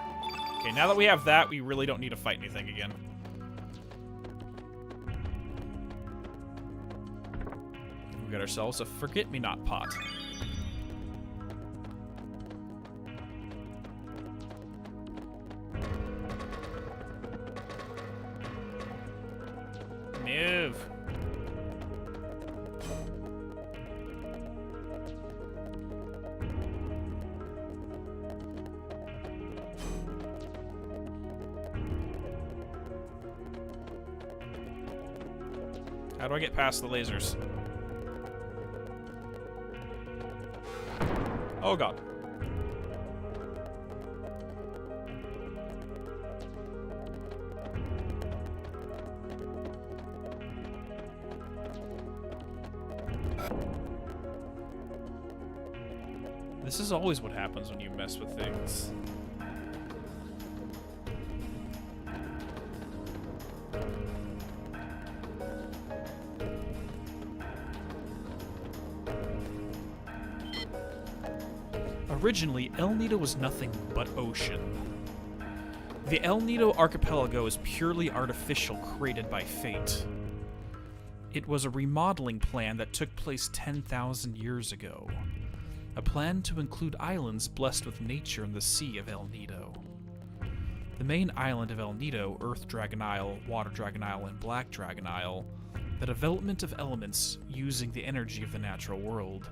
S2: Okay, now that we have that, we really don't need to fight anything again. We got ourselves a forget-me-not pot. Move. How do I get past the lasers?
S1: Oh god. This is always what happens when you mess with things. Originally, El Nido was nothing but ocean. The El Nido archipelago is purely artificial, created by fate. It was a remodeling plan that took place 10,000 years ago. A plan to include islands blessed with nature in the Sea of El Nido. The main island of El Nido, Earth Dragon Isle, Water Dragon Isle, and Black Dragon Isle, the development of elements using the energy of the natural world,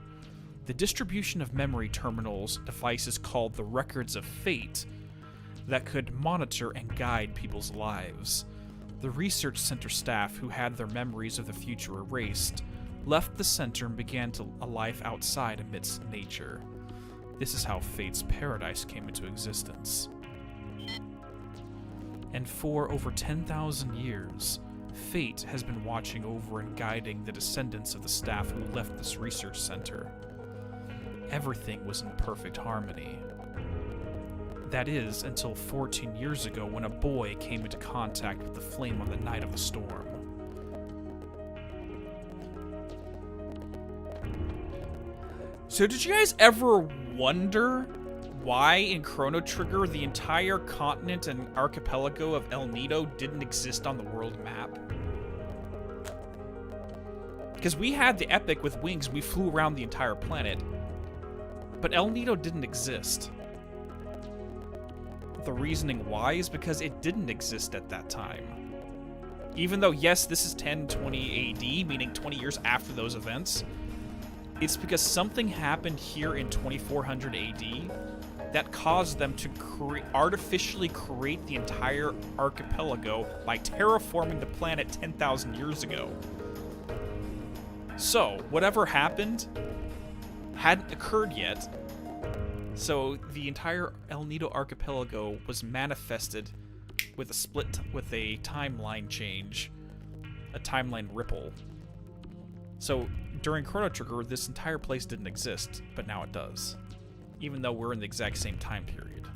S1: the distribution of memory terminals, devices called the Records of Fate, that could monitor and guide people's lives. The research center staff who had their memories of the future erased left the center and began a life outside amidst nature. This is how Fate's paradise came into existence. And for over 10,000 years, Fate has been watching over and guiding the descendants of the staff who left this research center. Everything was in perfect harmony. That is, until 14 years ago when a boy came into contact with the flame on the night of the storm. So did you guys ever wonder why in Chrono Trigger the entire continent and archipelago of El Nido didn't exist on the world map? Because we had the Epic with wings, we flew around the entire planet, but El Nido didn't exist. The reasoning why is because it didn't exist at that time. Even though, yes, this is 1020 AD, meaning 20 years after those events, it's because something happened here in 2400 AD that caused them to artificially create the entire archipelago by terraforming the planet 10,000 years ago. So, whatever happened hadn't occurred yet, so the entire El Nido archipelago was manifested with a timeline change, a timeline ripple. So during Chrono Trigger, this entire place didn't exist, but now it does, even though we're in the exact same time period.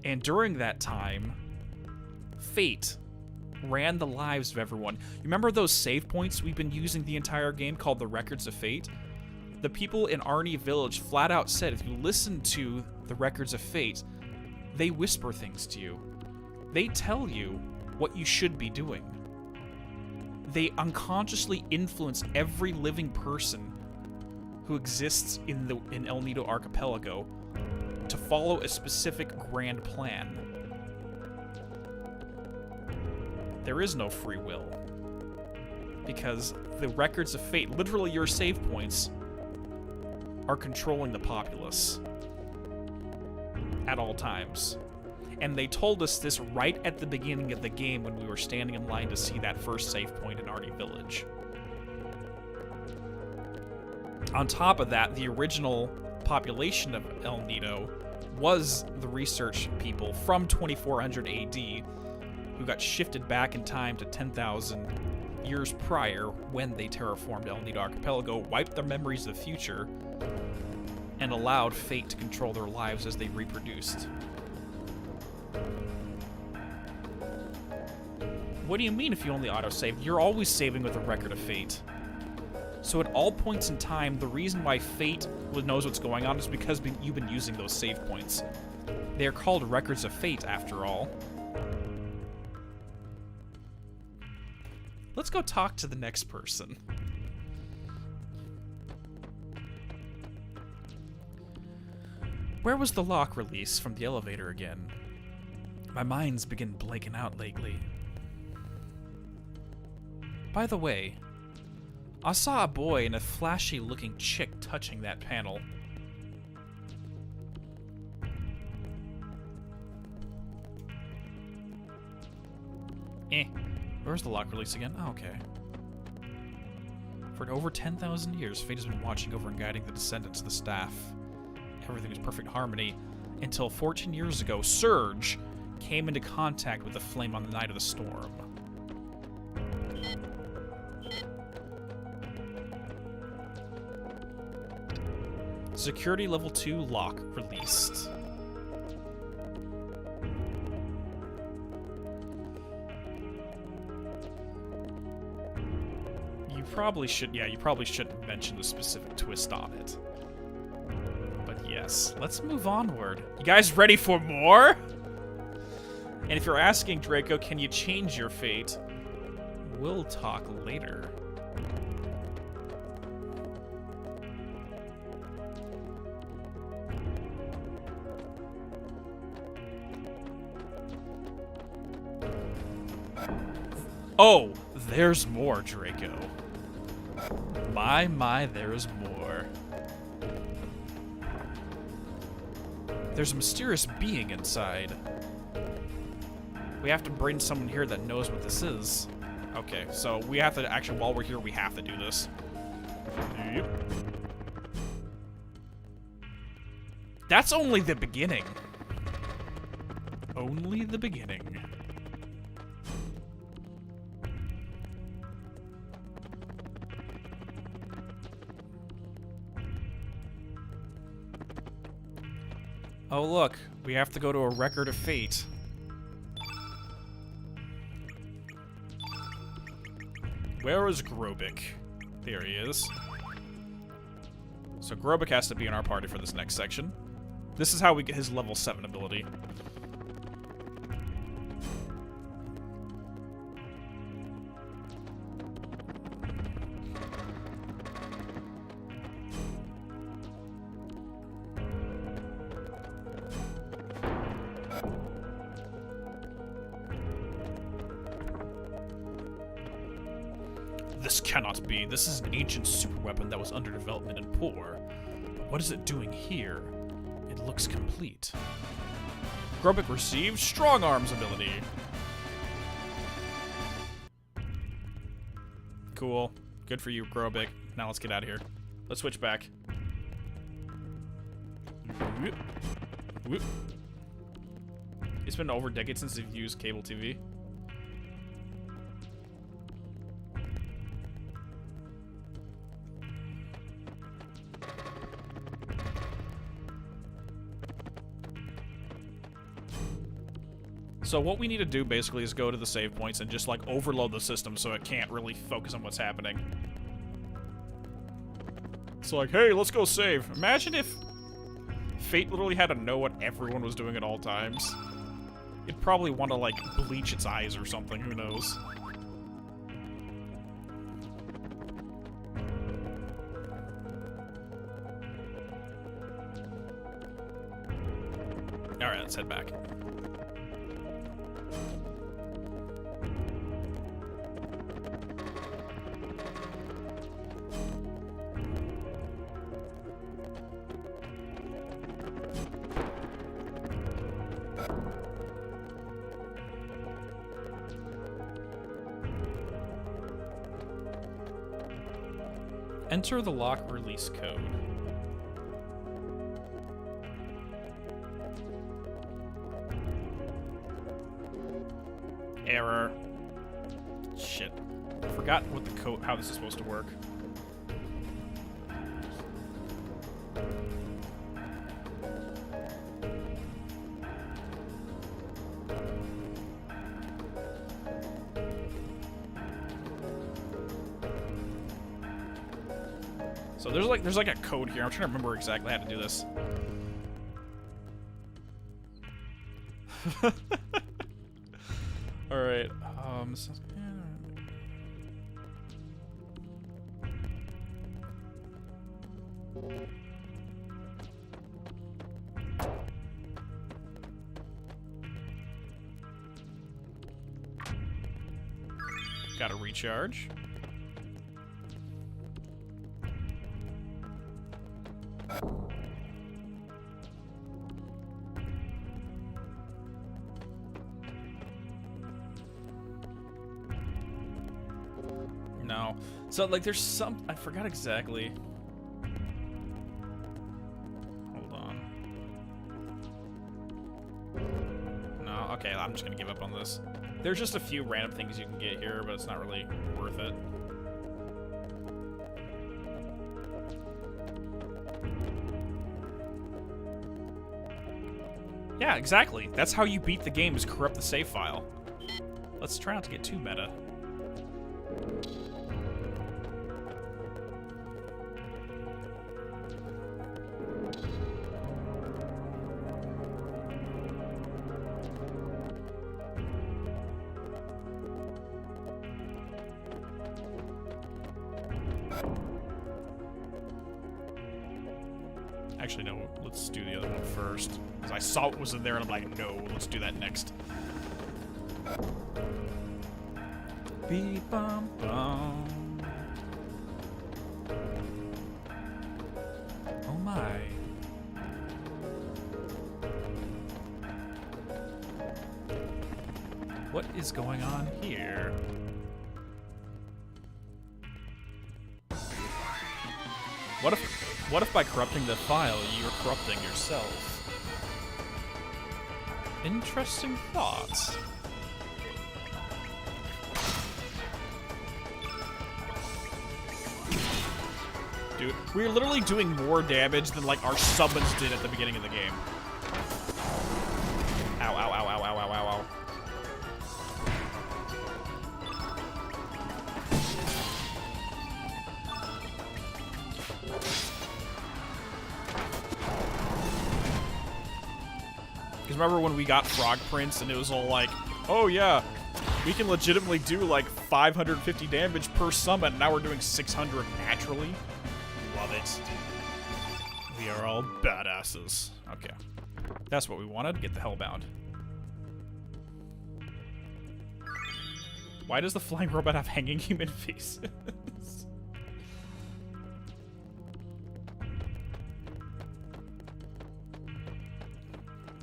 S1: And during that time, Fate ran the lives of everyone. You remember those save points we've been using the entire game called the Records of Fate? The people in Arnie Village flat out said if you listen to the Records of Fate, they whisper things to you. They tell you what you should be doing. They unconsciously influence every living person who exists in El Nido Archipelago to follow a specific grand plan. There is no free will. Because the Records of Fate, literally your save points, are controlling the populace at all times. And they told us this right at the beginning of the game when we were standing in line to see that first save point in Arnie Village. On top of that, the original population of El Nido was the research people from 2400 AD who got shifted back in time to 10,000 years prior when they terraformed El Nido Archipelago, wiped their memories of the future, and allowed Fate to control their lives as they reproduced. What do you mean if you only autosave? You're always saving with a Record of Fate. So at all points in time, the reason why Fate knows what's going on is because you've been using those save points. They are called Records of Fate, after all. Let's go talk to the next person. Where was the lock release from the elevator again? My mind's been blanking out lately. By the way, I saw a boy and a flashy-looking chick touching that panel. Where's the lock release again? Oh, okay.
S2: For over 10,000 years, fate has been watching over and guiding the descendants of the staff. Everything was perfect harmony until 14 years ago, Surge came into contact with the flame on the night of the storm. Security level 2 lock released. You probably shouldn't mention the specific twist on it. But yes, let's move onward. You guys ready for more? And if you're asking, Draco, can you change your fate? We'll talk later. Oh, there's more, Draco. My, there's more. There's a mysterious being inside. We have to bring someone here that knows what this is. Okay, so we have to actually, while we're here, we have to do this. Yep. That's only the beginning. Only the beginning. Oh look, we have to go to a record of fate. Where is Grobik? There he is. So Grobik has to be in our party for this next section. This is how we get his level 7 ability. This cannot be. This is an ancient superweapon that was under development in Poor. But what is it doing here? It looks complete. Grobik received Strong Arms ability. Cool. Good for you, Grobik. Now let's get out of here. Let's switch back. Whoop. Whoop. It's been over a decade since they've used cable TV. So what we need to do basically is go to the save points and just like overload the system so it can't really focus on what's happening. It's like, hey, let's go save. Imagine if Fate literally had to know what everyone was doing at all times. It'd probably want to like bleach its eyes or something, who knows. Alright, let's head back. Enter the lock release code. Error. Shit. I forgot what the code, how this is supposed to work. So there's like a code here. I'm trying to remember exactly how to do this. All right. Gotta recharge. No. So, like, there's some... I forgot exactly. Hold on. No, okay, I'm just gonna give up on this. There's just a few random things you can get here, but it's not really worth it. Yeah, exactly. That's how you beat the game, is corrupt the save file. Let's try not to get too meta. Actually, no, let's do the other one first. Because I saw what was in there and I'm like, no, let's do that next. Beep bum bum. Oh my. What is going on here? What if by corrupting the file, you're corrupting yourself? Interesting thoughts. Dude, we're literally doing more damage than, like, our summons did at the beginning of the game. Ow, ow, ow, ow, ow, ow, ow, ow. Because remember when we got Frog Prince and it was all like, oh yeah, we can legitimately do like 550 damage per summon. Now we're doing 600 naturally. Love it. We are all badasses. Okay. That's what we wanted. Get the Hellbound. Why does the flying robot have hanging human faces?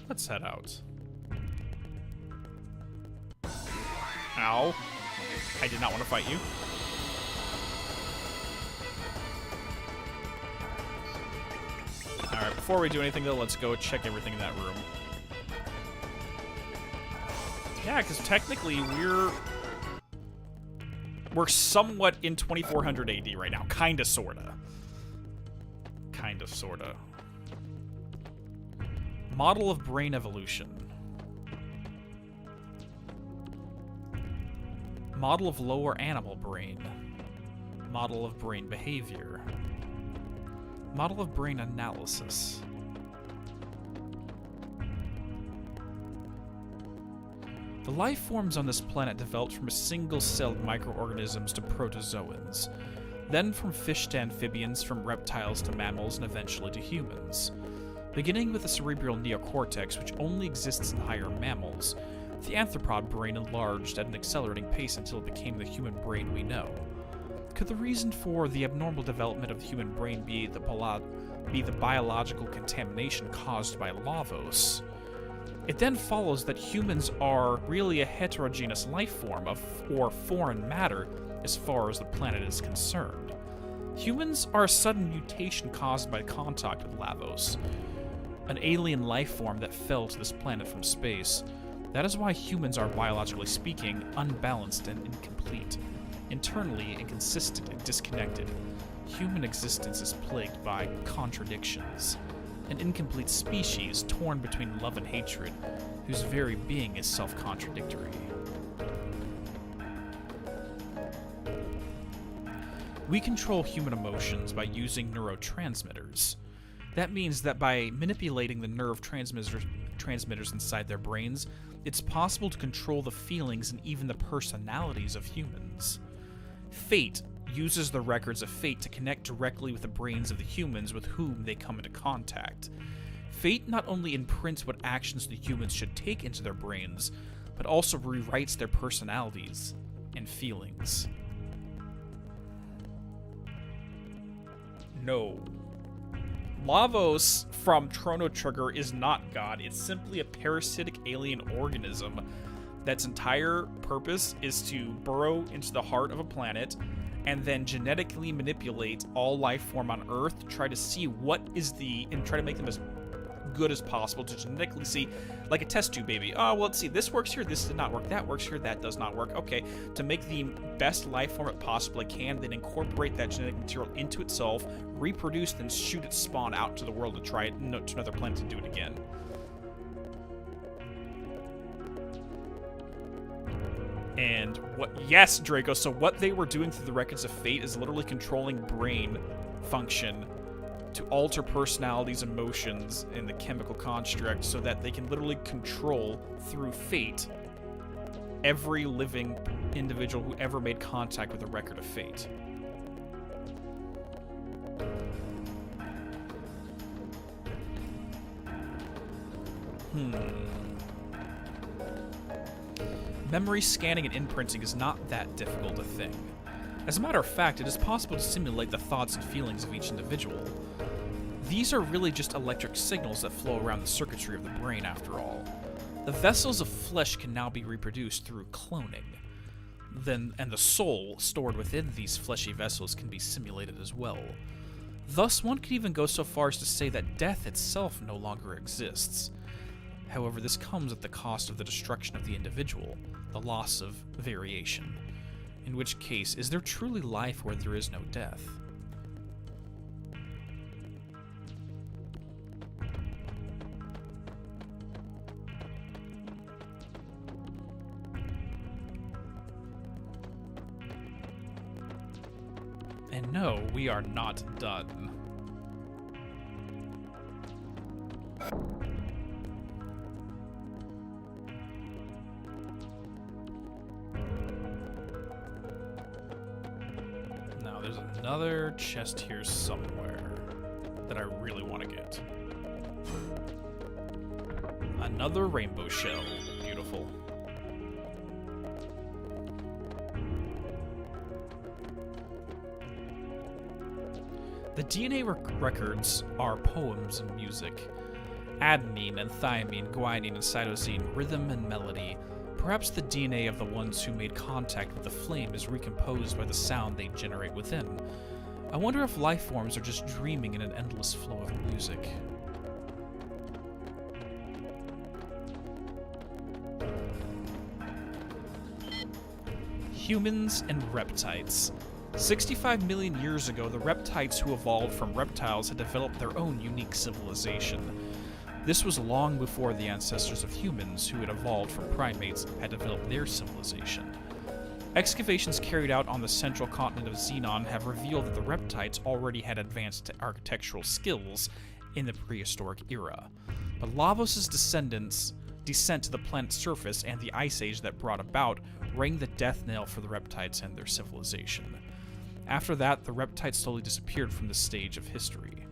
S2: Let's head out. Ow. I did not want to fight you. Alright, before we do anything though, let's go check everything in that room. Yeah, because technically we're somewhat in 2400 AD right now. Kinda, sorta. Kinda, sorta. Model of brain evolution. Model of lower animal brain. Model of brain behavior. Model of brain analysis. The life forms on this planet developed from single-celled microorganisms to protozoans, then from fish to amphibians, from reptiles to mammals, and eventually to humans. Beginning with the cerebral neocortex, which only exists in higher mammals, the arthropod brain enlarged at an accelerating pace until it became the human brain we know. Could the reason for the abnormal development of the human brain be the biological contamination caused by Lavos? It then follows that humans are really a heterogeneous life form or foreign matter as far as the planet is concerned. Humans are a sudden mutation caused by contact with Lavos, an alien life form that fell to this planet from space. That is why humans are, biologically speaking, unbalanced and incomplete, internally inconsistent and disconnected. Human existence is plagued by contradictions. An incomplete species torn between love and hatred, whose very being is self-contradictory. We control human emotions by using neurotransmitters. That means that by manipulating the nerve transmitters inside their brains, it's possible to control the feelings and even the personalities of humans. Fate uses the records of Fate to connect directly with the brains of the humans with whom they come into contact. Fate not only imprints what actions the humans should take into their brains, but also rewrites their personalities and feelings. No. Lavos from Chrono Trigger is not God. It's simply a parasitic alien organism that's entire purpose is to burrow into the heart of a planet
S1: and then genetically manipulate all life form on Earth to try to see and try to make them as good as possible to genetically see, like a test tube baby. Oh, well, let's see, this works here, this did not work, that works here, that does not work. Okay, to make the best life form it possibly can, then incorporate that genetic material into itself, reproduce, then shoot its spawn out to the world to try it to another planet to do it again. And yes, Draco, so what they were doing through the Records of Fate is literally controlling brain function to alter personalities, emotions, and the chemical construct so that they can literally control, through fate, every living individual who ever made contact with a Record of Fate. Memory scanning and imprinting is not that difficult a thing. As a matter of fact, it is possible to simulate the thoughts and feelings of each individual. These are really just electric signals that flow around the circuitry of the brain, after all. The vessels of flesh can now be reproduced through cloning. And the soul stored within these fleshy vessels can be simulated as well. Thus, one could even go so far as to say that death itself no longer exists. However, this comes at the cost of the destruction of the individual, the loss of variation. In which case, is there truly life where there is no death? And no, we are not done. Now, there's another chest here somewhere that I really want to get. Another rainbow shell. Beautiful. The DNA records are poems and music. Adenine and thymine, guanine and cytosine, rhythm and melody. Perhaps the DNA of the ones who made contact with the flame is recomposed by the sound they generate within. I wonder if life forms are just dreaming in an endless flow of music. Humans and reptites. 65 million years ago, the reptites who evolved from reptiles had developed their own unique civilization. This was long before the ancestors of humans who had evolved from primates had developed their civilization. Excavations carried out on the central continent of Xenon have revealed that the reptites already had advanced architectural skills in the prehistoric era. But Lavos' descent to the planet's surface and the ice age that brought about rang the death knell for the reptites and their civilization. After that, the reptites slowly disappeared from the stage of history.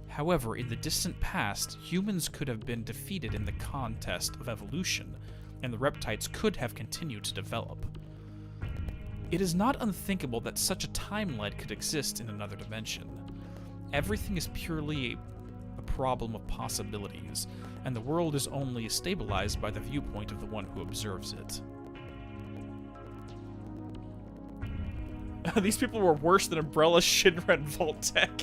S1: However, in the distant past, humans could have been defeated in the contest of evolution, and the reptites could have continued to develop. It is not unthinkable that such a timeline could exist in another dimension. Everything is purely a problem of possibilities, and the world is only stabilized by the viewpoint of the one who observes it. These people were worse than Umbrella, Shinra, and Vault-Tec.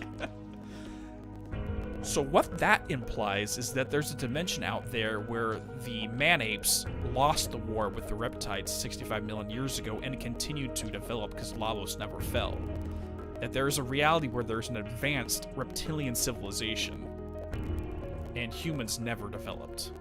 S1: So what that implies is that there's a dimension out there where the man-apes lost the war with the reptiles 65 million years ago and continued to develop because Lavos never fell. That there is a reality where there's an advanced reptilian civilization and humans never developed.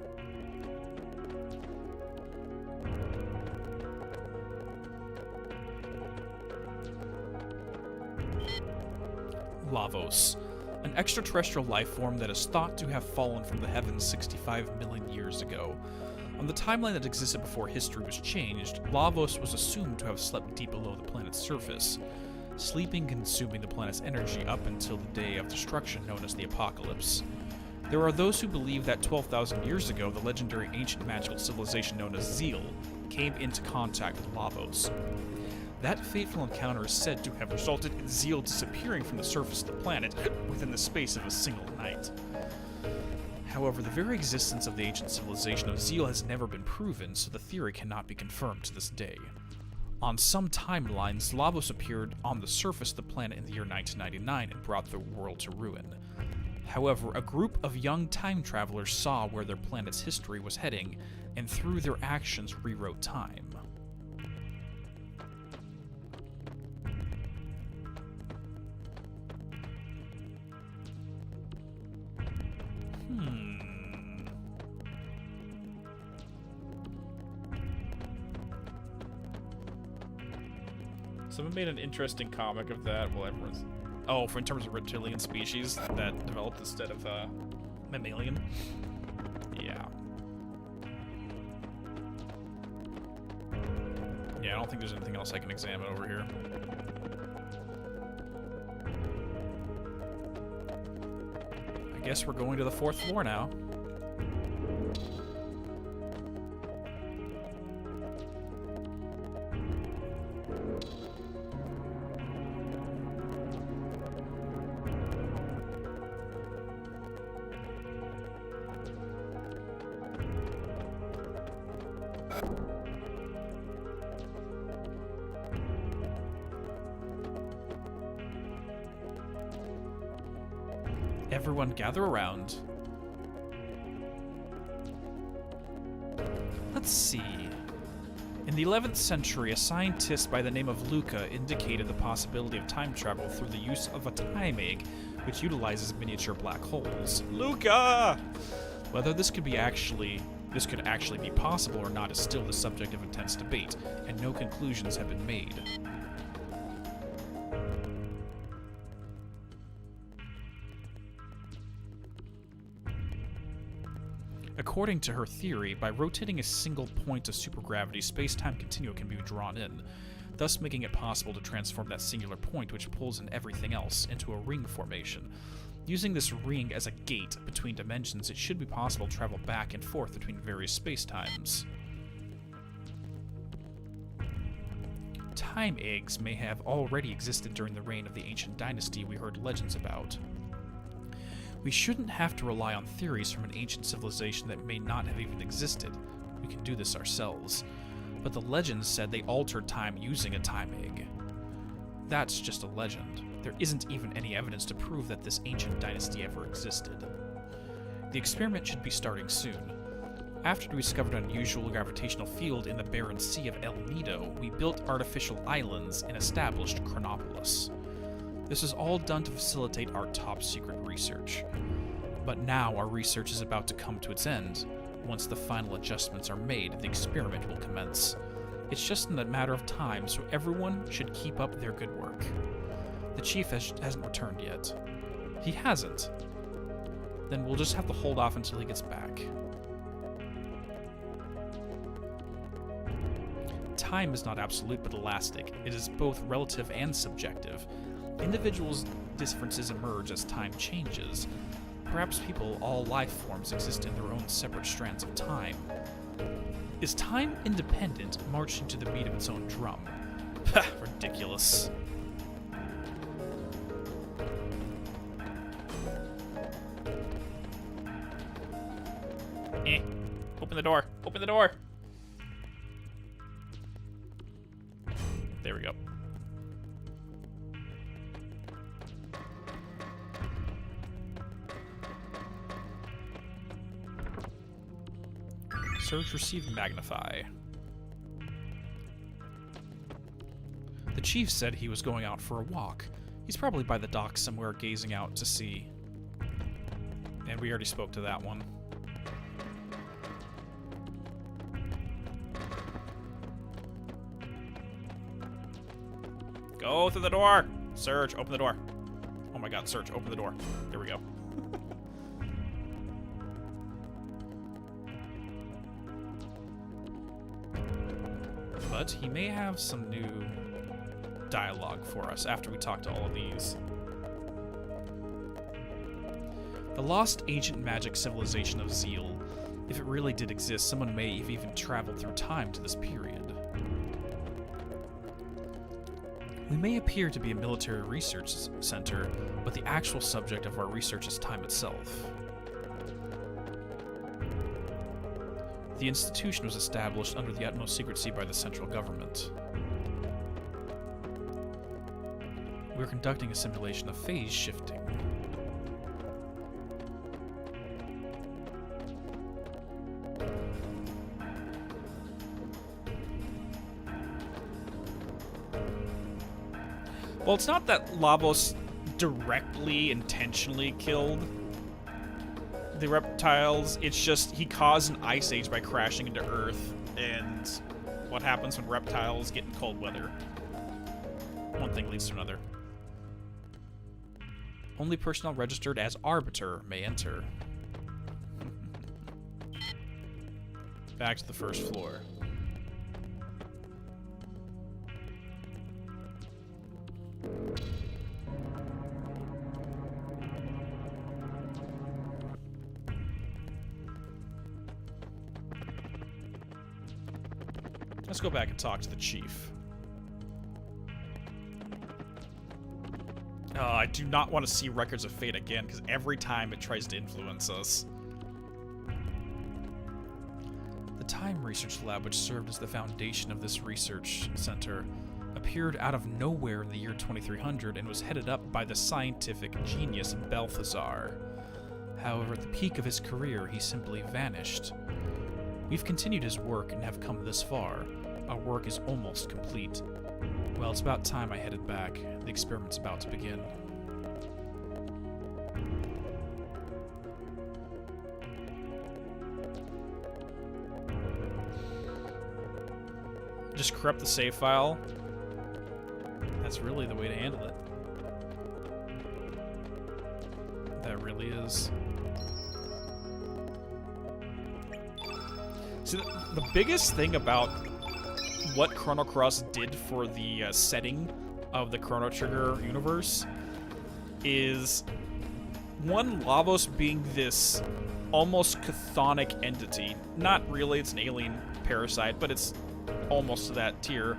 S1: Lavos, an extraterrestrial life form that is thought to have fallen from the heavens 65 million years ago. On the timeline that existed before history was changed, Lavos was assumed to have slept deep below the planet's surface, sleeping consuming the planet's energy up until the day of destruction known as the Apocalypse. There are those who believe that 12,000 years ago, the legendary ancient magical civilization known as Zeal came into contact with Lavos. That fateful encounter is said to have resulted in Zeal disappearing from the surface of the planet within the space of a single night. However, the very existence of the ancient civilization of Zeal has never been proven, so the theory cannot be confirmed to this day.
S2: On some timelines, Lavos appeared on the surface of the planet in the year 1999 and brought the world to ruin. However, a group of young time travelers saw where their planet's history was heading, and through their actions rewrote time.
S1: Someone made an interesting comic of that. Well, everyone's... Oh, in terms of reptilian species that developed instead of mammalian. Yeah. Yeah, I don't think there's anything else I can examine over here. I guess we're going to the 4th floor now. Everyone gather around. Let's see. In the 11th century, a scientist by the name of Luca indicated the possibility of time travel through the use of a time egg, which utilizes miniature black holes. Luca! Whether this could actually be possible or not is still the subject of intense debate, and no conclusions have been made. According to her theory, by rotating a single point of supergravity, space-time continuum can be drawn in, thus making it possible to transform that singular point, which pulls in everything else, into a ring formation. Using this ring as a gate between dimensions, it should be possible to travel back and forth between various space-times. Time eggs may have already existed during the reign of the ancient dynasty we heard legends about. We shouldn't have to rely on theories from an ancient civilization that may not have even existed. We can do this ourselves. But the legends said they altered time using a time egg. That's just a legend. There isn't even any evidence to prove that this ancient dynasty ever existed. The experiment should be starting soon. After we discovered an unusual gravitational field in the barren sea of El Nido, we built artificial islands and established Chronopolis. This is all done to facilitate our top-secret research. But now our research is about to come to its end. Once the final adjustments are made, the experiment will commence. It's just in a matter of time, so everyone should keep up their good work. The chief hasn't returned yet. He hasn't. Then we'll just have to hold off until he gets back. Time is not absolute but elastic. It is both relative and subjective. Individuals' differences emerge as time changes. Perhaps people, all life forms, exist in their own separate strands of time. Is time independent, marching to the beat of its own drum? Pah, ridiculous. Open the door. Open the door. There we go. Search, receive, magnify. The chief said he was going out for a walk. He's probably by the dock somewhere gazing out to sea. And we already spoke to that one. Go through the door! Search, open the door. Oh my god, Search, open the door. There we go. But he may have some new dialogue for us after we talk to all of these. The lost ancient magic civilization of Zeal. If it really did exist, someone may have even traveled through time to this period. We may appear to be a military research center, but the actual subject of our research is time itself. The institution was established under the utmost secrecy by the central government.
S2: We're conducting a simulation of phase shifting. Well, it's not that Lavos directly, intentionally killed the reptiles. It's just he caused an ice age by crashing into Earth, and what happens when reptiles get in cold weather. One thing leads to another. Only personnel registered as Arbiter may enter. Back to the first floor. Let's go back and talk to the chief. I do not want to see Records of Fate again, because every time it tries to influence us. The Time Research Lab, which served as the foundation of this research center, appeared out of nowhere in the year 2300 and was headed up by the scientific genius Balthazar. However, at the peak of his career, he simply vanished. We've continued his work and have come this far. Our work is almost complete. Well, it's about time I headed back. The experiment's about to begin. Just corrupt the save file. That's really the way to handle it. That really is. See, the biggest thing about what Chrono Cross did for the setting of the Chrono Trigger universe is, one, Lavos being this almost chthonic entity. Not really, it's an alien parasite, but it's almost to that tier.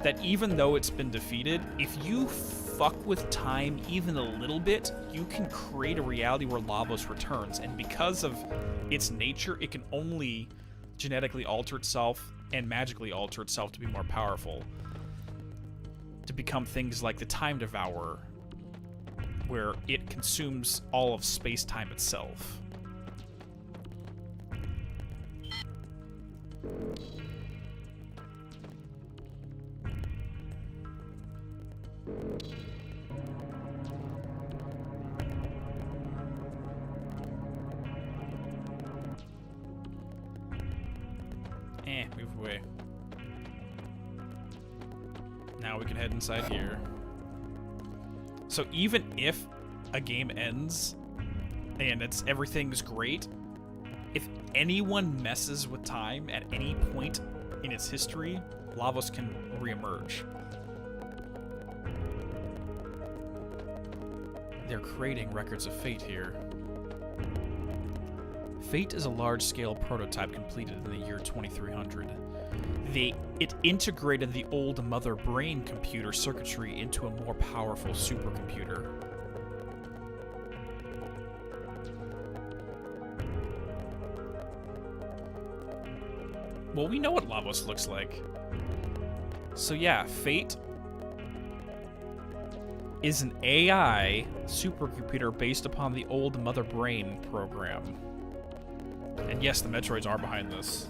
S2: That even though it's been defeated, if you fuck with time even a little bit, you can create a reality where Lavos returns. And because of its nature, it can only genetically alter itself and magically alter itself to be more powerful. To become things like the Time Devourer, where it consumes all of space-time itself. Move away. Now we can head inside here. So even if a game ends and everything's great, if anyone messes with time at any point in its history, Lavos can reemerge. They're creating Records of Fate here. Fate is a large-scale prototype completed in the year 2300. It integrated the old Mother Brain computer circuitry into a more powerful supercomputer. Well, we know what Lavos looks like. So yeah, Fate is an AI supercomputer based upon the old Mother Brain program. And yes, the Metroids are behind this.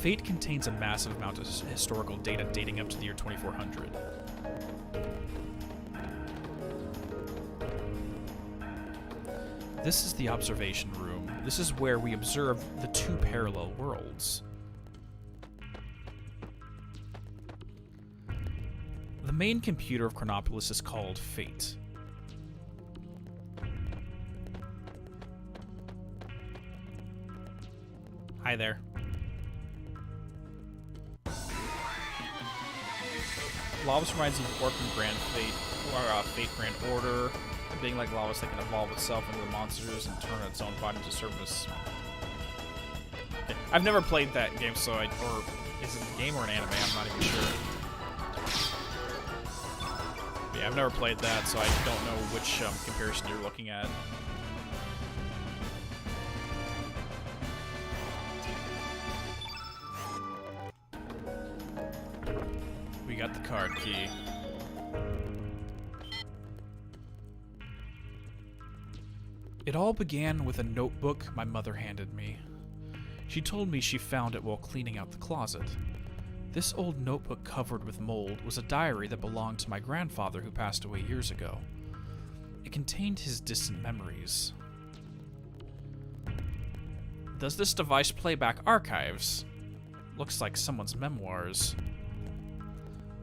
S2: Fate contains a massive amount of historical data dating up to the year 2400. This is the observation room. This is where we observe the two parallel worlds. The main computer of Chronopolis is called Fate. Hi there. Lavos reminds you of Orphan Grand Fate, or Fate Grand Order. Being like Lavos that can evolve itself into the monsters and turn its own body to service. Okay. I've never played that game, so or is it a game or an anime? I'm not even sure. Yeah, I've never played that, so I don't know which comparison you're looking at. we got the card key. It all began with a notebook my mother handed me. She told me she found it while cleaning out the closet. This old notebook covered with mold was a diary that belonged to my grandfather who passed away years ago. It contained his distant memories. Does this device play back archives? Looks like someone's memoirs.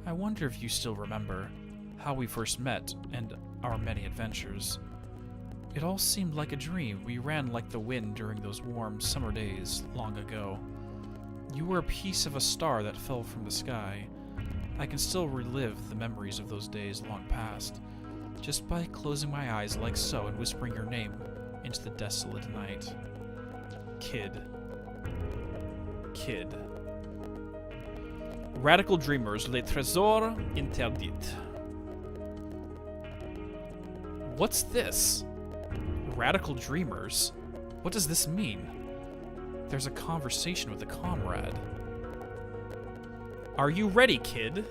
S2: I wonder if you still remember how we first met and our many adventures. It all seemed like a dream. We ran like the wind during those warm summer days long ago. You were a piece of a star that fell from the sky. I can still relive the memories of those days long past, just by closing my eyes like so and whispering your name into the desolate night. Kid. Kid. Radical Dreamers, Le Trésor Interdit. What's this? Radical Dreamers? What does this mean? There's a conversation with a comrade. Are you ready, kid?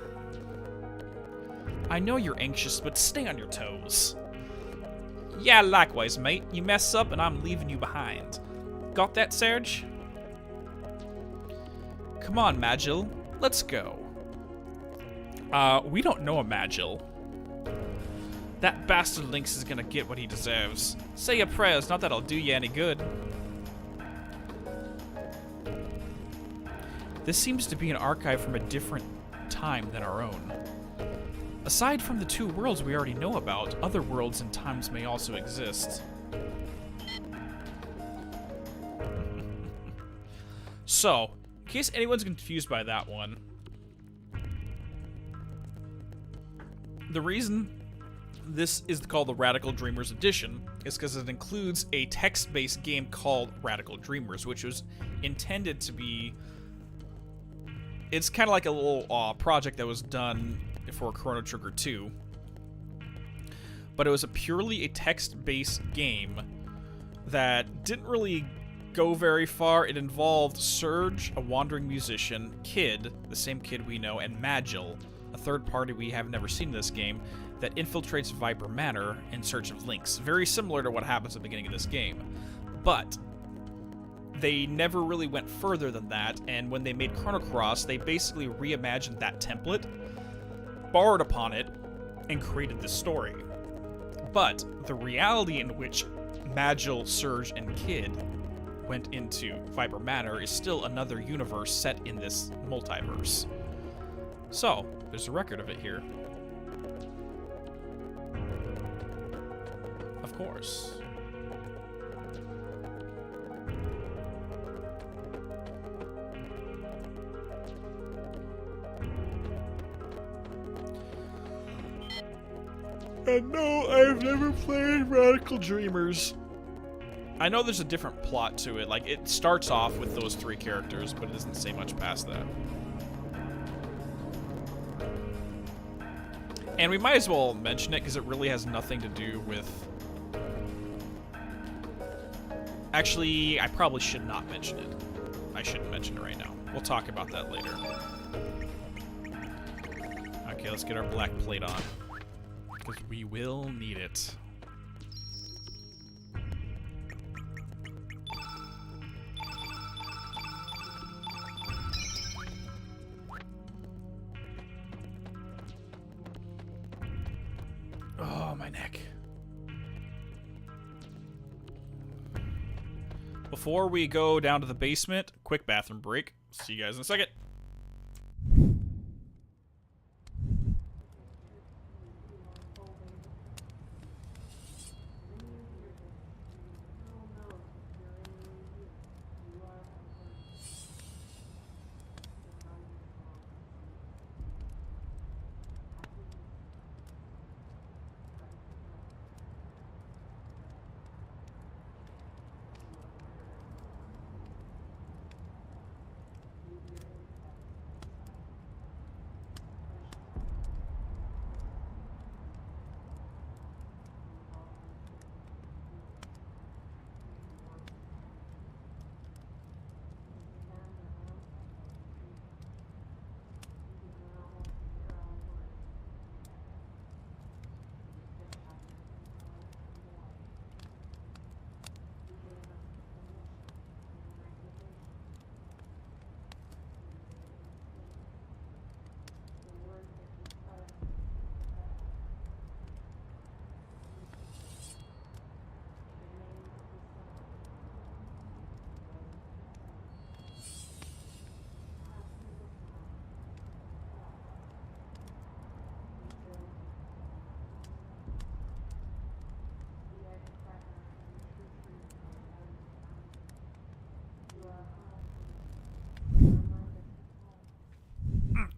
S2: I know you're anxious, but stay on your toes. Yeah, likewise, mate. You mess up and I'm leaving you behind. Got that, Serge? Come on, Magil. Let's go. We don't know a Magil. That bastard Lynx is gonna get what he deserves. Say your prayers, not that it'll do you any good. This seems to be an archive from a different time than our own. Aside from the two worlds we already know about, other worlds and times may also exist. So, in case anyone's confused by that one, the reason this is called the Radical Dreamers Edition is because it includes a text-based game called Radical Dreamers, which was intended to be... It's kind of like a little project that was done for Chrono Trigger 2. But it was purely a text-based game that didn't really go very far. It involved Surge, a wandering musician, Kid, the same Kid we know, and Magil, a third party we have never seen in this game, that infiltrates Viper Manor in search of Lynx. Very similar to what happens at the beginning of this game. But they never really went further than that, and when they made Chrono Cross, they basically reimagined that template, borrowed upon it, and created this story. But the reality in which Magil, Surge, and Kid went into Viper Manor is still another universe set in this multiverse. So, there's a record of it here. Of course. And no, I've never played Radical Dreamers. I know there's a different plot to it. Like, it starts off with those three characters, but it doesn't say much past that. And we might as well mention it, because it really has nothing to do with... Actually, I probably should not mention it. I shouldn't mention it right now. We'll talk about that later. Okay, let's get our black plate on, because we will need it. Oh, my neck. Before we go down to the basement, quick bathroom break. See you guys in a second.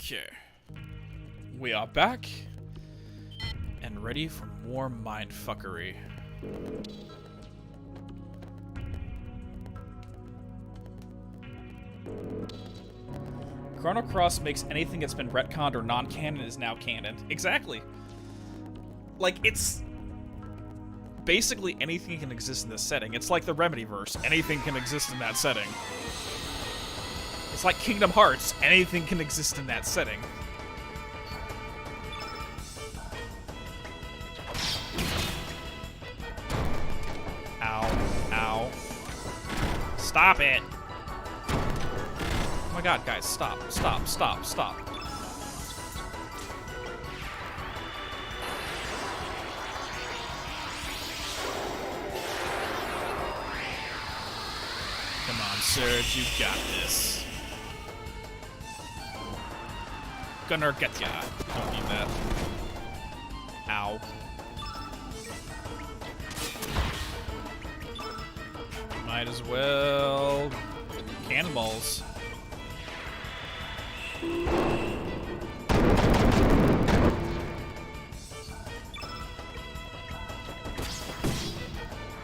S1: Okay. We are back and ready for more mindfuckery. Chrono Cross makes anything that's been retconned or non-canon is now canon. Exactly. Like, it's... basically anything can exist in this setting. It's like the Remedyverse. Anything can exist in that setting. It's like Kingdom Hearts. Anything can exist in that setting. Ow. Ow. Stop it! Oh my god, guys, stop. Stop, stop, stop. Come on, Surge, you got this. Gonna get ya. Don't need that. Ow. Might as well... cannonballs.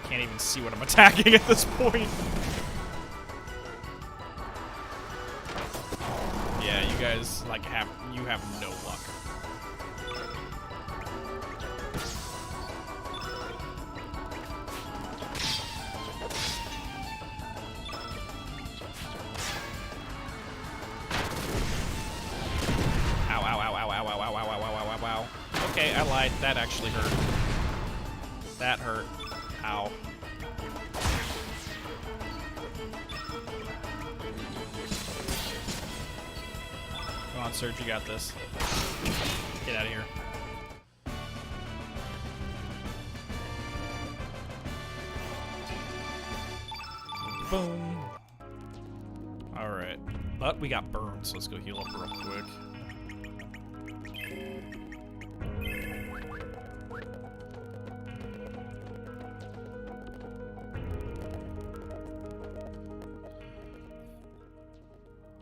S1: Can't even see what I'm attacking at this point. Yeah, you guys, like, have no luck. Ow, ow, ow, ow, ow, ow, ow, ow, ow, ow, ow, ow. Okay, I lied. That actually hurt. That hurt. Ow. Come on, Surge, you got this. Get out of here. Boom. Alright. But we got burned, so let's go heal up real quick.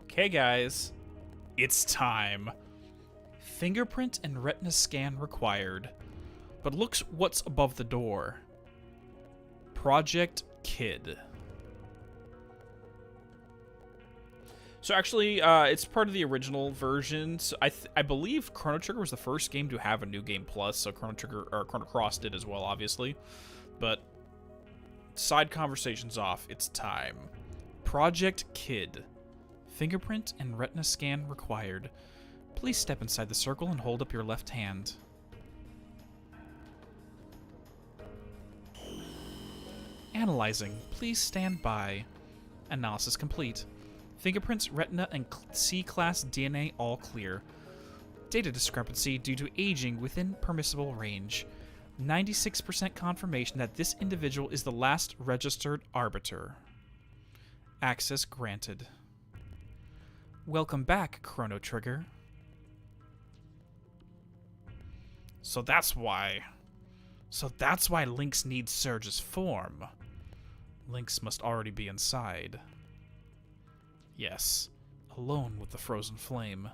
S1: Okay, guys. It's time. Fingerprint and retina scan required. But look what's above the door. Project Kid. So actually, it's part of the original version. So I believe Chrono Trigger was the first game to have a New Game Plus. So Chrono Cross did as well, obviously. But side conversations off. It's time. Project Kid. Fingerprint and retina scan required. Please step inside the circle and hold up your left hand. Analyzing. Please stand by. Analysis complete. Fingerprints, retina, and C-class DNA all clear. Data discrepancy due to aging within permissible range. 96% confirmation that this individual is the last registered arbiter. Access granted. Welcome back, Chrono Trigger. So that's why Lynx needs Surge's form. Lynx must already be inside. Yes, alone with the frozen flame.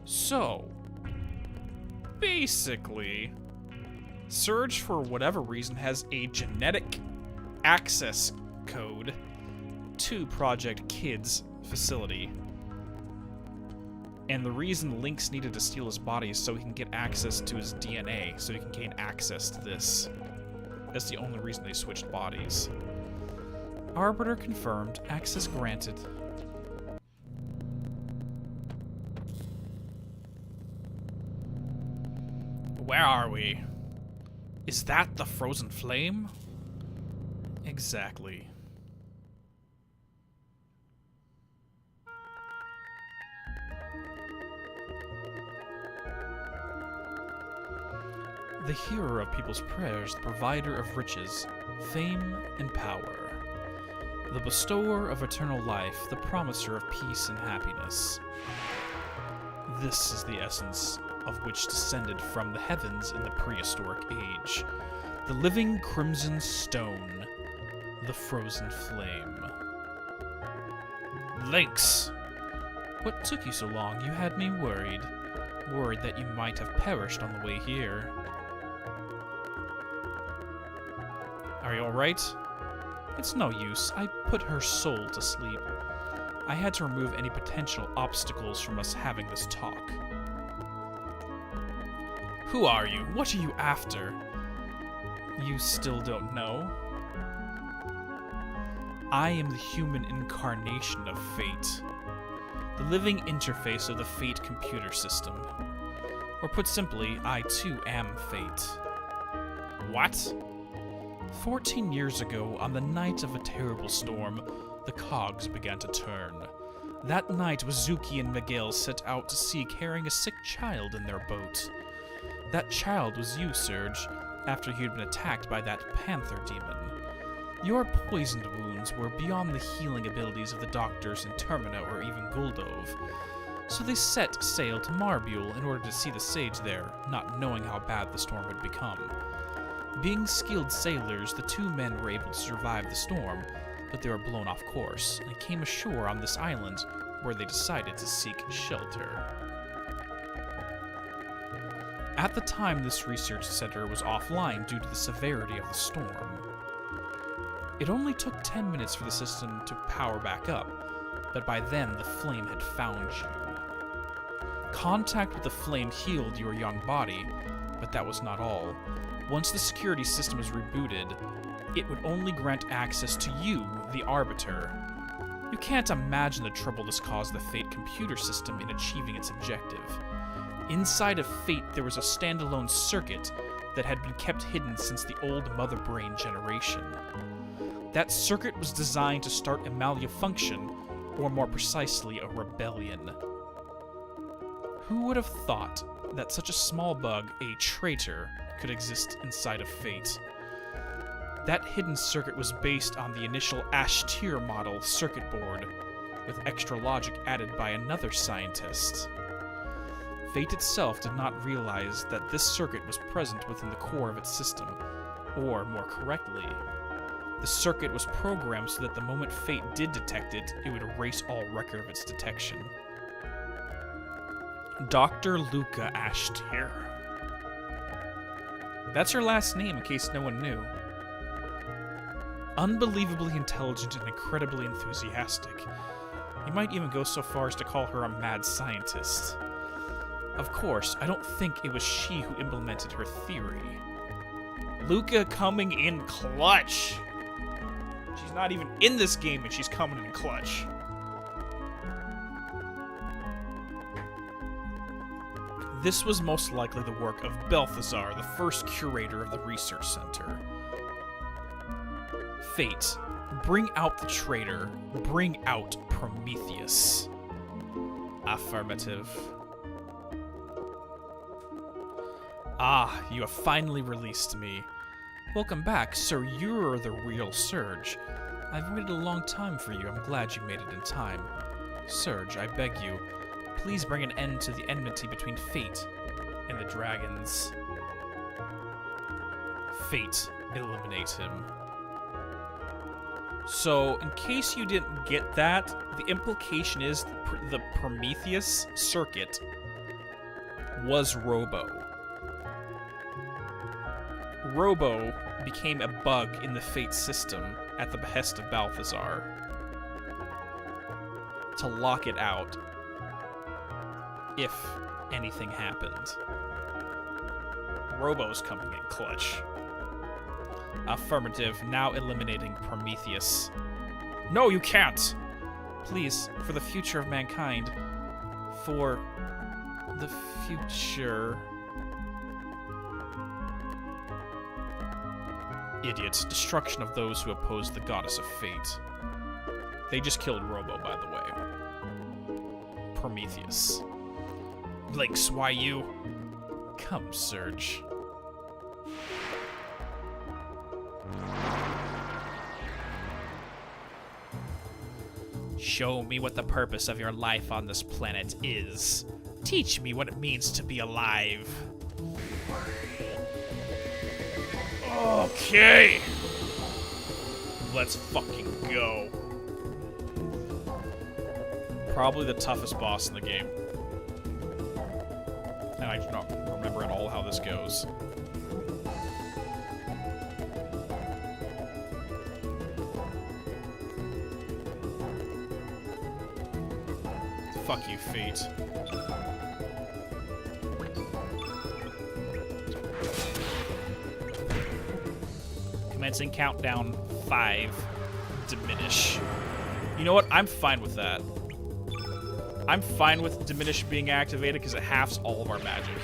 S1: So, basically, Surge, for whatever reason, has a genetic access code to Project Kid's facility. And the reason Lynx needed to steal his body is so he can get access to his DNA, so he can gain access to this. That's the only reason they switched bodies. Arbiter confirmed, access granted. Where are we? Is that the frozen flame? Exactly. The hearer of people's prayers, the provider of riches, fame, and power. The bestower of eternal life, the promiser of peace and happiness. This is the essence of which descended from the heavens in the prehistoric age. The living crimson stone,
S2: the frozen flame. Lynx! What took you so long? You had me worried. Worried that you might have perished on the way here. Are you alright? It's no use. I put her soul to sleep. I had to remove any potential obstacles from us having this talk. Who are you? What are you after? You still don't know? I am the human incarnation of fate. The living interface of the fate computer system. Or put simply, I too am fate. What? 14 years ago, on the night of a terrible storm, the cogs began to turn. That night, Wazuki and Miguel set out to sea carrying a sick child in their boat. That child was you, Serge, after you had been attacked by that panther demon. Your poisoned wounds were beyond the healing abilities of the doctors in Termina or even Guldov, so they set sail to Marbule in order to see the sage there, not knowing how bad the storm would become. Being skilled sailors, the two men were able to survive the storm, but they were blown off course and came ashore on this island where they decided to seek shelter. At the time, this research center was offline due to the severity of the storm. It only took 10 minutes for the system to power back up, but by then the flame had found you. Contact with the flame healed your young body, but that was not all. Once the security system was rebooted, it would only grant access to you, the Arbiter. You can't imagine the trouble this caused the Fate computer system in achieving its objective. Inside of Fate, there was a standalone circuit that had been kept hidden since the old Mother Brain generation. That circuit was designed to start a malfunction, or more precisely, a rebellion. Who would have thought that such a small bug, a traitor, could exist inside of Fate? That hidden circuit was based on the initial Ash-Tyr model circuit board, with extra logic added by another scientist. Fate itself did not realize that this circuit was present within the core of its system, or more correctly, the circuit was programmed so that the moment Fate did detect it, it would erase all record of its detection. Dr. Luca Ash-Tyr. That's her last name, in case no one knew. Unbelievably intelligent and incredibly enthusiastic. You might even go so far as to call her a mad scientist. Of course, I don't think it was she who implemented her theory. Luca coming in clutch. She's not even in this game and she's coming in clutch. This was most likely the work of Balthazar, the first curator of the research center. Fate, bring out the traitor, bring out Prometheus. Affirmative. Ah, you have finally released me. Welcome back, sir. You're the real Serge. I've waited a long time for you. I'm glad you made it in time. Serge, I beg you, please bring an end to the enmity between Fate and the dragons. Fate, eliminate him. So, in case you didn't get that, the implication is the Prometheus circuit was Robo. Robo became a bug in the Fate system at the behest of Balthazar to lock it out if anything happened. Robo's coming in clutch. Affirmative, now eliminating Prometheus. No, you can't! Please, for the future of mankind. For the future... Idiot. Destruction of those who oppose the goddess of fate. They just killed Robo, by the way. Prometheus. Lynx, why you? Come, Serge. Show me what the purpose of your life on this planet is. Teach me what it means to be alive. Okay. Let's fucking go. Probably the toughest boss in the game. And I do not remember at all how this goes. Fuck you, Fate. Commencing countdown 5. Diminish. You know what? I'm fine with that. I'm fine with Diminish being activated because it halves all of our magic.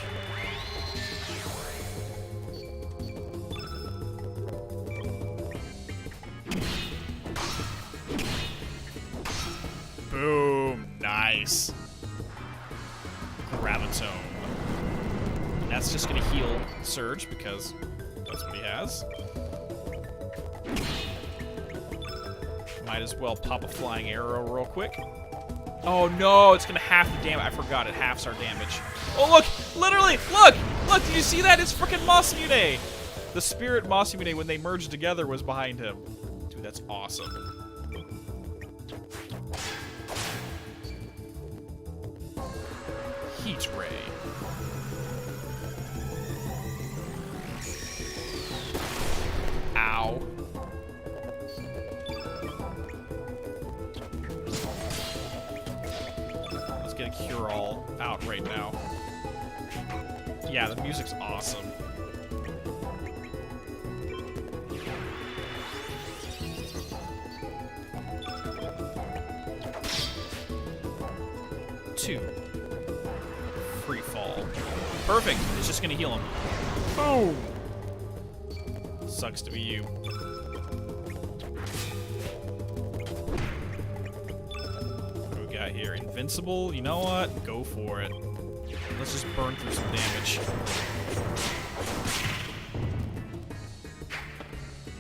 S2: Boom. Nice. Gravitome. And that's just going to heal Surge because that's what he has. Might as well pop a flying arrow real quick. Oh no, it's gonna half the damage. I forgot it halves our damage. Oh look, literally, look! Look, did you see that? It's freaking Masamune! The spirit Masamune, when they merged together, was behind him. Dude, that's awesome. Heat Ray. Ow. Get a cure-all out right now. Yeah, the music's awesome. Two. Free fall. Perfect. It's just gonna heal him. Boom. Sucks to be you. Here, invincible. You know what? Go for it. Let's just burn through some damage.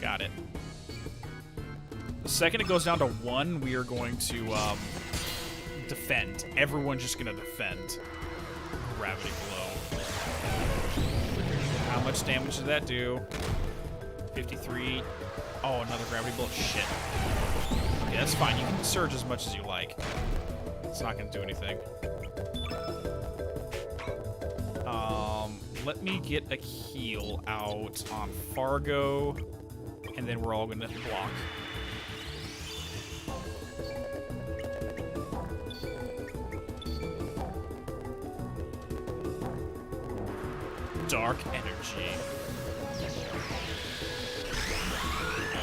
S2: Got it. The second it goes down to 1, we are going to defend. Everyone's just gonna defend. Gravity blow. How much damage did that do? 53. Oh, another gravity blow. Shit. Okay, that's fine. You can surge as much as you like. It's not going to do anything. Let me get a heal out on Fargo, and then we're all going to block. Dark energy.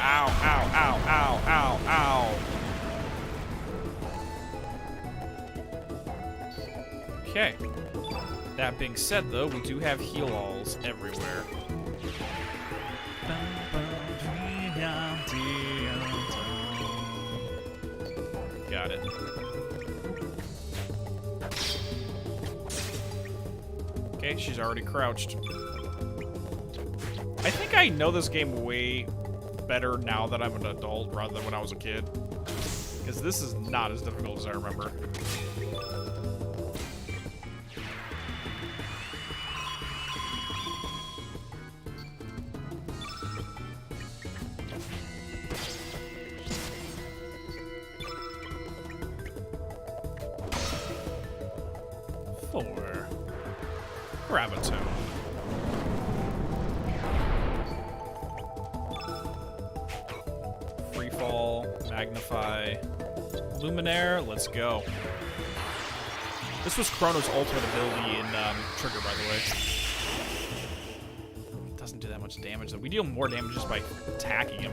S2: Ow, ow, ow, ow, ow, ow. Okay. That being said, though, we do have heal-alls everywhere. Got it. Okay, she's already crouched. I think I know this game way better now that I'm an adult rather than when I was a kid. Because this is not as difficult as I remember. Gravitome. Free fall, magnify, Luminaire. Let's go. This was Chrono's ultimate ability in Trigger, by the way. It doesn't do that much damage though. We deal more damage just by attacking him.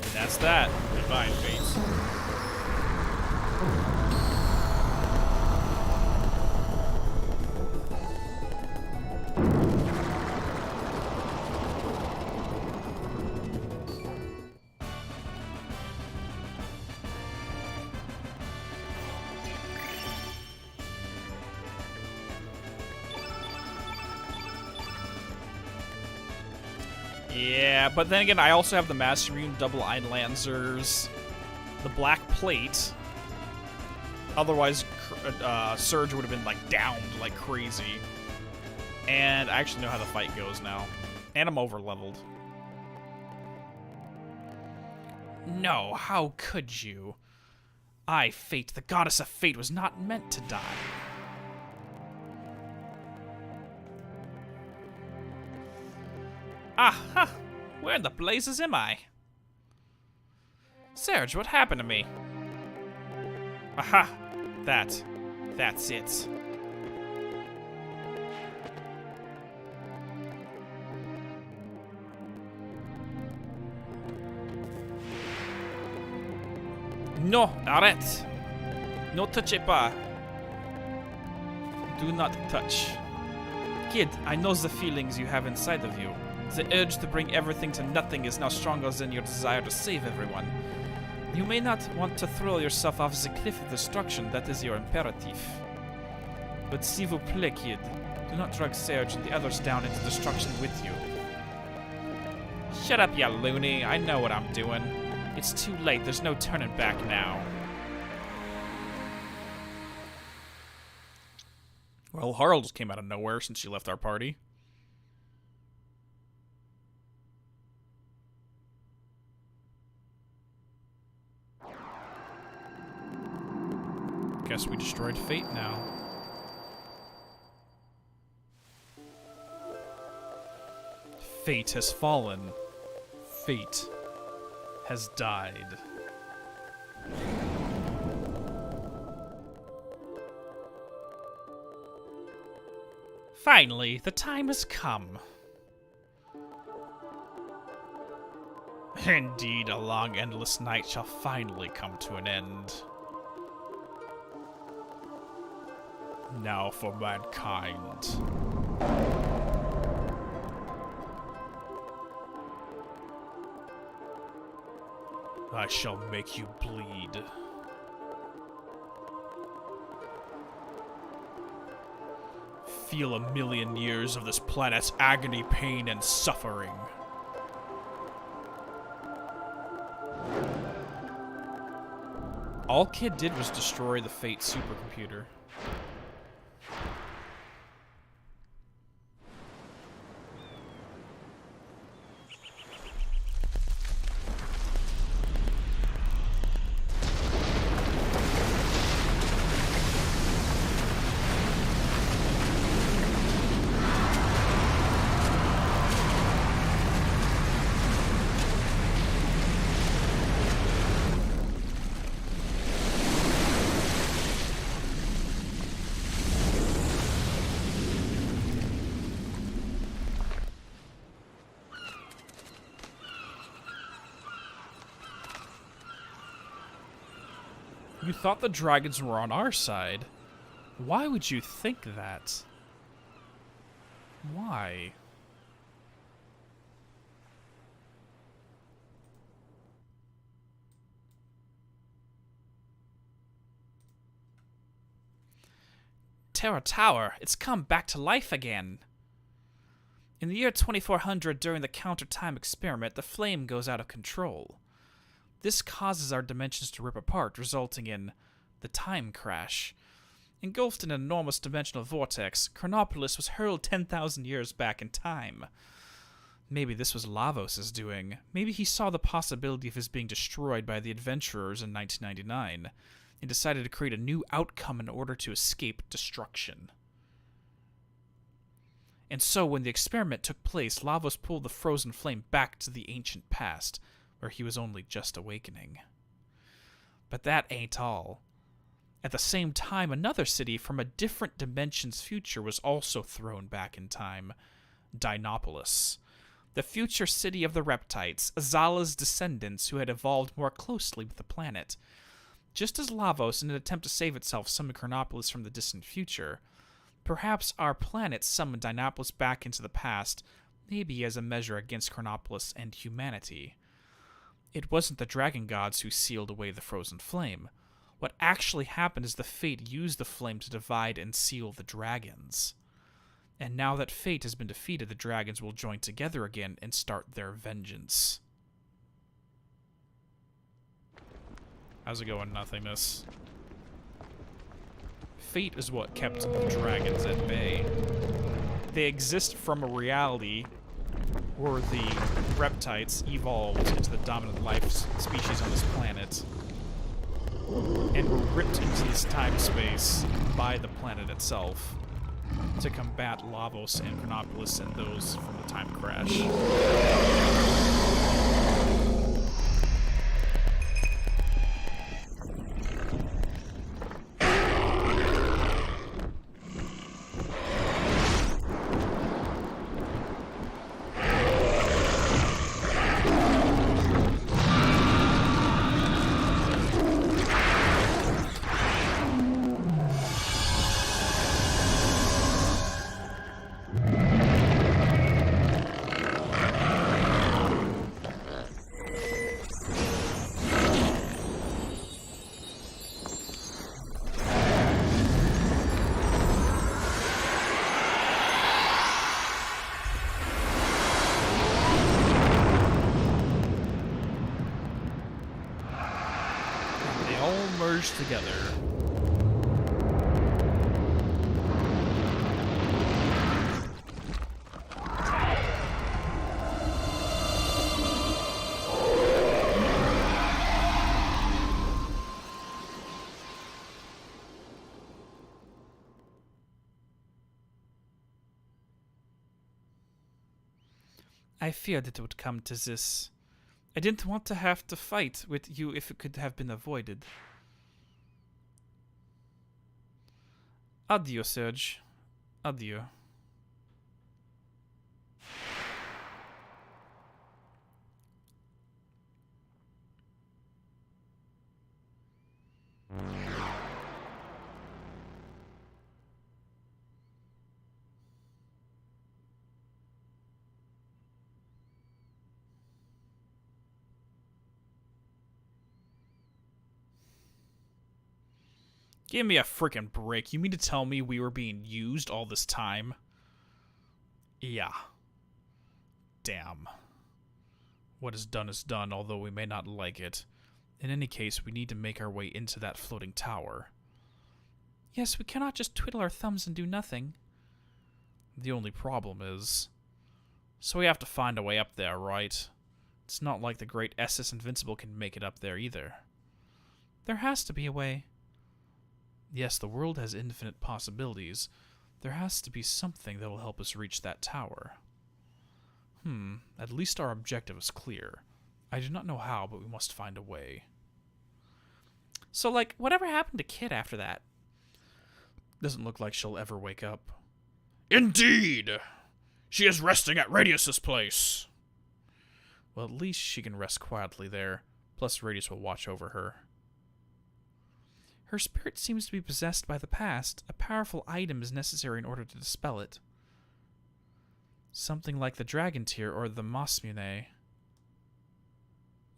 S2: And that's that. Goodbye, Fates. Yeah, but then again, I also have the Master Rune, double Einlancers, the Black Plate. Otherwise, Surge would have been, like, downed like crazy. And I actually know how the fight goes now. And I'm over-leveled. No, how could you? I, Fate, the goddess of fate, was not meant to die. Aha! Where in the blazes am I? Serge, what happened to me? Aha! That's it. No, arrête! No touchez pas. Do not touch. Kid, I know the feelings you have inside of you. The urge to bring everything to nothing is now stronger than your desire to save everyone. You may not want to throw yourself off the cliff of destruction, that is your imperative. But s'il vous plaît, kid, do not drag Serge and the others down into destruction with you. Shut up, you loony. I know what I'm doing. It's too late. There's no turning back now. Well, Harl just came out of nowhere since she left our party. Guess we destroyed Fate now. Fate has fallen. Fate has died. Finally, the time has come. Indeed, a long, endless night shall finally come to an end. Now for mankind. I shall make you bleed. Feel 1,000,000 years of this planet's agony, pain, and suffering. All Kid did was destroy the Fate supercomputer. You thought the dragons were on our side. Why would you think that? Why? Terra Tower, it's come back to life again. In the year 2400, during the counter-time experiment, the flame goes out of control. This causes our dimensions to rip apart, resulting in the time crash. Engulfed in an enormous dimensional vortex, Chronopolis was hurled 10,000 years back in time. Maybe this was Lavos' doing. Maybe he saw the possibility of his being destroyed by the adventurers in 1999, and decided to create a new outcome in order to escape destruction. And so, when the experiment took place, Lavos pulled the frozen flame back to the ancient past, where he was only just awakening. But that ain't all. At the same time, another city from a different dimension's future was also thrown back in time. Dinopolis. The future city of the Reptites, Azala's descendants who had evolved more closely with the planet. Just as Lavos, in an attempt to save itself, summoned Chronopolis from the distant future, perhaps our planet summoned Dinopolis back into the past, maybe as a measure against Chronopolis and humanity. It wasn't the dragon gods who sealed away the frozen flame. What actually happened is the Fate used the flame to divide and seal the dragons. And now that Fate has been defeated, the dragons will join together again and start their vengeance. How's it going, nothingness? Fate is what kept the dragons at bay. they exist from a reality where the reptites evolved into the dominant life species on this planet and were ripped into this time-space by the planet itself to combat Lavos and Chronopolis and those from the time crash. Together. I feared it would come to this. I didn't want to have to fight with you if it could have been avoided. Adieu, Serge. Adieu. Give me a freaking break. You mean to tell me we were being used all this time? Yeah. Damn. What is done, although we may not like it. In any case, we need to make our way into that floating tower. Yes, we cannot just twiddle our thumbs and do nothing. The only problem is... So we have to find a way up there, right? It's not like the great SS Invincible can make it up there either. There has to be a way. Yes, the world has infinite possibilities. There has to be something that will help us reach that tower. At least our objective is clear. I do not know how, but we must find a way. So, like, whatever happened to Kit after that? Doesn't look like she'll ever wake up.
S1: Indeed! She is resting at Radius's place.
S2: Well, at least she can rest quietly there. Plus, Radius will watch over her. Her spirit seems to be possessed by the past. A powerful item is necessary in order to dispel it. Something like the Dragon Tear or the Mosmune.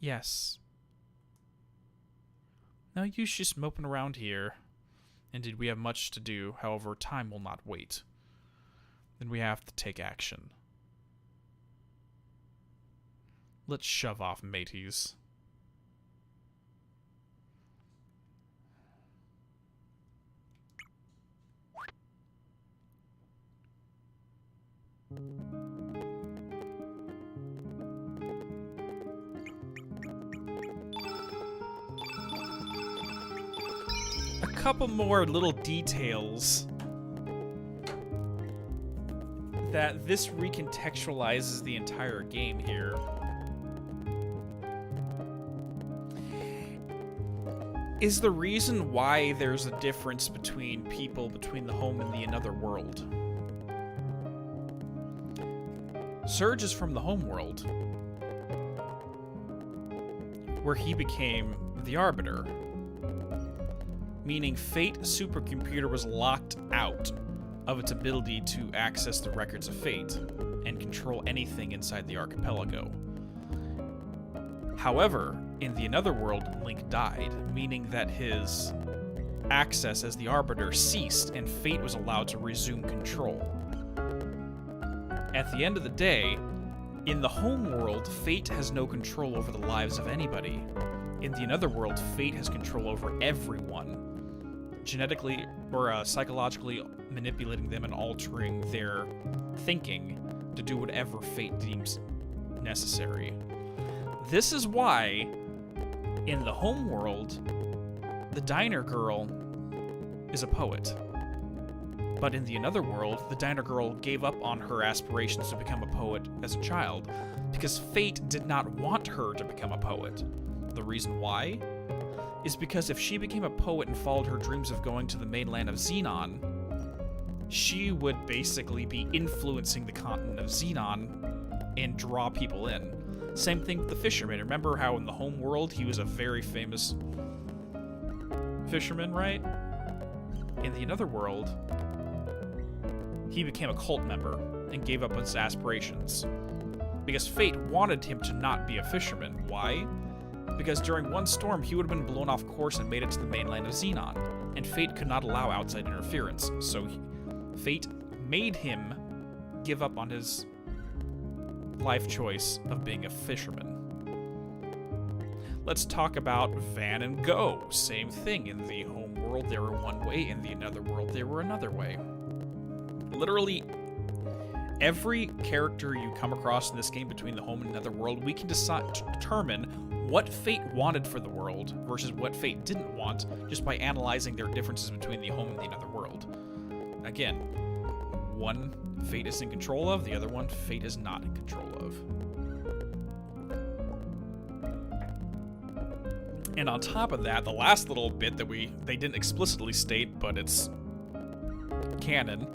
S2: Yes. No use just moping around here. Indeed, we have much to do. However, time will not wait. Then we have to take action. Let's shove off, mateys. A couple more little details that this recontextualizes the entire game here. Is the reason why there's a difference between people between the home and the another world. Surge is from the home world, where he became the Arbiter, meaning Fate supercomputer was locked out of its ability to access the records of Fate and control anything inside the archipelago. However, in the another world, Link died, meaning that his access as the Arbiter ceased and Fate was allowed to resume control. At the end of the day, in the home world, Fate has no control over the lives of anybody. In the another world, Fate has control over everyone, genetically or psychologically manipulating them and altering their thinking to do whatever fate deems necessary. This is why, in the home world, the diner girl is a poet. But in the another world, the diner girl gave up on her aspirations to become a poet as a child, because fate did not want her to become a poet. The reason why is because if she became a poet and followed her dreams of going to the mainland of Xenon, she would basically be influencing the continent of Xenon and draw people in. Same thing with the fisherman. Remember how in the home world he was a very famous fisherman, right? In the another world, he became a cult member and gave up his aspirations. Because fate wanted him to not be a fisherman. Why? Because during one storm, he would have been blown off course and made it to the mainland of Xenon, and fate could not allow outside interference, so fate made him give up on his life choice of being a fisherman. Let's talk about Van and Go. Same thing. In the home world, they were one way. In the another world, they were another way. Literally, every character you come across in this game between the home and another world, we can determine what fate wanted for the world versus what fate didn't want just by analyzing their differences between the home and the another world. Again, one fate is in control of, the other one fate is not in control of. And on top of that, the last little bit that they didn't explicitly state, but it's canon,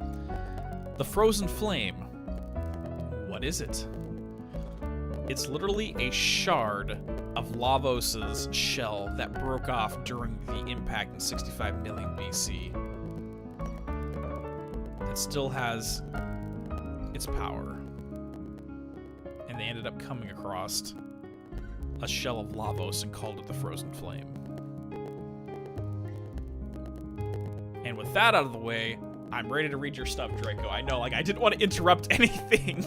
S2: the frozen flame. What is it? It's literally a shard of Lavos' shell that broke off during the impact in 65 million BC. It still has its power. And they ended up coming across a shell of Lavos and called it the Frozen Flame. And with that out of the way, I'm ready to read your stuff, Draco. I know, I didn't want to interrupt anything.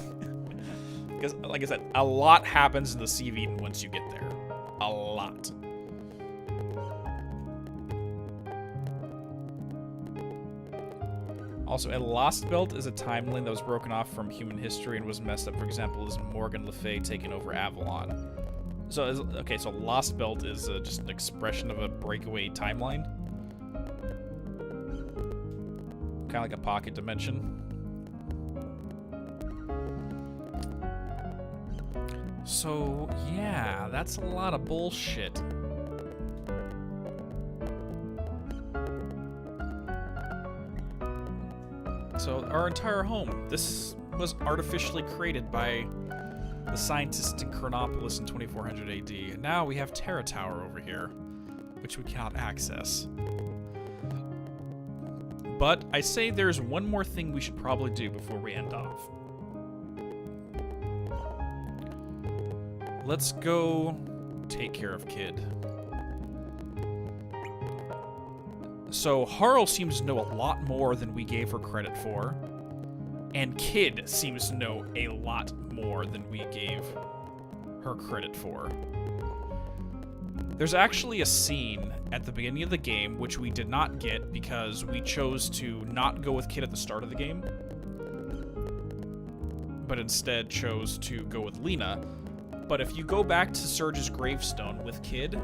S2: Because, like I said, a lot happens in the Sea of Eden once you get there. A lot. Also, a Lost Belt is a timeline that was broken off from human history and was messed up. For example, is Morgan Le Fay taking over Avalon. So, so Lost Belt is just an expression of a breakaway timeline? Kind of like a pocket dimension. So, yeah, that's a lot of bullshit. So, our entire home, this was artificially created by the scientists in Chronopolis in 2400 AD. And now we have Terra Tower over here, which we cannot access. But I say there's one more thing we should probably do before we end off. Let's go take care of Kid. So Harl seems to know a lot more than we gave her credit for, and Kid seems to know a lot more than we gave her credit for. There's actually a scene at the beginning of the game which we did not get because we chose to not go with Kid at the start of the game, but instead chose to go with Lena. But if you go back to Surge's gravestone with Kid,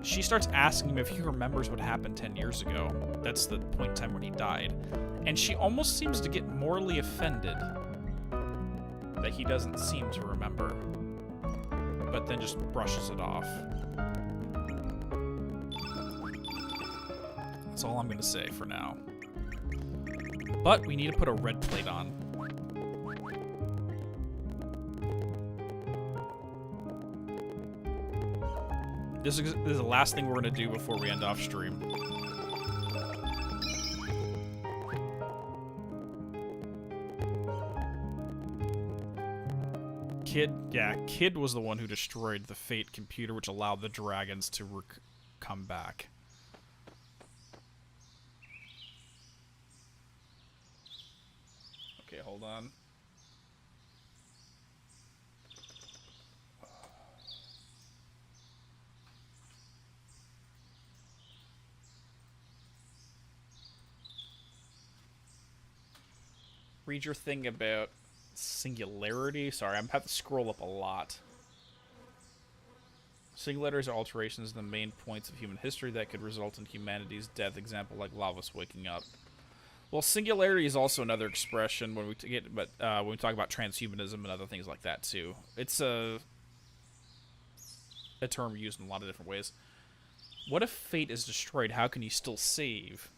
S2: she starts asking him if he remembers what happened 10 years ago. That's the point in time when he died. And she almost seems to get morally offended that he doesn't seem to remember, but then just brushes it off. That's all I'm going to say for now. But we need to put a red plate on. This is the last thing we're going to do before we end off stream. Kid was the one who destroyed the Fate computer, which allowed the dragons to come back. Okay, hold on.
S1: read your thing about singularity. Sorry, I'm have to scroll up a lot. Singularities are alterations in the main points of human history that could result in humanity's death. Example, like Lavos waking up. Well, singularity is also another expression when we when we talk about transhumanism and other things like that too. It's a term used in a lot of different ways. What if fate is destroyed? How can you still save?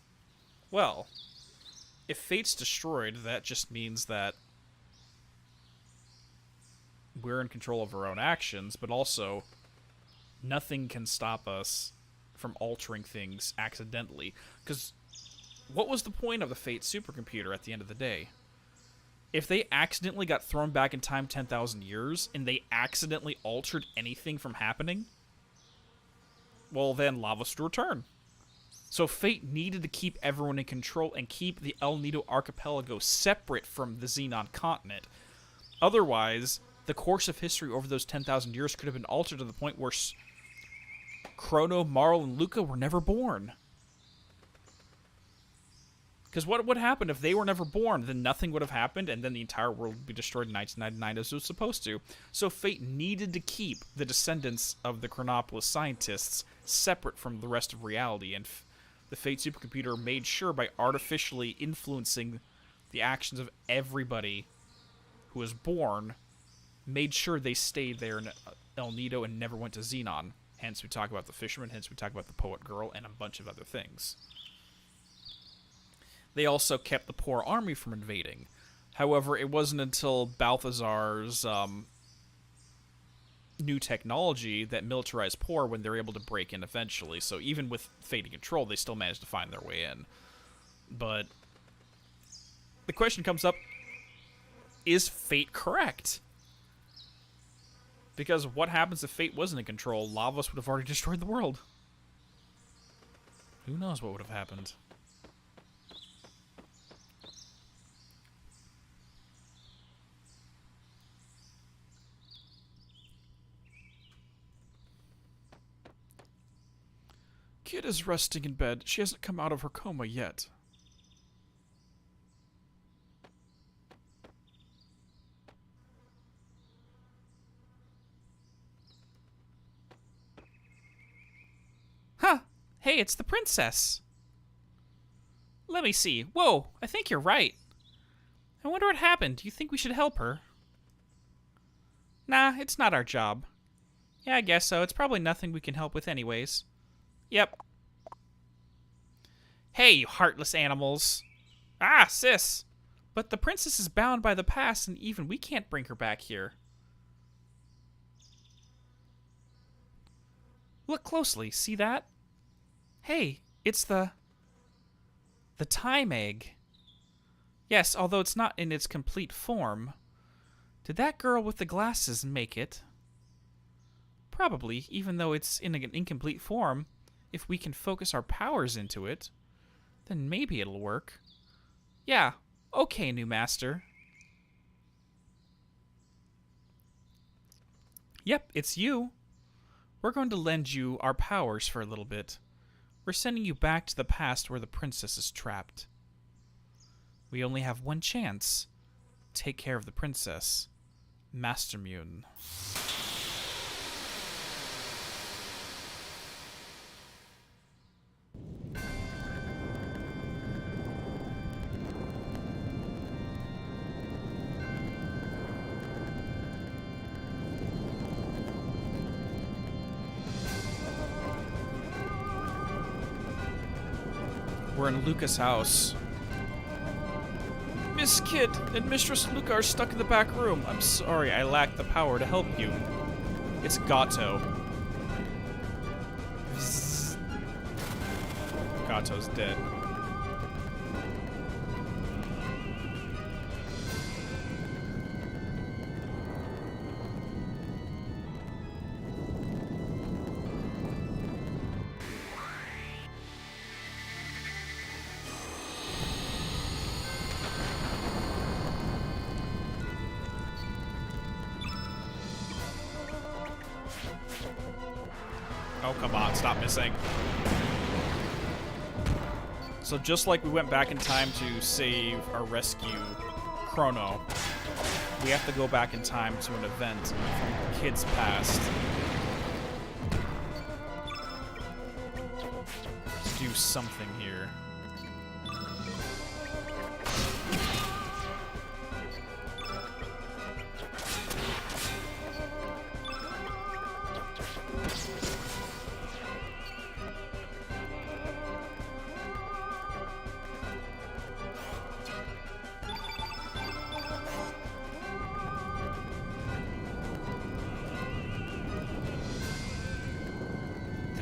S1: Well, if fate's destroyed, that just means that we're in control of our own actions, but also nothing can stop us from altering things accidentally. Because what was the point of the Fate supercomputer at the end of the day? If they accidentally got thrown back in time 10,000 years and they accidentally altered anything from happening, well, then Lavos would return. So Fate needed to keep everyone in control and keep the El Nido archipelago separate from the Xenon continent. Otherwise, the course of history over those 10,000 years could have been altered to the point where Chrono, Marl, and Luca were never born. Because what would happen if they were never born? Then nothing would have happened, and then the entire world would be destroyed in 1999 as it was supposed to. So Fate needed to keep the descendants of the Chronopolis scientists separate from the rest of reality, and the Fate supercomputer made sure by artificially influencing the actions of everybody who was born, made sure they stayed there in El Nido and never went to Xenon. Hence we talk about the fisherman, hence we talk about the poet girl, and a bunch of other things. They also kept the poor army from invading. However, it wasn't until Balthazar's new technology that militarized poor when they're able to break in eventually. So even with Fate in control, they still managed to find their way in. But the question comes up, is Fate correct? Because what happens if Fate wasn't in control? Lavos would have already destroyed the world. Who knows what would have happened? Kid is resting in bed. She hasn't come out of her coma yet. Huh. Hey, it's the princess. Let me see. Whoa, I think you're right. I wonder what happened. Do you think we should help her? Nah, it's not our job. Yeah, I guess so. It's probably nothing we can help with anyways. Yep. Hey, you heartless animals. Ah, sis. But the princess is bound by the past, and even we can't bring her back here. Look closely. See that? Hey, it's the time egg. Yes, although it's not in its complete form. Did that girl with the glasses make it? Probably, even though it's in an incomplete form. If we can focus our powers into it, then maybe it'll work. Yeah, okay, new master. Yep, it's you. We're going to lend you our powers for a little bit. We're sending you back to the past where the princess is trapped. We only have one chance. Take care of the princess. Master Mune. We're in Luca's house. Miss Kid and Mistress Luca are stuck in the back room. I'm sorry, I lack the power to help you. It's Gato. Gato's dead. Oh, come on, stop missing. So just like we went back in time to save or rescue
S2: Chrono, we have to go back in time to an event from Kid's past. To do something here.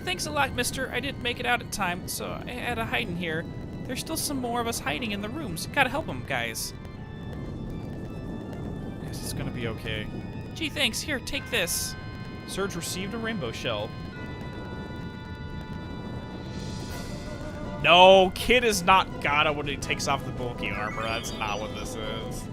S2: Thanks a lot, mister. I didn't make it out in time, so I had to hide in here. There's still some more of us hiding in the rooms. Gotta help them, guys. Guess it's gonna be okay. Gee, thanks. Here, take this. Surge received a rainbow shell. No, Kid is not Gato when he takes off the bulky armor. That's not what this is.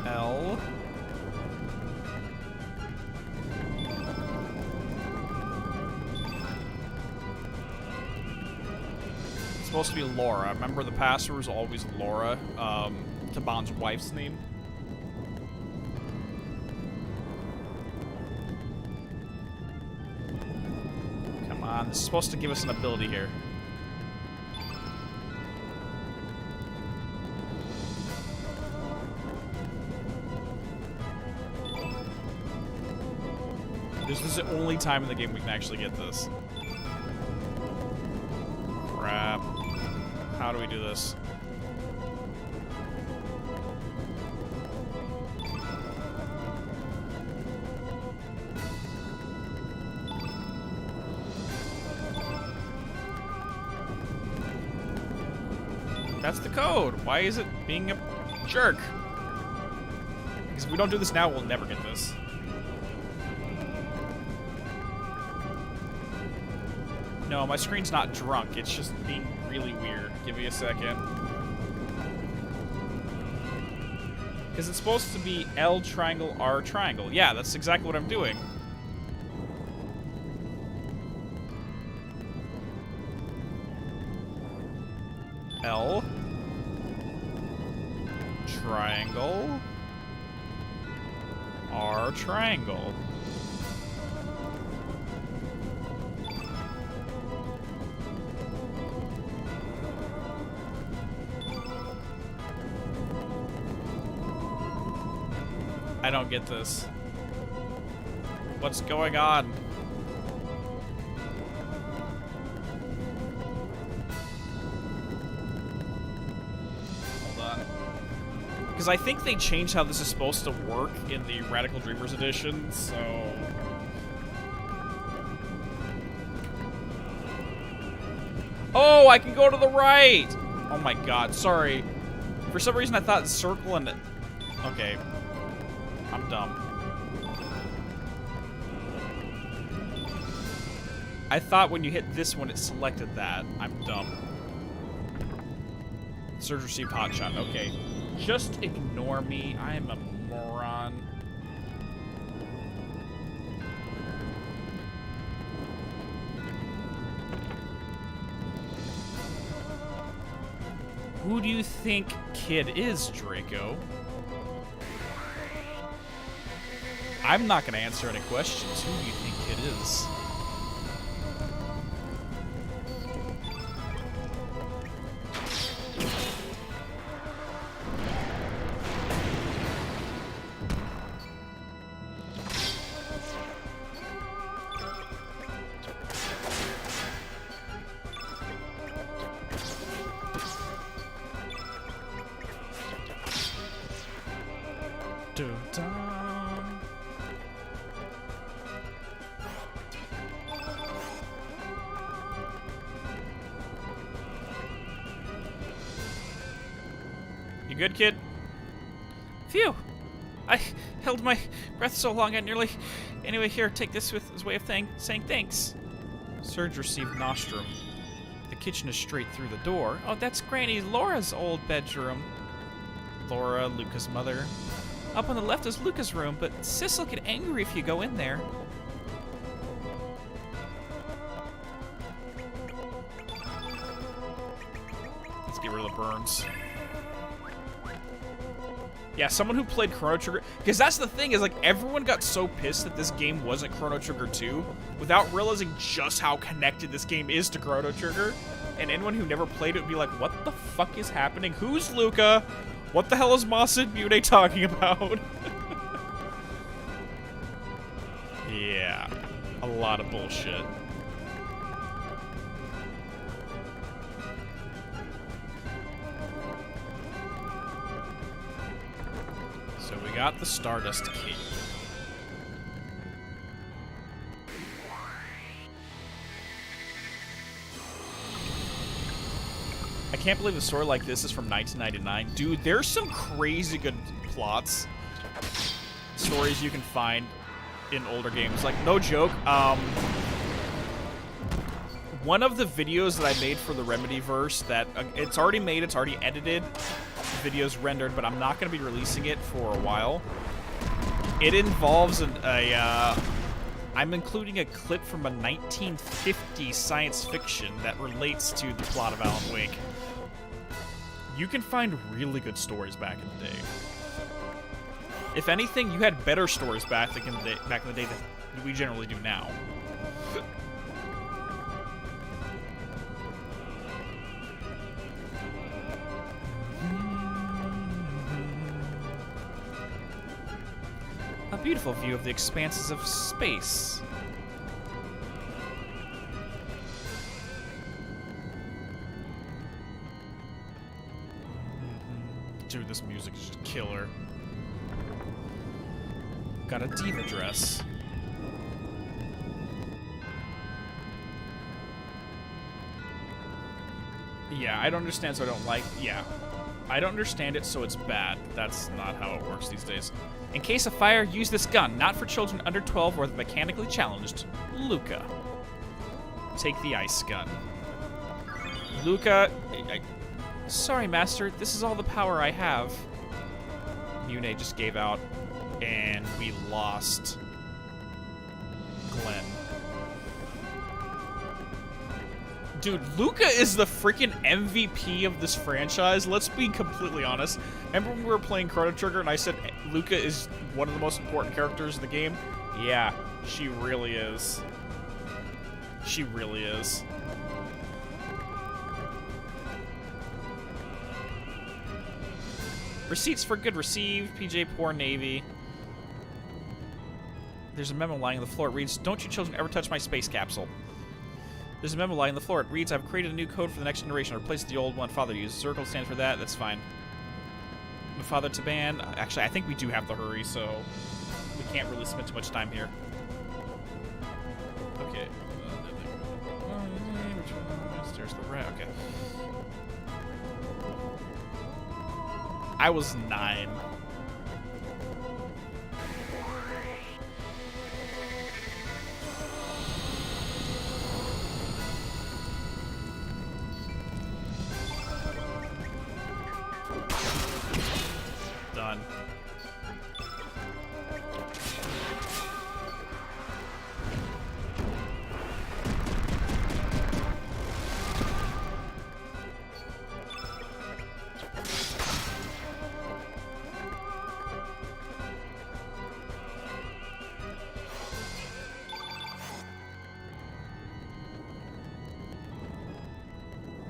S2: L. It's supposed to be Laura. Remember the password was always Laura, Taban's wife's name. Come on, this is supposed to give us an ability here. This is the only time in the game we can actually get this. Crap. How do we do this? That's the code. Why is it being a jerk? Because if we don't do this now, we'll never get this. No, my screen's not drunk. It's just being really weird. Give me a second. Because it's supposed to be L triangle, R triangle. Yeah, that's exactly what I'm doing. L. Triangle. R triangle. I don't get this. What's going on? Hold on. Because I think they changed how this is supposed to work in the Radical Dreamers edition, so... Oh, I can go to the right! Oh my god, sorry. For some reason I thought circle and... Okay. I'm dumb. I thought when you hit this one, it selected that. I'm dumb. Surge received hotshot. Okay. Just ignore me. I am a moron. Who do you think Kid is, Draco? I'm not going to answer any questions. Who do you think Kid is? Dun-dun.
S1: good, kid?
S2: Phew! I held my breath so long I nearly... Anyway, here, take this with his way of saying thanks.
S1: Surge received nostrum. The kitchen is straight through the door.
S2: Oh, that's Granny Laura's old bedroom.
S1: Laura, Luca's mother.
S2: Up on the left is Luca's room, but Sis will get angry if you go in there.
S1: Let's get rid of the burns. Yeah, someone who played Chrono Trigger, because that's the thing, is like everyone got so pissed that this game wasn't Chrono Trigger 2 without realizing just how connected this game is to Chrono Trigger. And anyone who never played it would be like, what the fuck is happening? Who's Luca? What the hell is Masa and Mune talking about? Yeah, a lot of bullshit. So we got the Stardust Cape. I can't believe a story like this is from 1999. Dude, there's some crazy good plots. Stories you can find in older games. Like, no joke, one of the videos that I made for the Remedyverse that, it's already made, it's already edited, the video's rendered, but I'm not going to be releasing it for a while. It involves I'm including a clip from a 1950 science fiction that relates to the plot of Alan Wake. You can find really good stories back in the day. If anything, you had better stories back in the day than we generally do now.
S2: A beautiful view of the expanses of space.
S1: Dude, this music is just killer. Got a diva dress. Yeah, I don't understand, so I don't like... Yeah. I don't understand it, so it's bad. That's not how it works these days.
S2: In case of fire, use this gun. Not for children under 12 or the mechanically challenged. Luca.
S1: Take the ice gun.
S2: Luca... Sorry, Master. This is all the power I have.
S1: Mune just gave out, and we lost Glenn. Dude, Luca is the freaking MVP of this franchise. Let's be completely honest. Remember when we were playing Chrono Trigger and I said Luca is one of the most important characters in the game? Yeah, she really is. She really is.
S2: Receipts for good received. PJ Poor Navy. There's a memo lying on the floor. It reads, "Don't you children ever touch my space capsule." There's a memo lying on the floor. It reads, "I've created a new code for the next generation. I replaced the old one Father used." Circle stands for that. That's fine. Father to ban. Actually, I think we do have to hurry, so we can't really spend too much time here.
S1: Okay. There's the rat. Okay. I was 9. Done.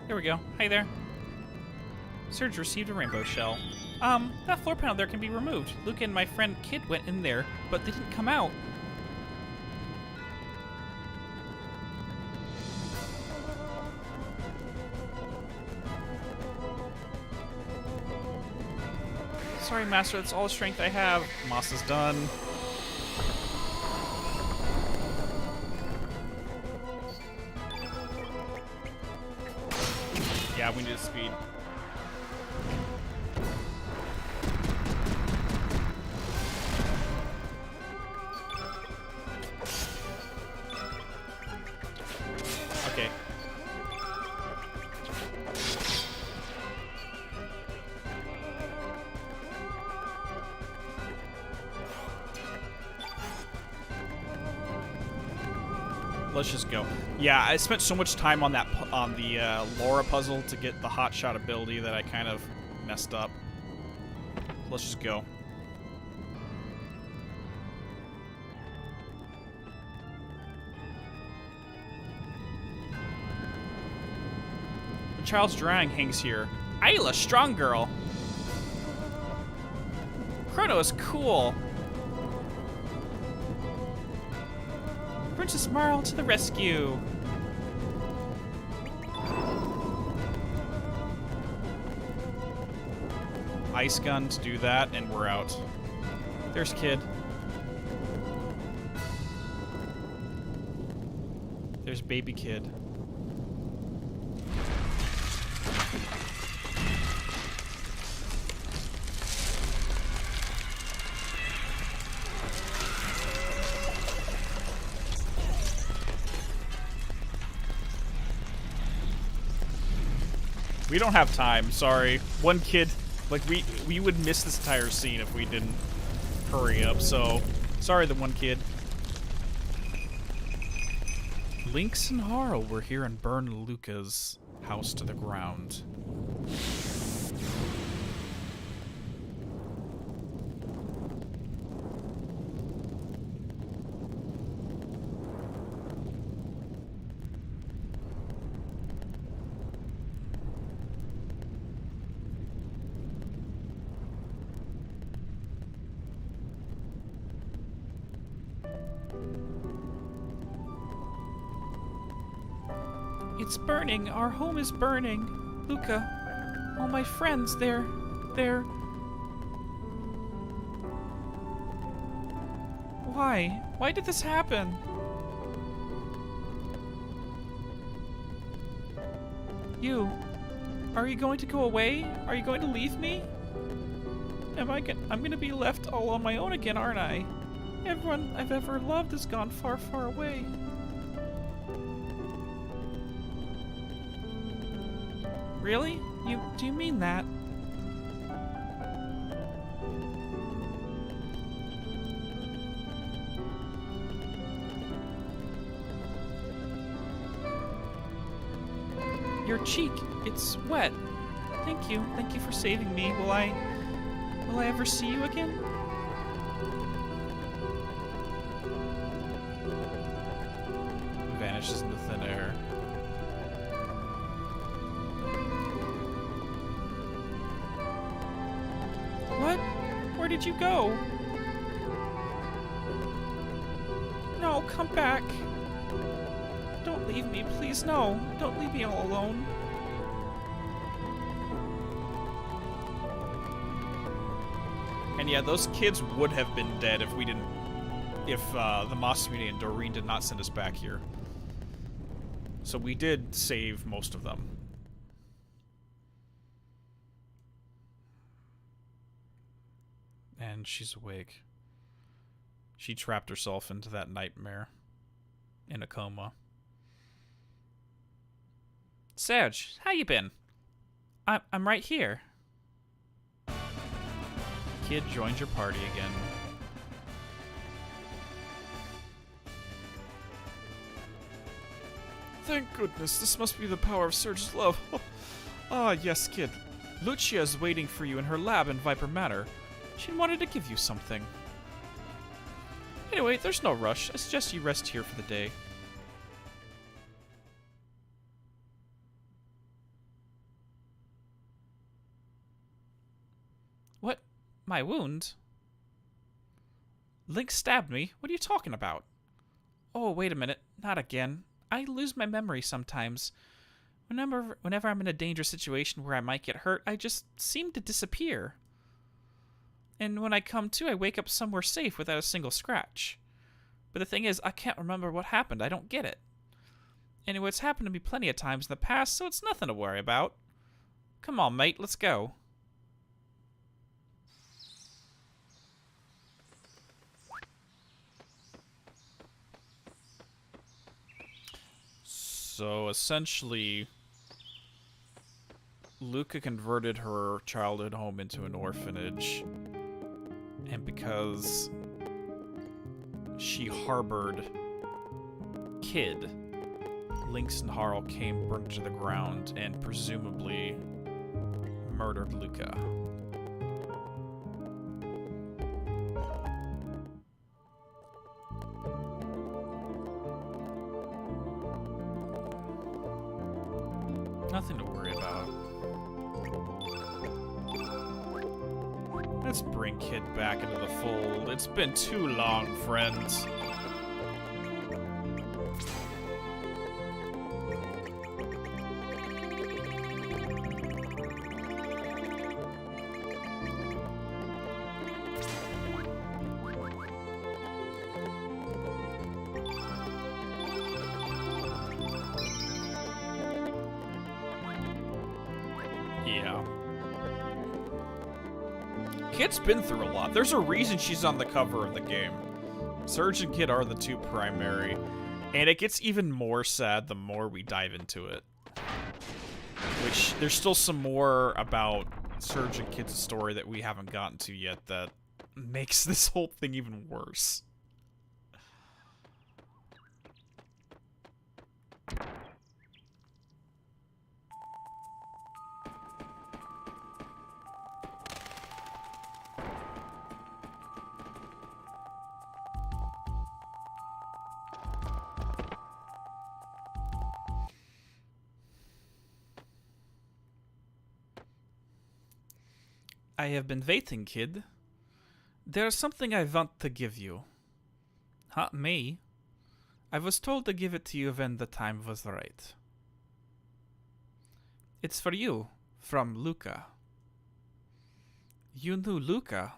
S2: There we go. Hi there. Surge received a rainbow shell. That floor panel there can be removed. Luke and my friend Kid went in there, but they didn't come out. Sorry, Master, that's all the strength I have.
S1: Moss is done. Yeah, we need speed.
S2: Let's just go. Yeah, I spent so much time on that Laura puzzle to get the hot shot ability that I kind of messed up. Let's just go. The child's drawing hangs here. Ayla, strong girl. Chrono is cool. Princess Marl to the rescue. Ice gun to do that, and we're out. There's Kid. There's baby Kid. We don't have time, sorry. One kid, like, we would miss this entire scene if we didn't hurry up, so sorry, the one kid. Lynx and Harl were here and burned Luca's house to the ground. It's burning. Our home is burning. Luca, all my friends, they're... Why? Why did this happen? You, are you going to go away? Are you going to leave me? I'm gonna be left all on my own again, aren't I? Everyone I've ever loved has gone far, far away. Really? Do you mean that? Your cheek, it's wet. Thank you for saving me. Will I ever see you again? Vanishes into thin air. What? Where did you go? No, come back. Don't leave me, please. No, don't leave me all alone. And yeah, those kids would have been dead if the Moss Community and Doreen did not send us back here. So we did save most of them. And she's awake. She trapped herself into that nightmare. In a coma. Serge, how you been? I'm right here. Kid joins your party again. Thank goodness, this must be the power of Serge's love. Ah, yes, Kid. Lucia is waiting for you in her lab in Viper Manor. She wanted to give you something. Anyway, there's no rush. I suggest you rest here for the day. What? My wound? Link stabbed me? What are you talking about? Oh, wait a minute. Not again. I lose my memory sometimes. Whenever I'm in a dangerous situation where I might get hurt, I just seem to disappear. And when I come to, I wake up somewhere safe without a single scratch. But the thing is, I can't remember what happened. I don't get it. Anyway, it's happened to me plenty of times in the past, so it's nothing to worry about. Come on, mate, let's go. So, essentially, Luca converted her childhood home into an orphanage. And because she harbored Kid, Lynx and Harl came burned to the ground and presumably murdered Luca. Nothing to worry about. Let's bring Kid back into the fold. It's been too long, friends. Yeah. Kid's been through a lot. There's a reason she's on the cover of the game. Surge and Kid are the two primary. And it gets even more sad the more we dive into it. Which, there's still some more about Surge and Kid's story that we haven't gotten to yet that makes this whole thing even worse. I have been waiting, Kid. There's something I want to give you. Not me. I was told to give it to you when the time was right. It's for you, from Luca. You knew Luca?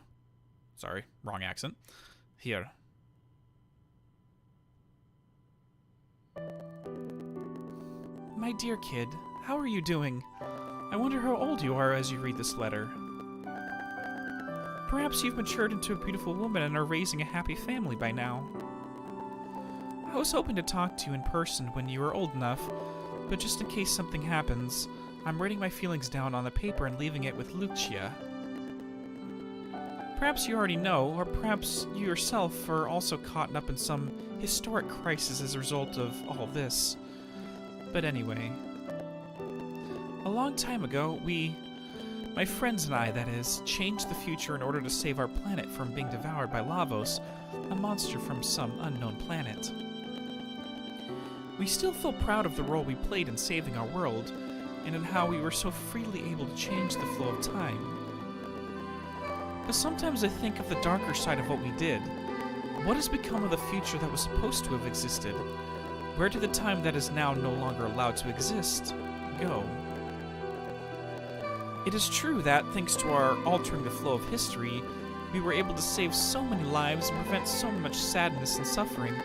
S2: Sorry, wrong accent. Here. My dear Kid, how are you doing? I wonder how old you are as you read this letter. Perhaps you've matured into a beautiful woman and are raising a happy family by now. I was hoping to talk to you in person when you were old enough, but just in case something happens, I'm writing my feelings down on the paper and leaving it with Lucia. Perhaps you already know, or perhaps you yourself are also caught up in some historic crisis as a result of all this. But anyway, a long time ago, my friends and I, that is, changed the future in order to save our planet from being devoured by Lavos, a monster from some unknown planet. We still feel proud of the role we played in saving our world, and in how we were so freely able to change the flow of time. But sometimes I think of the darker side of what we did. What has become of the future that was supposed to have existed? Where did the time that is now no longer allowed to exist go? It is true that, thanks to our altering the flow of history, we were able to save so many lives and prevent so much sadness and suffering.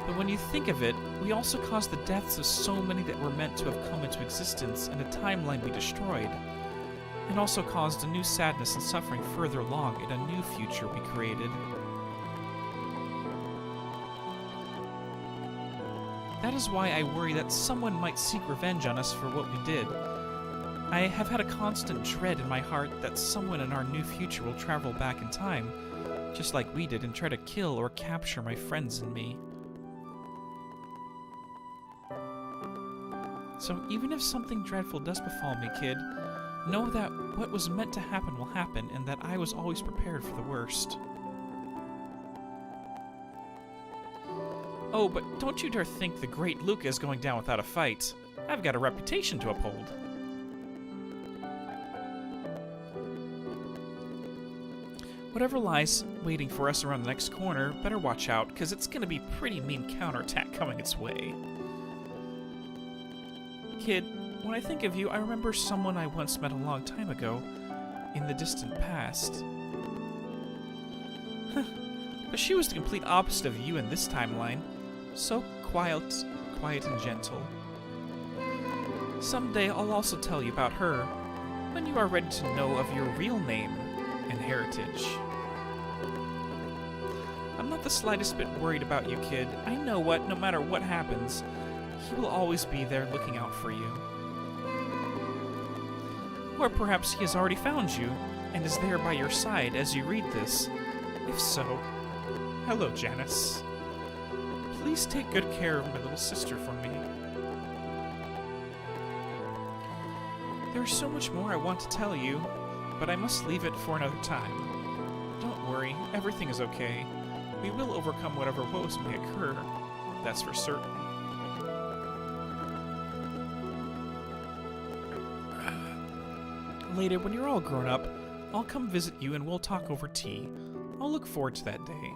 S2: But when you think of it, we also caused the deaths of so many that were meant to have come into existence in a timeline we destroyed, and also caused a new sadness and suffering further along in a new future we created. That is why I worry that someone might seek revenge on us for what we did. I have had a constant dread in my heart that someone in our new future will travel back in time, just like we did, and try to kill or capture my friends and me. So even if something dreadful does befall me, Kid, know that what was meant to happen will happen, and that I was always prepared for the worst. Oh, but don't you dare think the great Luca is going down without a fight. I've got a reputation to uphold. Whatever lies waiting for us around the next corner, better watch out, because it's going to be a pretty mean counterattack coming its way. Kid, when I think of you, I remember someone I once met a long time ago, in the distant past. But she was the complete opposite of you in this timeline. So quiet and gentle. Someday I'll also tell you about her, when you are ready to know of your real name and heritage. I'm not the slightest bit worried about you, Kid. I know no matter what happens, he will always be there looking out for you. Or perhaps he has already found you, and is there by your side as you read this. If so, hello, Janice.
S1: Please take good care of my little sister for me. There's so much more I want to tell you, but I must leave it for another time. Don't worry, everything is okay. We will overcome whatever woes may occur. That's for certain. Later, when you're all grown up, I'll come visit you and we'll talk over tea. I'll look forward to that day.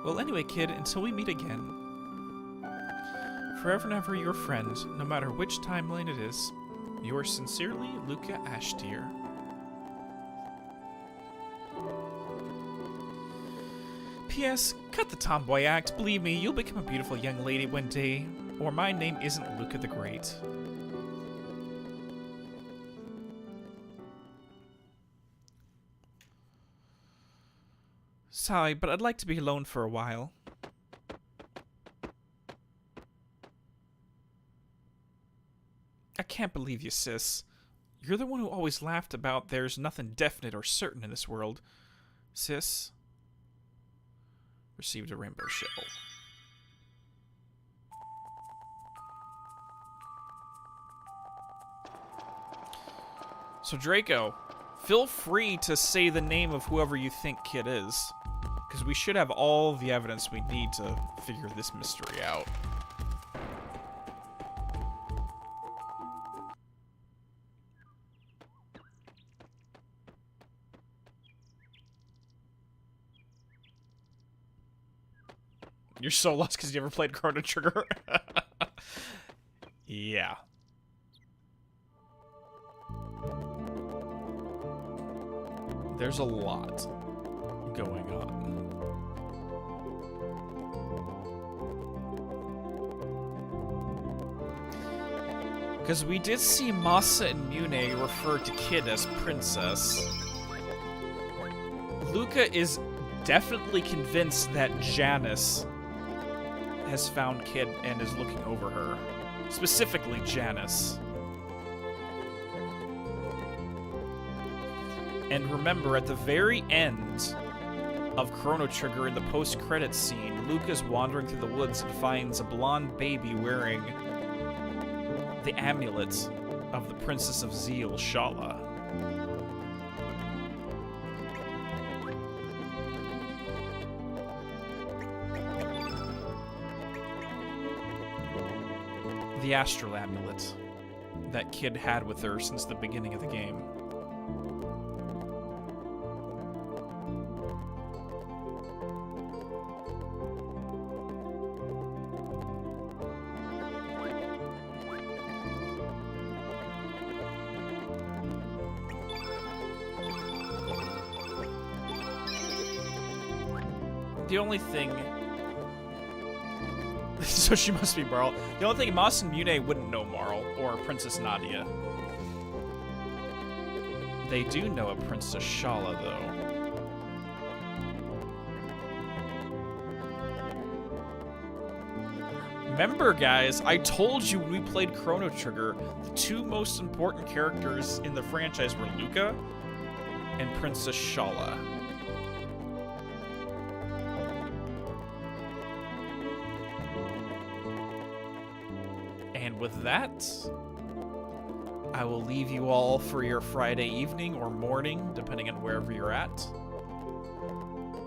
S1: Well, anyway, kid, until we meet again. Forever and ever your friend, no matter which timeline it is. Yours sincerely, Luca Ashtier. P.S. Cut the tomboy act. Believe me, you'll become a beautiful young lady one day. Or my name isn't Luca the Great. Sorry, but I'd like to be alone for a while. I can't believe you, sis. You're the one who always laughed about there's nothing definite or certain in this world. Sis received a rainbow shell. So Draco, feel free to say the name of whoever you think Kid is, because we should have all the evidence we need to figure this mystery out. You're so lost because you never played Chrono Trigger. Yeah. There's a lot going on. Because we did see Masa and Mune refer to Kid as Princess. Luca is definitely convinced that Janice has found Kid and is looking over her. Specifically, Janice. And remember, at the very end of Chrono Trigger, in the post-credits scene, Luca's wandering through the woods and finds a blonde baby wearing the amulet of the Princess of Zeal, Shala. The astral amulet that Kid had with her since the beginning of the game. The only thing... So she must be Marl. The only thing, Mas and Mune wouldn't know Marl, or Princess Nadia. They do know a Princess Shala, though. Remember, guys, I told you when we played Chrono Trigger, the two most important characters in the franchise were Luca and Princess Shala. With that, I will leave you all for your Friday evening or morning, depending on wherever you're at.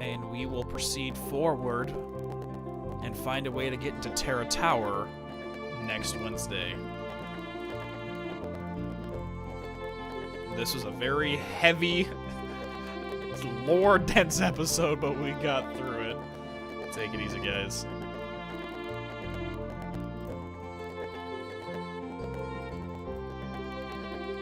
S1: And we will proceed forward and find a way to get into Terra Tower next Wednesday. This was a very heavy, lore-dense episode, but we got through it. Take it easy, guys.